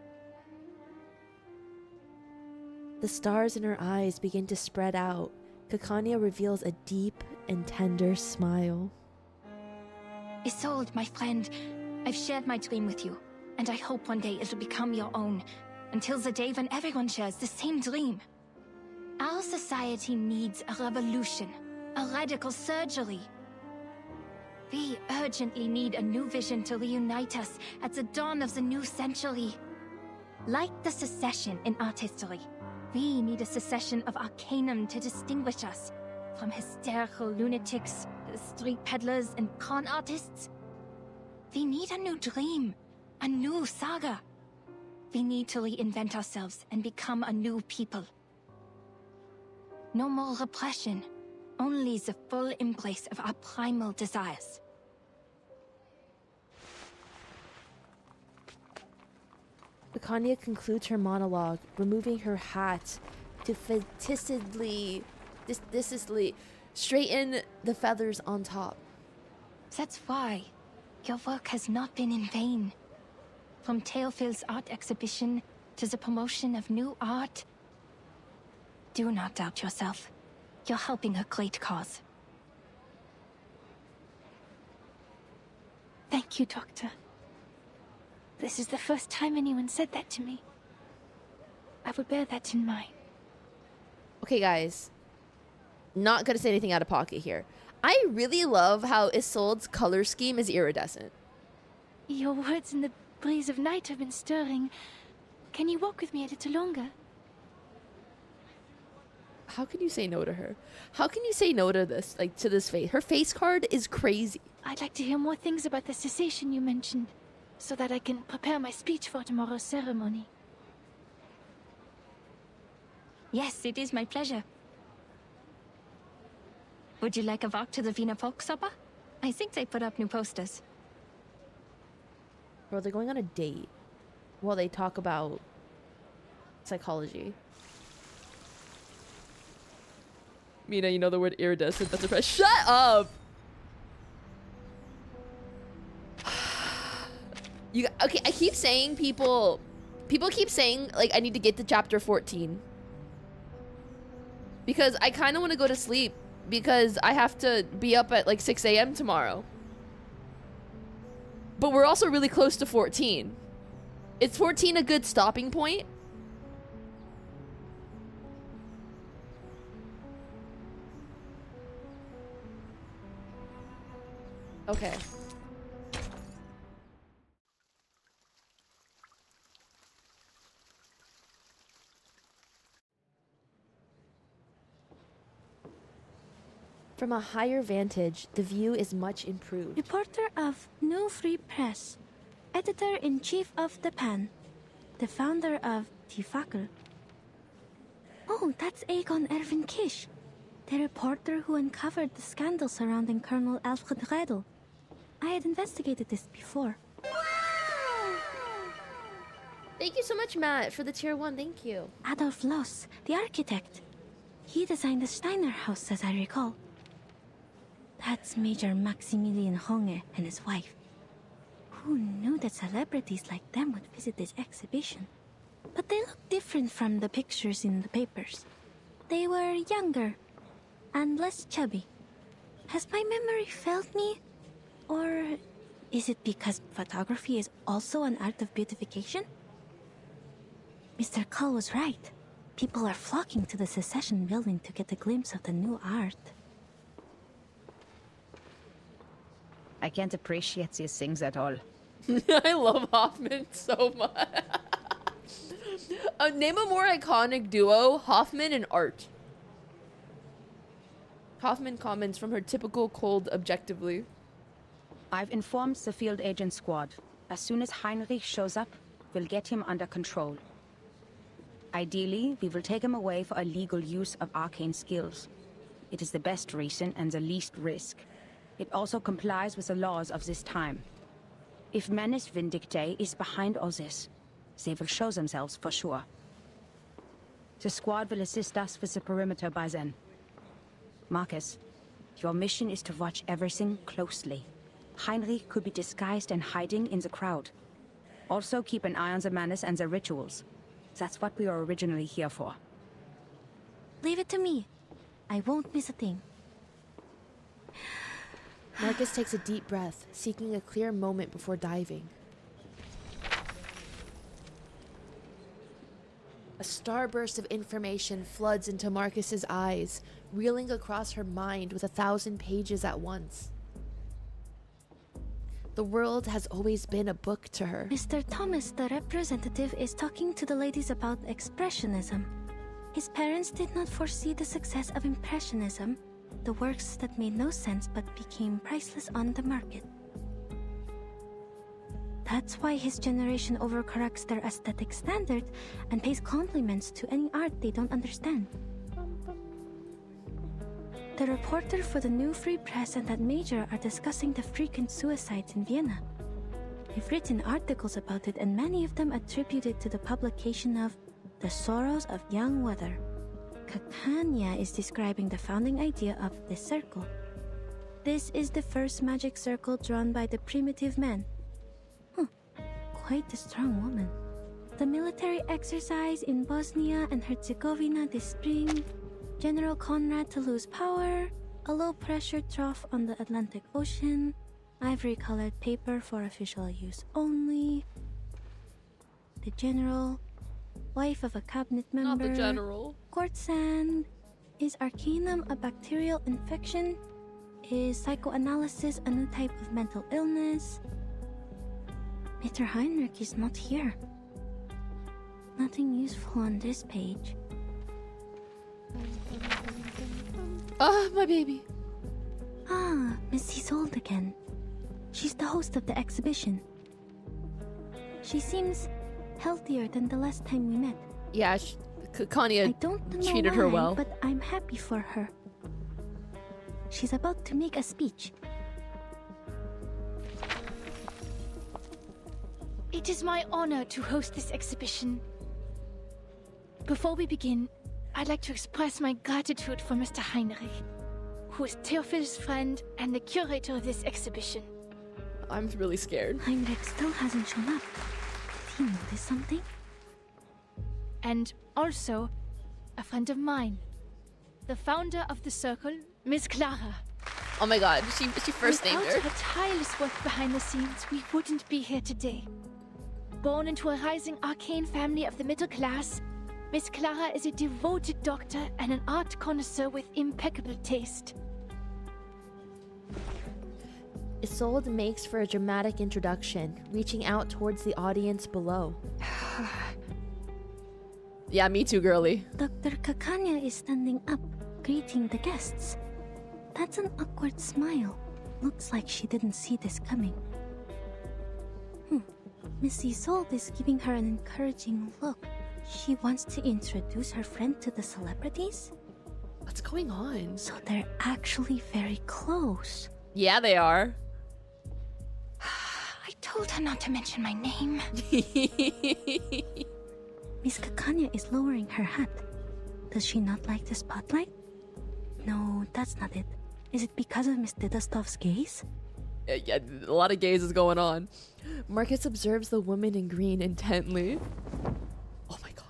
The stars in her eyes begin to spread out. Kakania reveals a deep and tender smile. Isold, my friend, I've shared my dream with you, and I hope one day it'll become your own, until the day when everyone shares the same dream. Our society needs a revolution, a radical surgery. We urgently need a new vision to reunite us at the dawn of the new century. Like the secession in art history, we need a secession of Arcanum to distinguish us from hysterical lunatics, street peddlers, and con artists. We need a new dream, a new saga. We need to reinvent ourselves and become a new people. No more repression, only the full embrace of our primal desires. Akanya concludes her monologue, removing her hat to fastidiously straighten the feathers on top. That's why. Your work has not been in vain. From Teofil's art exhibition to the promotion of new art. Do not doubt yourself. You're helping a great cause. Thank you, Doctor. This is the first time anyone said that to me. I will bear that in mind. Okay, guys. Not gonna say anything out of pocket here. I really love how Isold's color scheme is iridescent. Your words in the breeze of night have been stirring. Can you walk with me a little longer? How can you say no to her? How can you say no to this, like, to this face? Her face card is crazy. I'd like to hear more things about the cessation you mentioned, so that I can prepare my speech for tomorrow's ceremony. Yes, it is my pleasure. Would you like a walk to the Wiener Volksoper? I think they put up new posters. Bro, they're going on a date while they talk about psychology. Mina, you know the word iridescent. That's a press. Shut up! Okay, I keep saying people keep saying, like, I need to get to chapter 14. Because I kind of want to go to sleep. Because I have to be up at, like, 6 a.m. tomorrow. But we're also really close to 14. Is 14 a good stopping point? Okay. From a higher vantage, the view is much improved. Reporter of New Free Press, editor-in-chief of The Pan, the founder of Tifakel. Oh, that's Aegon Erwin Kish, the reporter who uncovered the scandal surrounding Colonel Alfred Redl. I had investigated this before. Thank you so much, Matt, for the tier 1. Thank you. Adolf Loos, the architect. He designed the Steiner house, as I recall. That's Major Maximilian Honge and his wife. Who knew that celebrities like them would visit this exhibition? But they look different from the pictures in the papers. They were younger and less chubby. Has my memory failed me? Or is it because photography is also an art of beautification? Mr. Cull was right. People are flocking to the Secession building to get a glimpse of the new art. I can't appreciate these things at all. I love Hoffman so much. Name a more iconic duo, Hoffman and Art. Hoffman comments from her typical cold objectively. I've informed the field agent squad. As soon as Heinrich shows up, we'll get him under control. Ideally, we will take him away for illegal use of arcane skills. It is the best reason and the least risk. It also complies with the laws of this time. If Menace Vindictae is behind all this, they will show themselves for sure. The squad will assist us with the perimeter by then. Marcus, your mission is to watch everything closely. Heinrich could be disguised and hiding in the crowd. Also keep an eye on the Menace and the rituals. That's what we were originally here for. Leave it to me. I won't miss a thing. Marcus takes a deep breath, seeking a clear moment before diving. A starburst of information floods into Marcus's eyes, reeling across her mind with 1,000 pages at once. The world has always been a book to her. Mr. Thomas, the representative, is talking to the ladies about Expressionism. His parents did not foresee the success of Impressionism, the works that made no sense but became priceless on the market. That's why his generation overcorrects their aesthetic standard and pays compliments to any art they don't understand. The reporter for the New Free Press and that major are discussing the frequent suicides in Vienna. I've written articles about it, and many of them attribute it to the publication of The Sorrows of Young Weather. Kakanya is describing the founding idea of this circle. This is the first magic circle drawn by the primitive man. Quite a strong woman. The military exercise in Bosnia and Herzegovina this spring, General Conrad to lose power, a low-pressure trough on the Atlantic Ocean, ivory-colored paper for official use only, the general, wife of a cabinet member, Not the general. court sand, is arcanum a bacterial infection? Is psychoanalysis a new type of mental illness? Mr. Heinrich is not here. Nothing useful on this page. Ah, my baby. Ah, Miss Isold again. She's the host of the exhibition. She seems healthier than the last time we met. Yeah, Kanya treated her well. But I'm happy for her. She's about to make a speech. It is my honor to host this exhibition. Before we begin, I'd like to express my gratitude for Mr. Heinrich, who is Theophil's friend and the curator of this exhibition. I'm really scared. Heinrich still hasn't shown up. Did he notice something? And also, a friend of mine, the founder of the circle, Miss Clara. Oh my god, she first named her. Without her tireless work behind the scenes, we wouldn't be here today. Born into a rising arcane family of the middle class, Miss Clara is a devoted doctor and an art connoisseur with impeccable taste. Isold makes for a dramatic introduction, reaching out towards the audience below. Yeah, me too, girly. Dr. Kakanya is standing up, greeting the guests. That's an awkward smile. Looks like she didn't see this coming. Miss Isold is giving her an encouraging look. She wants to introduce her friend to the celebrities? What's going on? So they're actually very close. Yeah, they are. I told her not to mention my name. Miss Kakanya is lowering her hat. Does she not like the spotlight? No, that's not it. Is it because of Miss Didastov's gaze? Yeah, a lot of gaze is going on. Marcus observes the woman in green intently. Oh my god.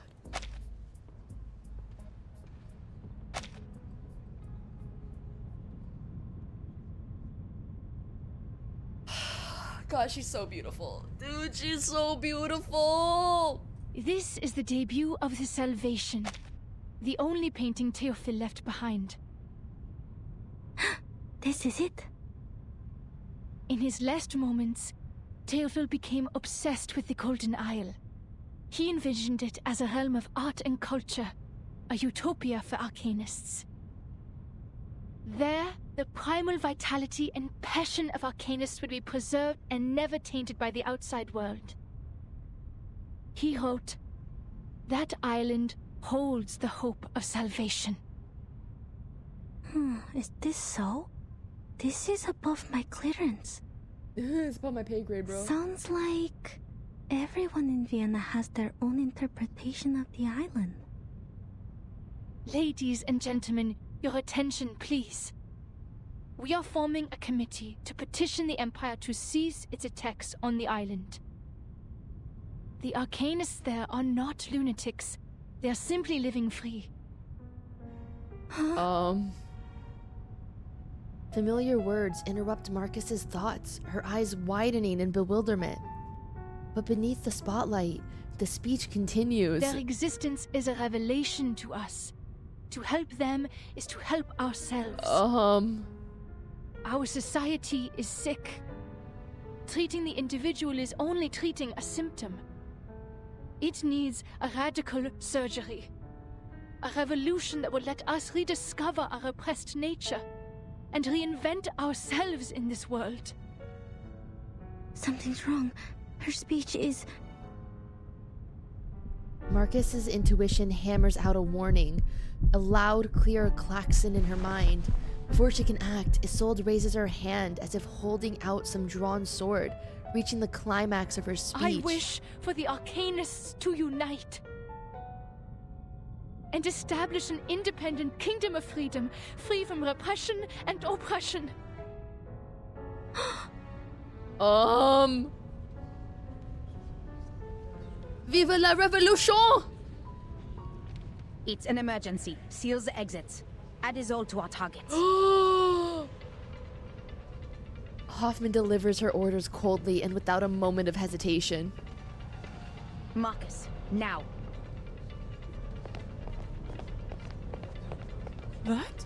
God, she's so beautiful. Dude, she's so beautiful. This is the debut of the Salvation, the only painting Theophil left behind. This is it. In his last moments, Theophil became obsessed with the Golden Isle. He envisioned it as a realm of art and culture, a utopia for arcanists. There, the primal vitality and passion of arcanists would be preserved and never tainted by the outside world. He wrote, "That island holds the hope of salvation." Is this so? This is above my clearance. It's above my pay grade, bro. Sounds like everyone in Vienna has their own interpretation of the island. Ladies and gentlemen, your attention, please. We are forming a committee to petition the Empire to cease its attacks on the island. The arcanists there are not lunatics. They are simply living free. Familiar words interrupt Marcus's thoughts, her eyes widening in bewilderment. But beneath the spotlight, the speech continues. Their existence is a revelation to us. To help them is to help ourselves. Our society is sick. Treating the individual is only treating a symptom. It needs a radical surgery. A revolution that would let us rediscover our repressed nature and reinvent ourselves in this world. Something's wrong. Her speech is... Marcus's intuition hammers out a warning, a loud, clear klaxon in her mind. Before she can act, Isolde raises her hand as if holding out some drawn sword, reaching the climax of her speech. I wish for the Arcanists to unite and establish an independent kingdom of freedom, free from repression and oppression. Vive la Revolution! It's an emergency. Seal the exits. Add Isold to our targets. Hoffman delivers her orders coldly and without a moment of hesitation. Marcus, now. What?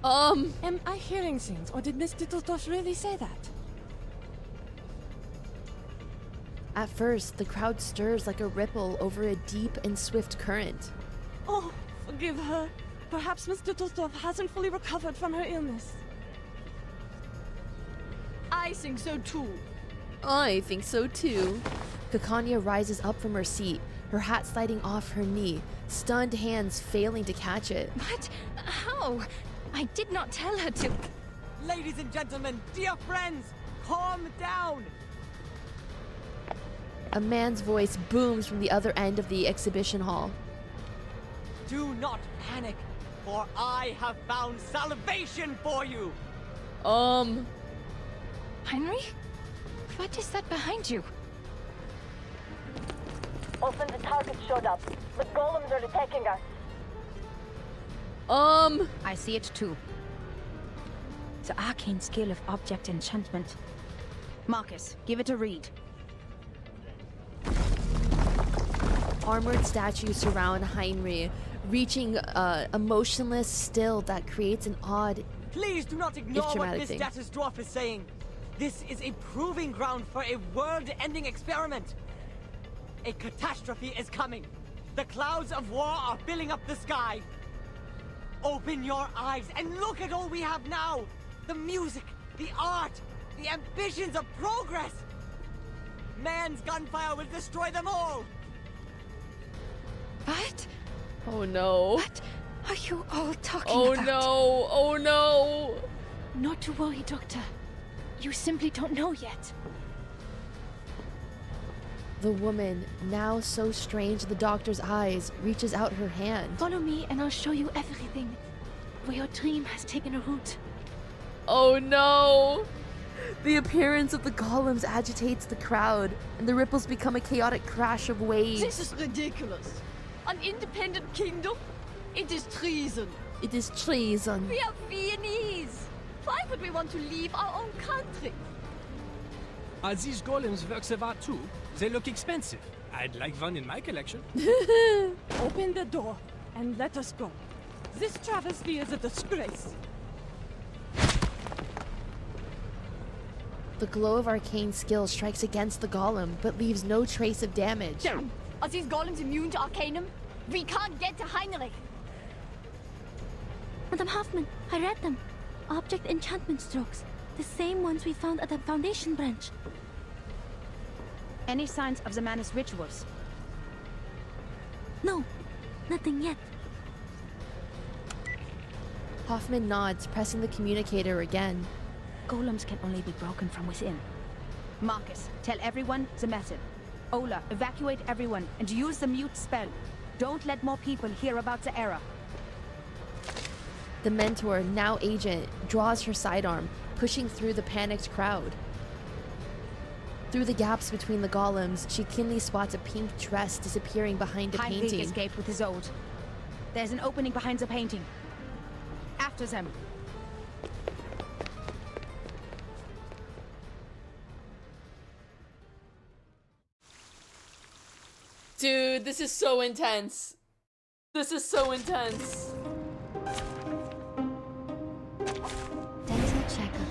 Am I hearing things, or did Miss Dittledoff really say that? At first, the crowd stirs like a ripple over a deep and swift current. Oh, forgive her. Perhaps Miss Dittledoff hasn't fully recovered from her illness. I think so too. I think so too. Kakanya rises up from her seat, her hat sliding off her knee, stunned hands failing to catch it. What? How? I did not tell her to. Ladies and gentlemen, dear friends, calm down. A man's voice booms from the other end of the exhibition hall. Do not panic, for I have found salvation for you. Henry? What is that behind you? Often the target showed up. The golems are attacking us. I see it too. The arcane skill of object enchantment. Marcus, give it a read. Armored statues surround Heinrich, reaching a motionless still that creates an odd, Please do not ignore what dramatic Miss thing. Dattersdorf is saying. This is a proving ground for a world-ending experiment. A catastrophe is coming. The clouds of war are filling up the sky. Open your eyes and look at all we have now. The music, the art, the ambitions of progress. Man's gunfire will destroy them all. What? Oh no. What are you all talking Oh about? no. Oh no. Not to worry, Doctor. You simply don't know yet. The woman, now so strange to the doctor's eyes, reaches out her hand. Follow me and I'll show you everything. Where your dream has taken a root. Oh no! The appearance of the golems agitates the crowd, and the ripples become a chaotic crash of waves. This is ridiculous. An independent kingdom? It is treason. It is treason. We are Viennese. Why would we want to leave our own country? Are these golems works of art too? They look expensive. I'd like one in my collection. Open the door and let us go. This travesty is a disgrace. The glow of arcane skill strikes against the golem, but leaves no trace of damage. Are these golems immune to Arcanum? We can't get to Heinrich. Madame Hoffman, I read them. Object enchantment strokes. The same ones we found at the Foundation branch. Any signs of the Manus rituals? No, nothing yet. Hoffman nods, pressing the communicator again. Golems can only be broken from within. Marcus, tell everyone the method. Ola, evacuate everyone and use the mute spell. Don't let more people hear about the error. The mentor, now agent, draws her sidearm, pushing through the panicked crowd. Through the gaps between the golems, she keenly spots a pink dress disappearing behind a Heinrich painting. escaped with Isold. There's an opening behind the painting. After them. Dude, this is so intense. This is so intense. Dental checkup.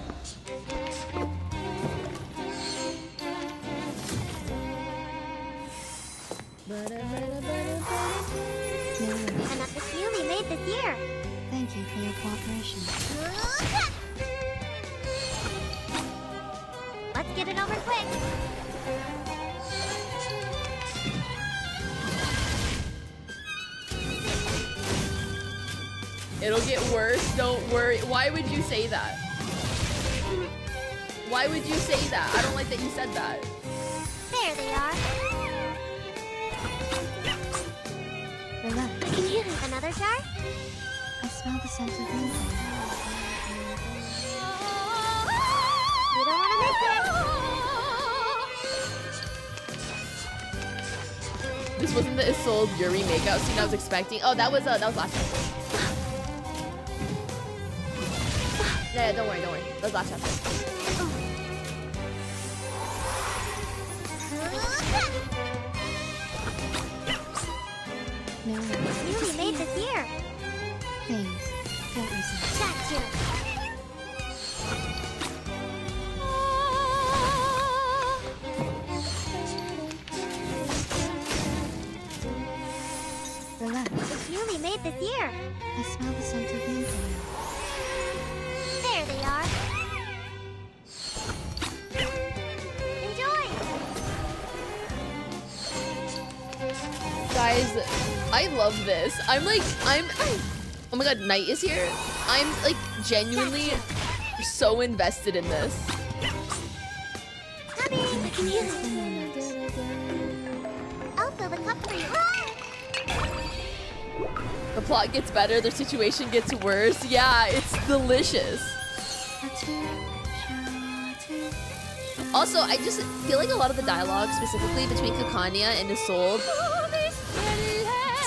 And at the few we made this year. Thank you for your cooperation. Let's get it over quick. It'll get worse, don't worry. Why would you say that? Why would you say that? I don't like that you said that. There they are. Relax. I can hear it. Another jar? I smell the scent of moonlight. You don't want to miss it. This wasn't the Isold Yuri makeout scene I was expecting. Oh, that was last chapter. Yeah, don't worry. That was last chapter. No. Newly made this year. Please, don't resist. That's you. Relax. It's newly made this year. I smell the scent of moonlight. There they are. Enjoy. Guys, I love this. I'm oh my god, night is here. I'm like genuinely so invested in this. Come in. I can hear it. I'll fill the cup for you. The plot gets better, the situation gets worse. Yeah, it's delicious. Also, I just feel like a lot of the dialogue, specifically between Kakanya and Isold,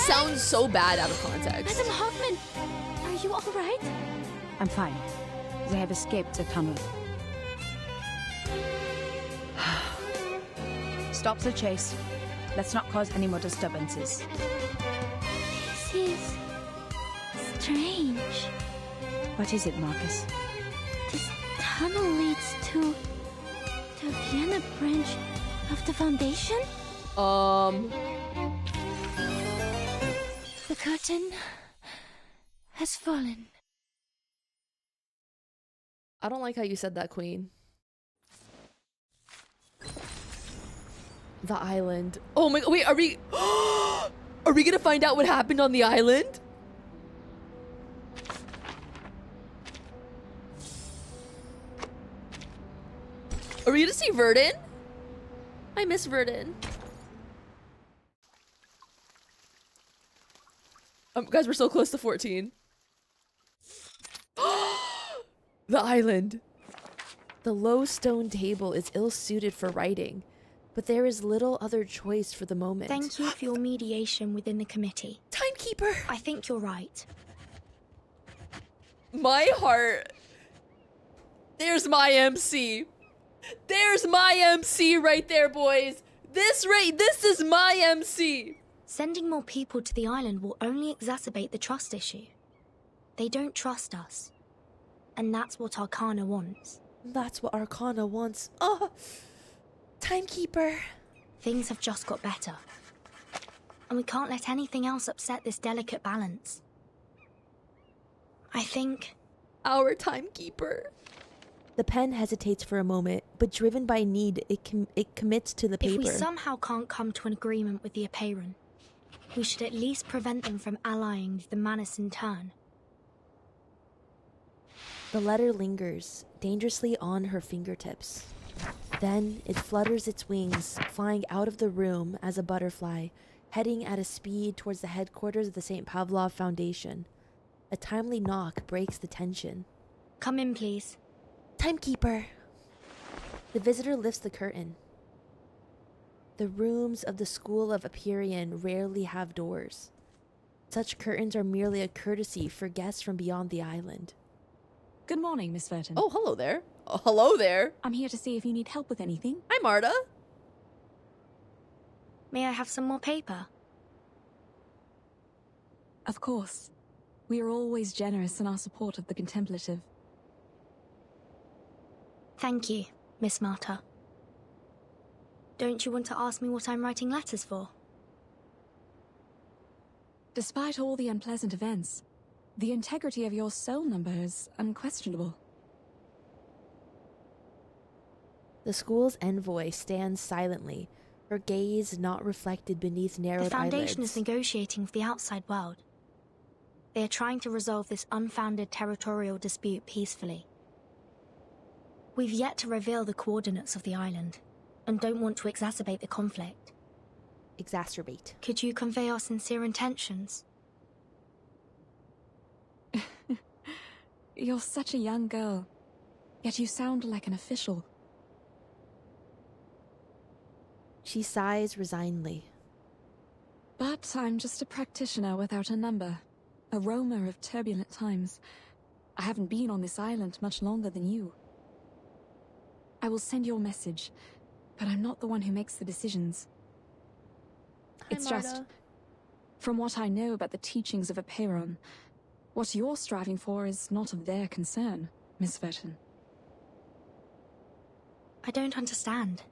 sounds so bad out of context. Madam Hoffman, are you all right? I'm fine. They have escaped the tunnel. Stop the chase. Let's not cause any more disturbances. This is strange. What is it, Marcus? This tunnel leads to the Vienna branch of the Foundation? The curtain has fallen. I don't like how you said that, Queen. The island. Oh my god, wait, are we gonna find out what happened on the island? Are we gonna see Verdun? I miss Verdun. Guys, we're so close to 14. The island. The low stone table is ill-suited for writing, but there is little other choice for the moment. Thank you for your mediation within the committee. Timekeeper! I think you're right. My heart. There's my MC. There's my MC right there, boys. This is my MC. Sending more people to the island will only exacerbate the trust issue. They don't trust us. And that's what Arcana wants. That's what Arcana wants. Oh, Timekeeper. Things have just got better. And we can't let anything else upset this delicate balance. I think... Our Timekeeper. The pen hesitates for a moment, but driven by need, it commits to the paper. If we somehow can't come to an agreement with the Apeiron, we should at least prevent them from allying with the Manus in turn. The letter lingers, dangerously on her fingertips. Then it flutters its wings, flying out of the room as a butterfly, heading at a speed towards the headquarters of the St. Pavlov Foundation. A timely knock breaks the tension. Come in, please. Timekeeper. The visitor lifts the curtain. The rooms of the School of Aperion rarely have doors. Such curtains are merely a courtesy for guests from beyond the island. Good morning, Miss Verdun. Oh, hello there. Oh, hello there. I'm here to see if you need help with anything. Hi, Marta. May I have some more paper? Of course. We are always generous in our support of the contemplative. Thank you, Miss Marta. Don't you want to ask me what I'm writing letters for? Despite all the unpleasant events, the integrity of your soul number is unquestionable. The school's envoy stands silently, her gaze not reflected beneath narrowed The Foundation eyelids. is negotiating with the outside world. They are trying to resolve this unfounded territorial dispute peacefully. We've yet to reveal the coordinates of the island, and don't want to exacerbate the conflict. Exacerbate. Could you convey our sincere intentions? You're such a young girl, yet you sound like an official. She sighs resignedly. But I'm just a practitioner without a number, a roamer of turbulent times. I haven't been on this island much longer than you. I will send your message, but I'm not the one who makes the decisions. It's just, from what I know about the teachings of Apeiron, what you're striving for is not of their concern, Miss Verton. I don't understand.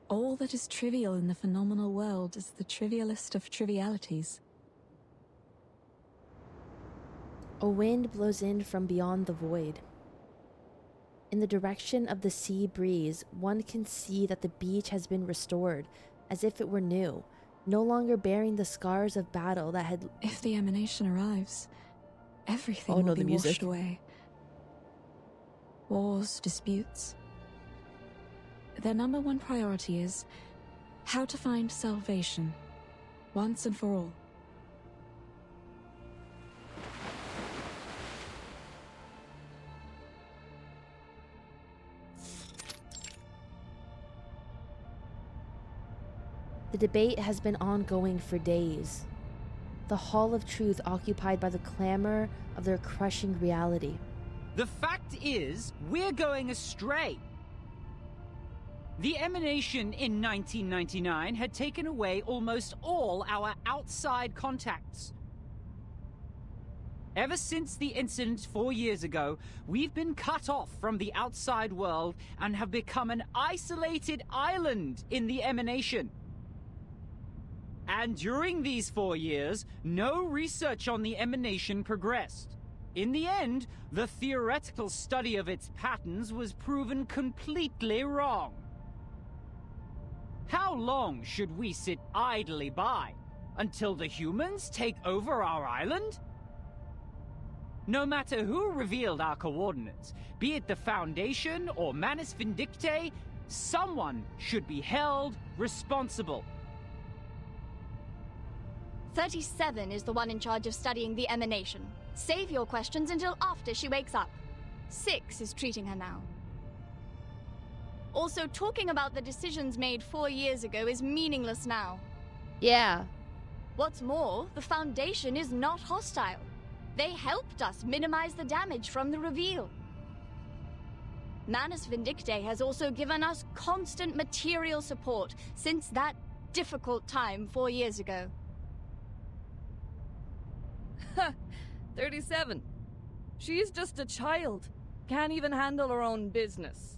All that is trivial in the phenomenal world is the trivialist of trivialities. A wind blows in from beyond the void. In the direction of the sea breeze, one can see that the beach has been restored, as if it were new, no longer bearing the scars of battle that had... If the emanation arrives, everything will be washed away. Wars, disputes. Their number one priority is how to find salvation, once and for all. The debate has been ongoing for days. The Hall of Truth occupied by the clamor of their crushing reality. The fact is, we're going astray. The emanation in 1999 had taken away almost all our outside contacts. Ever since the incident 4 years ago, we've been cut off from the outside world and have become an isolated island in the emanation. And during these 4 years, no research on the emanation progressed. In the end, the theoretical study of its patterns was proven completely wrong. How long should we sit idly by? Until the humans take over our island? No matter who revealed our coordinates, be it the Foundation or Manus Vindictae, someone should be held responsible. 37 is the one in charge of studying the emanation. Save your questions until after she wakes up. 6 is treating her now. Also, talking about the decisions made 4 years ago is meaningless now. Yeah. What's more, the Foundation is not hostile. They helped us minimize the damage from the reveal. Manus Vindictae has also given us constant material support since that difficult time 4 years ago. 37. She's just a child. Can't even handle her own business.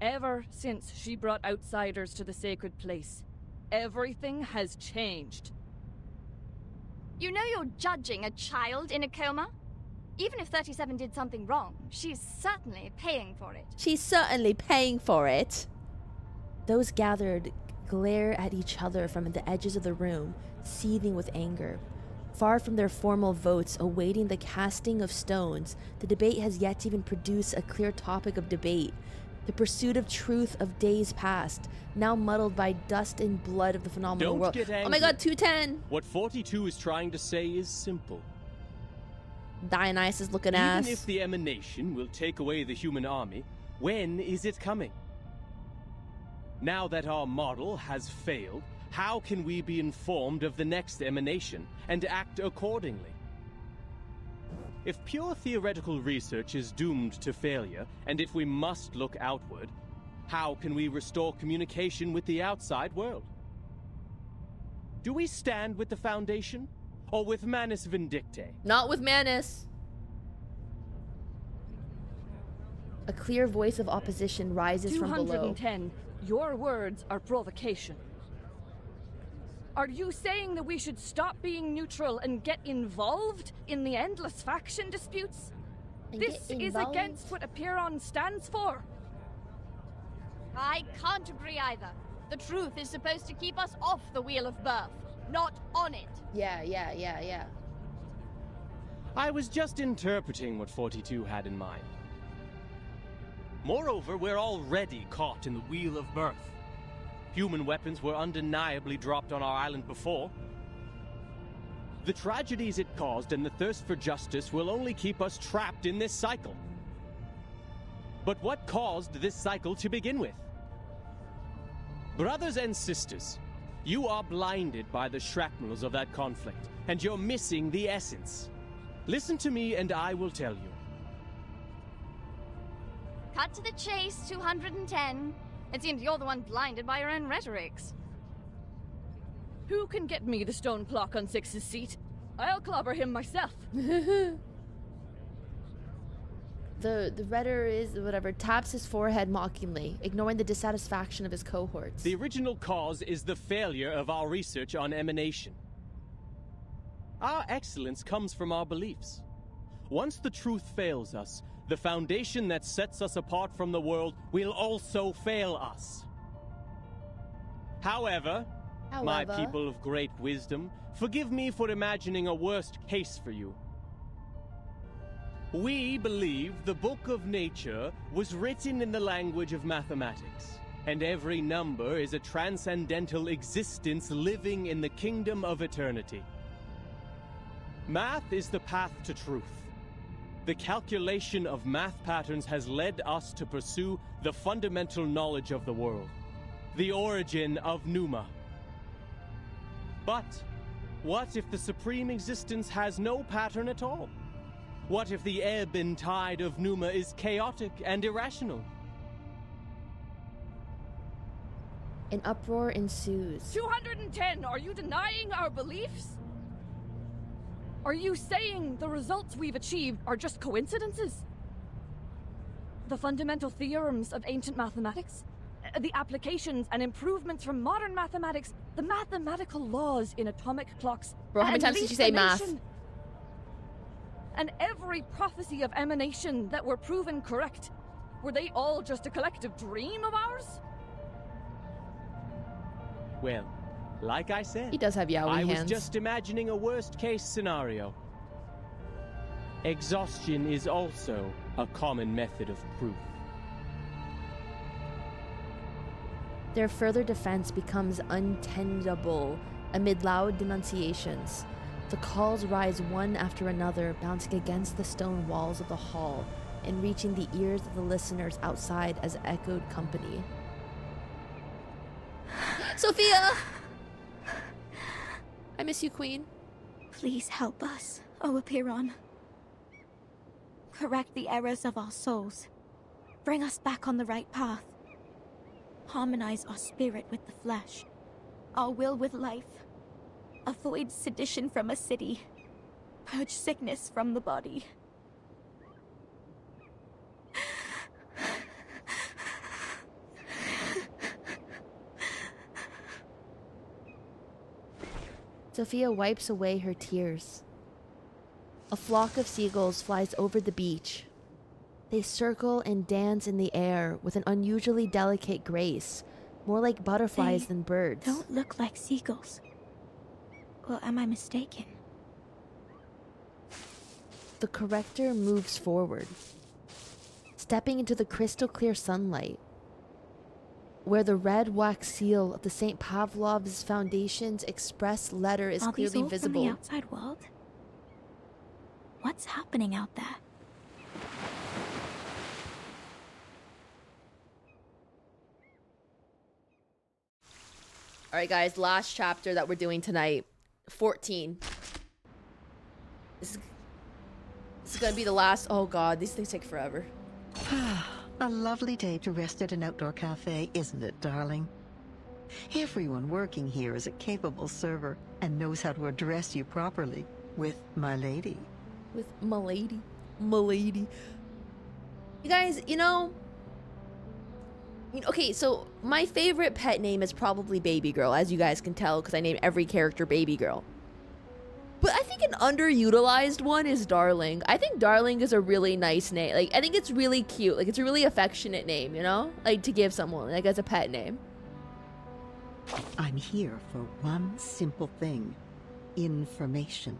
Ever since she brought outsiders to the sacred place, everything has changed. You know you're judging a child in a coma? Even if 37 did something wrong, she's certainly paying for it. She's certainly paying for it. Those gathered glare at each other from the edges of the room, seething with anger. Far from their formal votes awaiting the casting of stones, the debate has yet to even produce a clear topic of debate. The pursuit of truth of days past, now muddled by dust and blood of the phenomenal world. Get angry. Oh my god, 210! What 42 is trying to say is simple. Dionysus looking Even ass. if the emanation will take away the human army, when is it coming? Now that our model has failed, how can we be informed of the next emanation and act accordingly? If pure theoretical research is doomed to failure, and if we must look outward, how can we restore communication with the outside world? Do we stand with the Foundation, or with Manus Vindictae? Not with Manus. A clear voice of opposition rises from below. 210. Your words are provocation. Are you saying that we should stop being neutral and get involved in the endless faction disputes? This is against what Apeiron stands for. I can't agree either. The truth is supposed to keep us off the wheel of birth, not on it. Yeah. I was just interpreting what 42 had in mind. Moreover, we're already caught in the wheel of birth. Human weapons were undeniably dropped on our island before. The tragedies it caused and the thirst for justice will only keep us trapped in this cycle. But what caused this cycle to begin with? Brothers and sisters, you are blinded by the shrapnels of that conflict, and you're missing the essence. Listen to me and I will tell you. Cut to the chase, 210. It seems you're the one blinded by your own rhetorics. Who can get me the stone clock on Six's seat? I'll clobber him myself. The redder is whatever taps his forehead mockingly, ignoring the dissatisfaction of his cohorts. The original cause is the failure of our research on emanation. Our excellence comes from our beliefs. Once the truth fails us, the foundation that sets us apart from the world will also fail us. However, my people of great wisdom, forgive me for imagining a worst case for you. We believe the book of nature was written in the language of mathematics, and every number is a transcendental existence living in the kingdom of eternity. Math is the path to truth. The calculation of math patterns has led us to pursue the fundamental knowledge of the world, the origin of Numa. But what if the supreme existence has no pattern at all? What if the ebb and tide of Numa is chaotic and irrational? An uproar ensues. 210! Are you denying our beliefs? Are you saying the results we've achieved are just coincidences? The fundamental theorems of ancient mathematics? The applications and improvements from modern mathematics? The mathematical laws in atomic clocks? Bro, how many times did you say math? And every prophecy of emanation that were proven correct, were they all just a collective dream of ours? Well, like I said, he does have yaoi hands. I was just imagining a worst-case scenario. Exhaustion is also a common method of proof. Their further defense becomes untenable amid loud denunciations. The calls rise one after another, bouncing against the stone walls of the hall and reaching the ears of the listeners outside as echoed company. Sophia! I miss you, Queen. Please help us, O Apiron. Correct the errors of our souls. Bring us back on the right path. Harmonize our spirit with the flesh, our will with life. Avoid sedition from a city. Purge sickness from the body. Sophia wipes away her tears. A flock of seagulls flies over the beach. They circle and dance in the air with an unusually delicate grace, more like butterflies than birds. Don't look like seagulls. Or am I mistaken? The corrector moves forward, stepping into the crystal clear sunlight, where the red wax seal of the St. Pavlov's Foundation's express letter is clearly visible. From the outside world? What's happening out there? Alright guys, last chapter that we're doing tonight. 14. This is gonna be the last. Oh god, these things take forever. A lovely day to rest at an outdoor cafe, isn't it, darling? Everyone working here is a capable server and knows how to address you properly with my lady. With my lady. My lady. You guys, you know, okay, so my favorite pet name is probably Baby Girl, as you guys can tell, because I name every character Baby Girl. But I think an underutilized one is Darling. I think Darling is a really nice name. Like, I think it's really cute. Like, it's a really affectionate name, you know? Like, to give someone, like, as a pet name. I'm here for one simple thing. Information.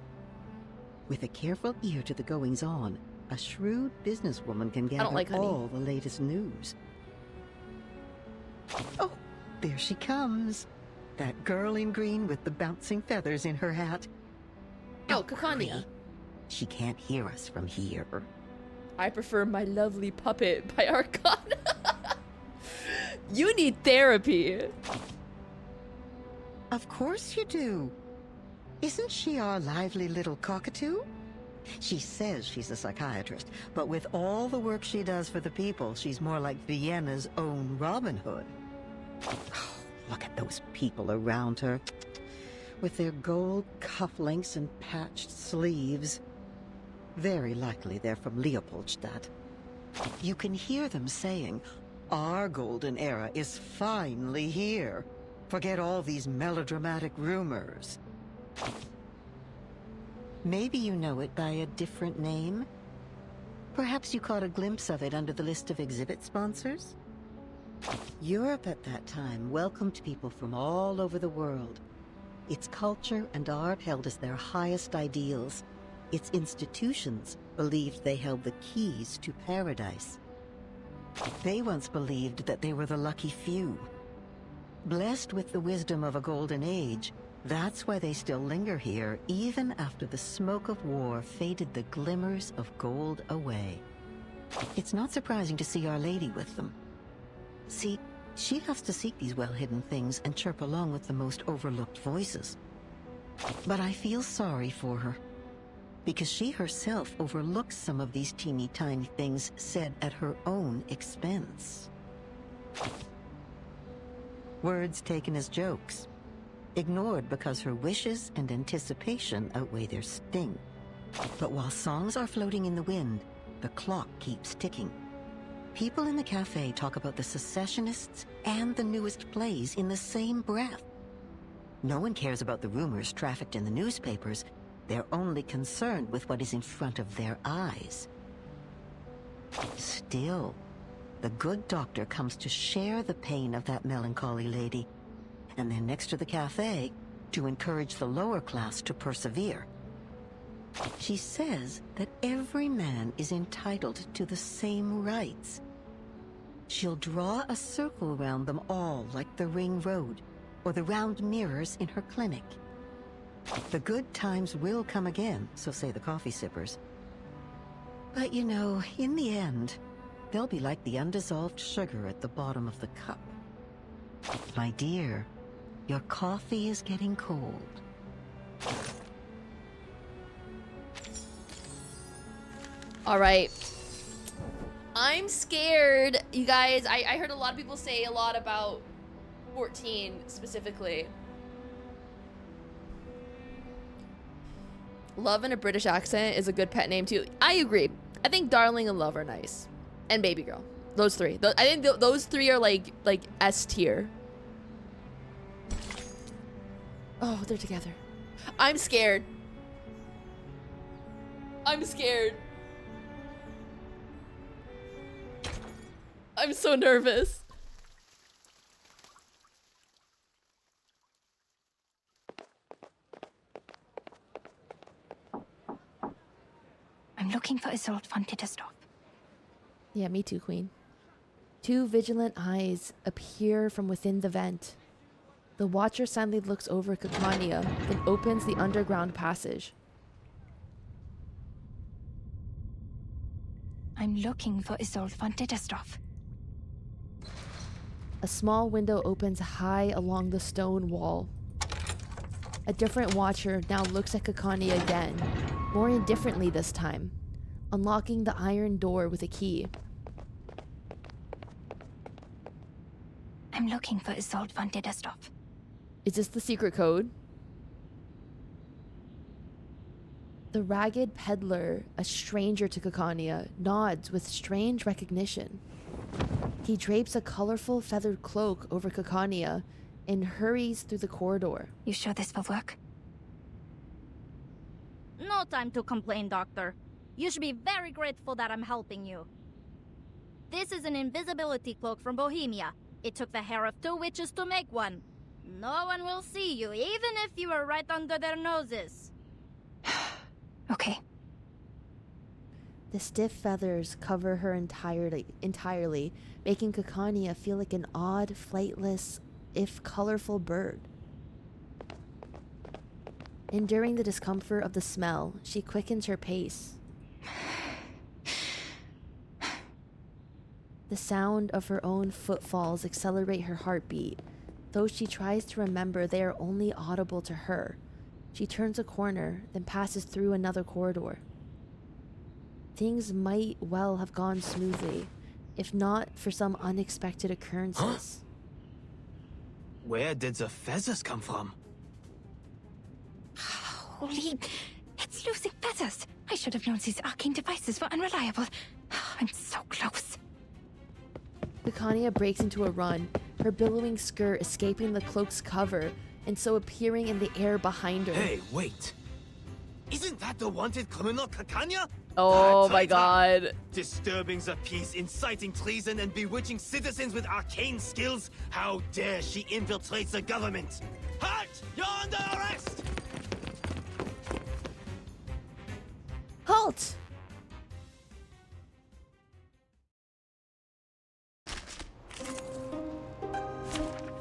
With a careful ear to the goings-on, A shrewd businesswoman can gather like honey. all the latest news. Oh, there she comes. That girl in green with the bouncing feathers in her hat. Oh, Kakania. She can't hear us from here. I prefer my lovely puppet by Archon. You need therapy. Of course you do. Isn't she our lively little cockatoo? She says she's a psychiatrist, but with all the work she does for the people, she's more like Vienna's own Robin Hood. Oh, look at those people around her, with their gold cufflinks and patched sleeves. Very likely they're from Leopoldstadt. You can hear them saying, "Our golden era is finally here. Forget all these melodramatic rumors." Maybe you know it by a different name? Perhaps you caught a glimpse of it under the list of exhibit sponsors? Europe at that time welcomed people from all over the world. Its culture and art held as their highest ideals. Its institutions believed they held the keys to paradise. They once believed that they were the lucky few. Blessed with the wisdom of a golden age, that's why they still linger here, even after the smoke of war faded the glimmers of gold away. It's not surprising to see Our Lady with them. See, she loves to seek these well-hidden things and chirp along with the most overlooked voices. But I feel sorry for her, because she herself overlooks some of these teeny-tiny things said at her own expense. Words taken as jokes, ignored because her wishes and anticipation outweigh their sting. But while songs are floating in the wind, the clock keeps ticking. People in the cafe talk about the secessionists and the newest plays in the same breath. No one cares about the rumors trafficked in the newspapers. They're only concerned with what is in front of their eyes. Still, the good doctor comes to share the pain of that melancholy lady, and then next to the cafe, to encourage the lower class to persevere. She says that every man is entitled to the same rights. She'll draw a circle around them all like the ring road, or the round mirrors in her clinic. The good times will come again, so say the coffee sippers. But you know, in the end, they'll be like the undissolved sugar at the bottom of the cup. My dear, your coffee is getting cold. All right. I'm scared, you guys. I heard a lot of people say a lot about 14 specifically. Love in a British accent is a good pet name too. I agree. I think Darling and Love are nice. And Baby Girl. Those three. I think those three are like S tier. Oh, they're together. I'm scared. I'm scared. I'm so nervous. I'm looking for Isold von Tittersdorf. Yeah, me too, Queen. Two vigilant eyes appear from within the vent. The watcher silently looks over Kekania, then opens the underground passage. I'm looking for Isold von Tittersdorf. A small window opens high along the stone wall. A different watcher now looks at Kekania again, more indifferently this time, unlocking the iron door with a key. I'm looking for Isold von Tittersdorf. Is this the secret code? The ragged peddler, a stranger to Kekania, nods with strange recognition. He drapes a colorful feathered cloak over Kekania and hurries through the corridor. You sure this will work? No time to complain, Doctor. You should be very grateful that I'm helping you. This is an invisibility cloak from Bohemia. It took the hair of 2 witches to make one. No one will see you, even if you are right under their noses. Okay. The stiff feathers cover her entirely, making Kakania feel like an odd, flightless, if colorful bird. Enduring the discomfort of the smell, she quickens her pace. The sound of her own footfalls accelerate her heartbeat. Though she tries to remember, they are only audible to her. She turns a corner, then passes through another corridor. Things might well have gone smoothly, if not for some unexpected occurrences. Where did the feathers come from? Holy, it's losing feathers. I should have known these arcane devices were unreliable. I'm so close. Kakania breaks into a run, her billowing skirt escaping the cloak's cover, and so appearing in the air behind her. Hey, wait. Isn't that the wanted criminal Kakanya? Oh my god. Disturbing the peace, inciting treason, and bewitching citizens with arcane skills? How dare she infiltrate the government? Halt! You're under arrest! Halt!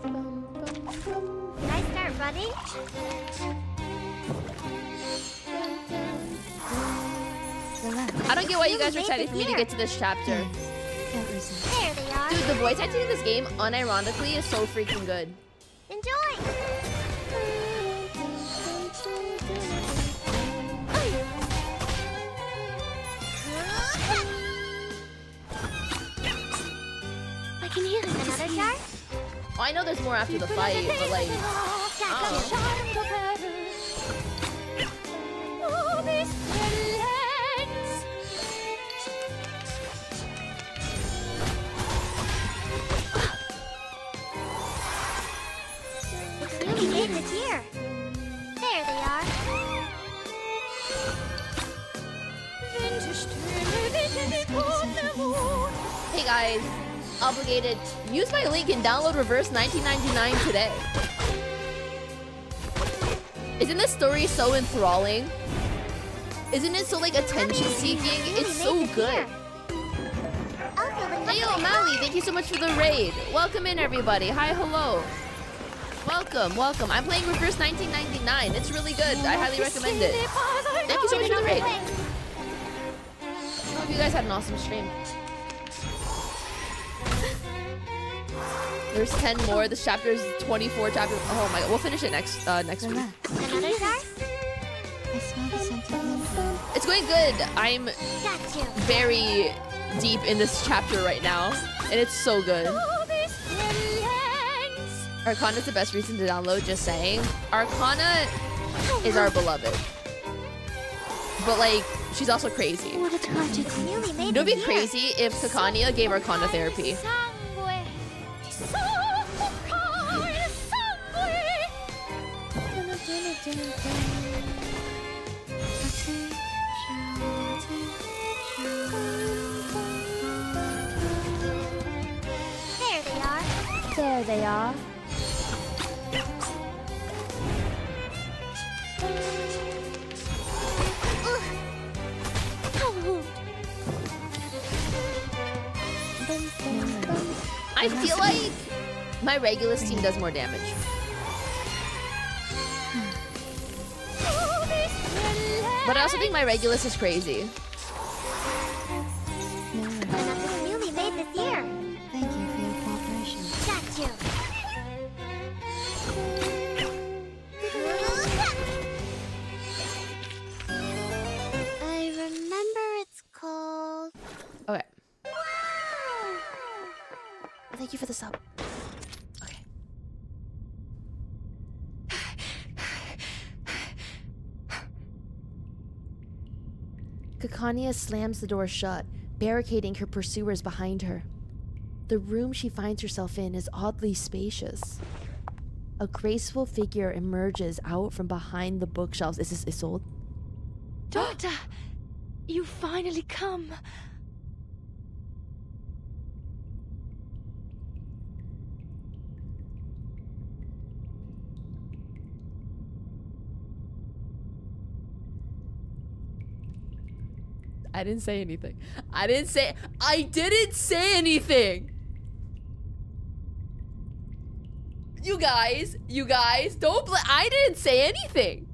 Can I start running? I don't get why you guys were excited for me to get to this chapter. There they are. Dude, the voice acting in this game, unironically, is so freaking good. Enjoy. I can hear it. Another jar? Oh, I know there's more after the fight, but like, Newly made this year. There they are. hey guys, obligated. Use my link and download Reverse 1999 today. Isn't this story so enthralling? Isn't it so like attention seeking? It's so good. Hey yo, Mally, thank you so much for the raid. Welcome in everybody. Hi, hello. Welcome, welcome. I'm playing Reverse 1999. It's really good. I highly recommend it. Thank you so much for the raid. Hope you guys had an awesome stream. There's 10 more. This chapter is 24 chapters. Oh my god, we'll finish it next week. Another jar? I smell the scent of menthol. It's going good. I'm Got you. very deep in this chapter right now, and it's so good. Arcana is the best reason to download, just saying. Arcana is our beloved. But like, she's also crazy. What a tragic. Newly made It would be this year. crazy if Kakania gave Arcana therapy. There they are. There they are. I feel like my Regulus team does more damage. But I also think my Regulus is crazy. Nothing newly made this year. Thank you for your cooperation. Got you. I remember it's called. Okay. Thank you for the sub. Okay. Kakania slams the door shut, barricading her pursuers behind her. The room she finds herself in is oddly spacious. A graceful figure emerges out from behind the bookshelves. Is this Isold? Doctor, you finally come. I didn't say anything. I didn't say anything. You guys, don't I didn't say anything.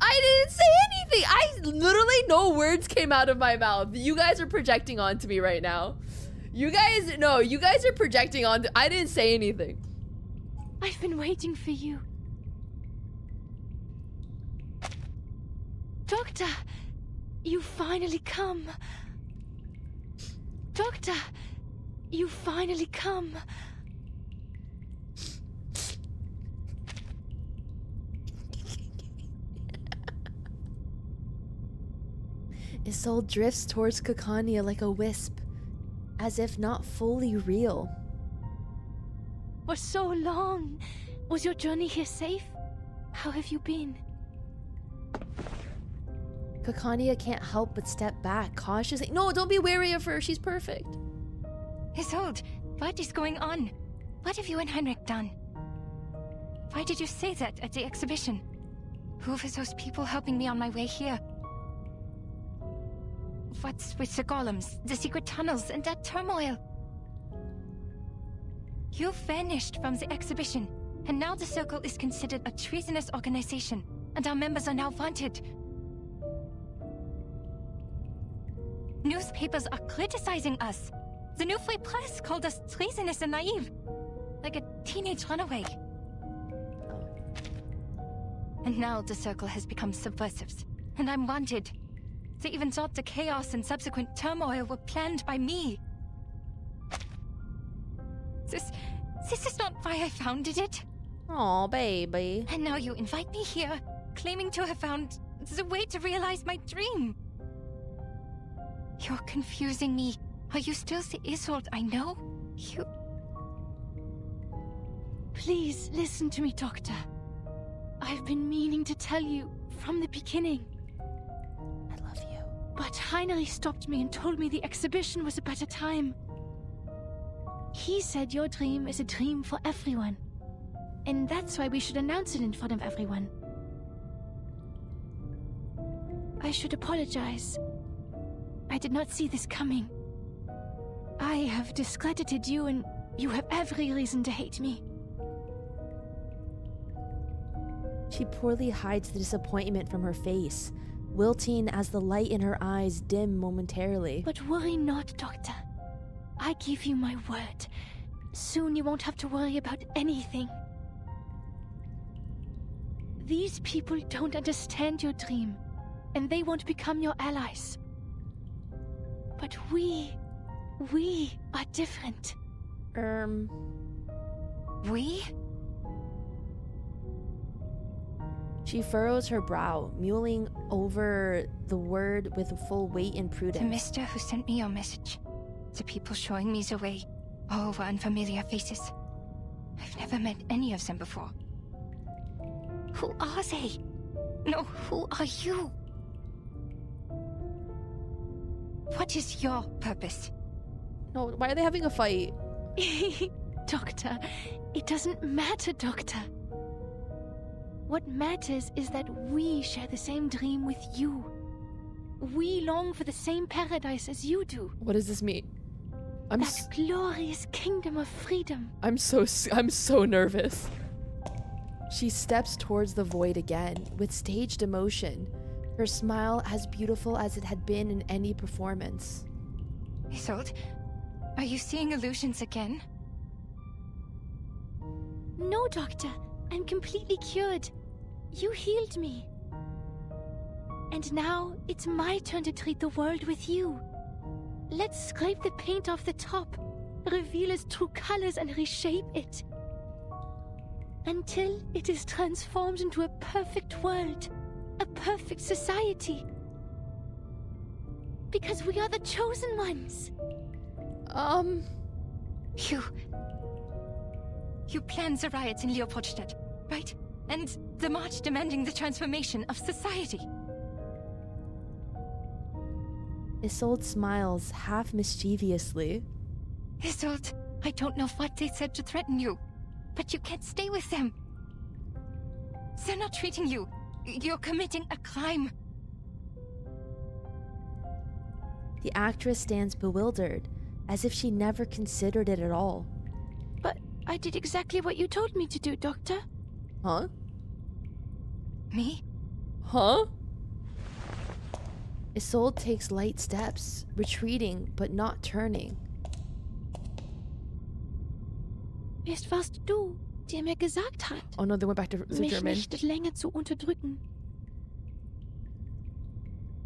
I didn't say anything. Literally no words came out of my mouth. You guys are projecting onto me right now. You guys are projecting onto, I didn't say anything. I've been waiting for you. Doctor, you finally come. Doctor, you finally come. Isold drifts towards Kakania like a wisp, as if not fully real. For so long. Was your journey here safe? How have you been? Kakania can't help but step back, cautiously. No, don't be wary of her. She's perfect. Isold, what is going on? What have you and Heinrich done? Why did you say that at the exhibition? Who were those people helping me on my way here? What's with the golems, the secret tunnels, and that turmoil? You vanished from the exhibition, and now the Circle is considered a treasonous organization, and our members are now wanted. Newspapers are criticizing us. The New Free Press called us treasonous and naive, like a teenage runaway. And now the Circle has become subversives, and I'm wanted. They even thought the chaos and subsequent turmoil were planned by me. This is not why I founded it. Aw, baby. And now you invite me here, claiming to have found the way to realize my dream. You're confusing me. Are you still the Isold I know? You... Please listen to me, Doctor. I've been meaning to tell you from the beginning. I love you. But Heinrich stopped me and told me the exhibition was a better time. He said your dream is a dream for everyone. And that's why we should announce it in front of everyone. I should apologize. I did not see this coming. I have discredited you, and you have every reason to hate me. She poorly hides the disappointment from her face, wilting as the light in her eyes dim momentarily. But worry not, Doctor. I give you my word. Soon you won't have to worry about anything. These people don't understand your dream, and they won't become your allies. But we are different. We? She furrows her brow, mulling over the word with full weight and prudence. The mister who sent me your message. The people showing me the way. All were unfamiliar faces. I've never met any of them before. Who are they? No, who are you? What is your purpose? No, why are they having a fight? Doctor, it doesn't matter, Doctor. What matters is that we share the same dream with you. We long for the same paradise as you do. What does this mean? That glorious kingdom of freedom. I'm so nervous. She steps towards the void again, with staged emotion, her smile as beautiful as it had been in any performance. Isold, are you seeing illusions again? No, Doctor. I'm completely cured. You healed me. And now, it's my turn to treat the world with you. Let's scrape the paint off the top, reveal its true colors and reshape it. Until it is transformed into a perfect world, a perfect society. Because we are the chosen ones. You planned the riots in Leopoldstadt, right? And the march demanding the transformation of society. Isold smiles half mischievously. Isold, I don't know what they said to threaten you, but you can't stay with them. They're not treating you. You're committing a crime. The actress stands bewildered, as if she never considered it at all. But I did exactly what you told me to do, Doctor. Huh? Me? Huh? Isold takes light steps, retreating but not turning. Es warst du, der mir gesagt hat, Oh no, they went back to mich German. nicht länger zu unterdrücken.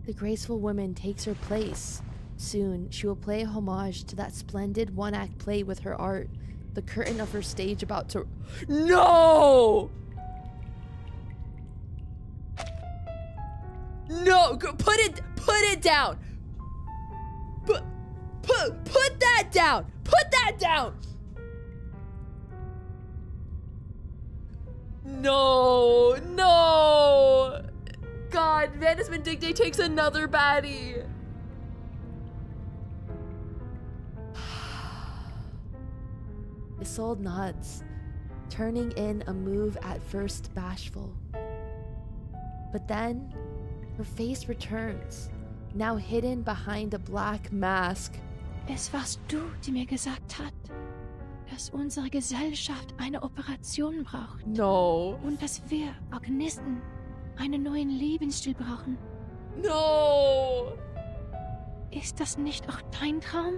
The graceful woman takes her place. Soon, she will play homage to that splendid one-act play with her art, the curtain of her stage about to— No! No! Put it down! Put that down! Put that down! No! No! God, Vanus Vindicte takes another baddie. Isold nods, turning in a move at first bashful. But then, her face returns, now hidden behind a black mask. Es warst du, die mir gesagt hat, dass unsere Gesellschaft eine Operation braucht. No. Und dass wir Organisten einen neuen Lebensstil brauchen. No! Ist das nicht auch dein Traum?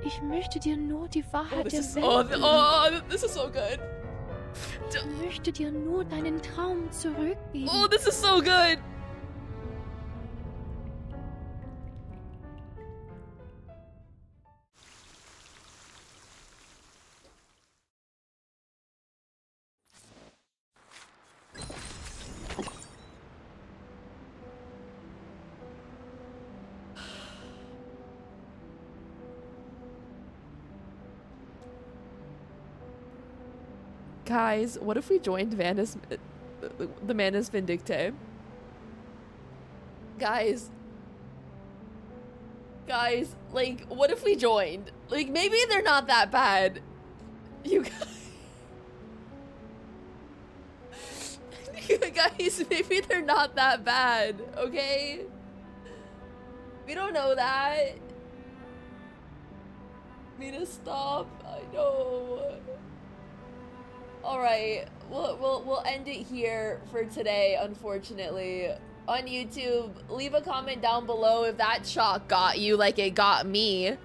Ich möchte dir nur die Wahrheit der Welt this is so good. Ich möchte dir nur deinen Traum zurückgeben. Oh, this is so good. Guys, what if we joined Vanus, the Manus Vindicte? Guys, like, what if we joined? Like, maybe they're not that bad. You guys, maybe they're not that bad, okay? We don't know that. Mina, stop. I know. Alright, we'll end it here for today, unfortunately. On YouTube, leave a comment down below if that shot got you like it got me.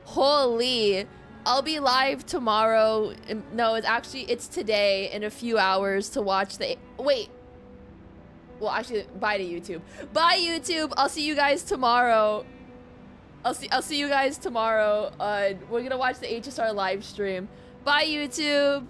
Holy. I'll be live tomorrow. No, it's today in a few hours to watch the— Wait. Well, actually, bye to YouTube. Bye, YouTube. I'll see you guys tomorrow. I'll see you guys tomorrow. We're gonna watch the HSR live stream. Bye, YouTube.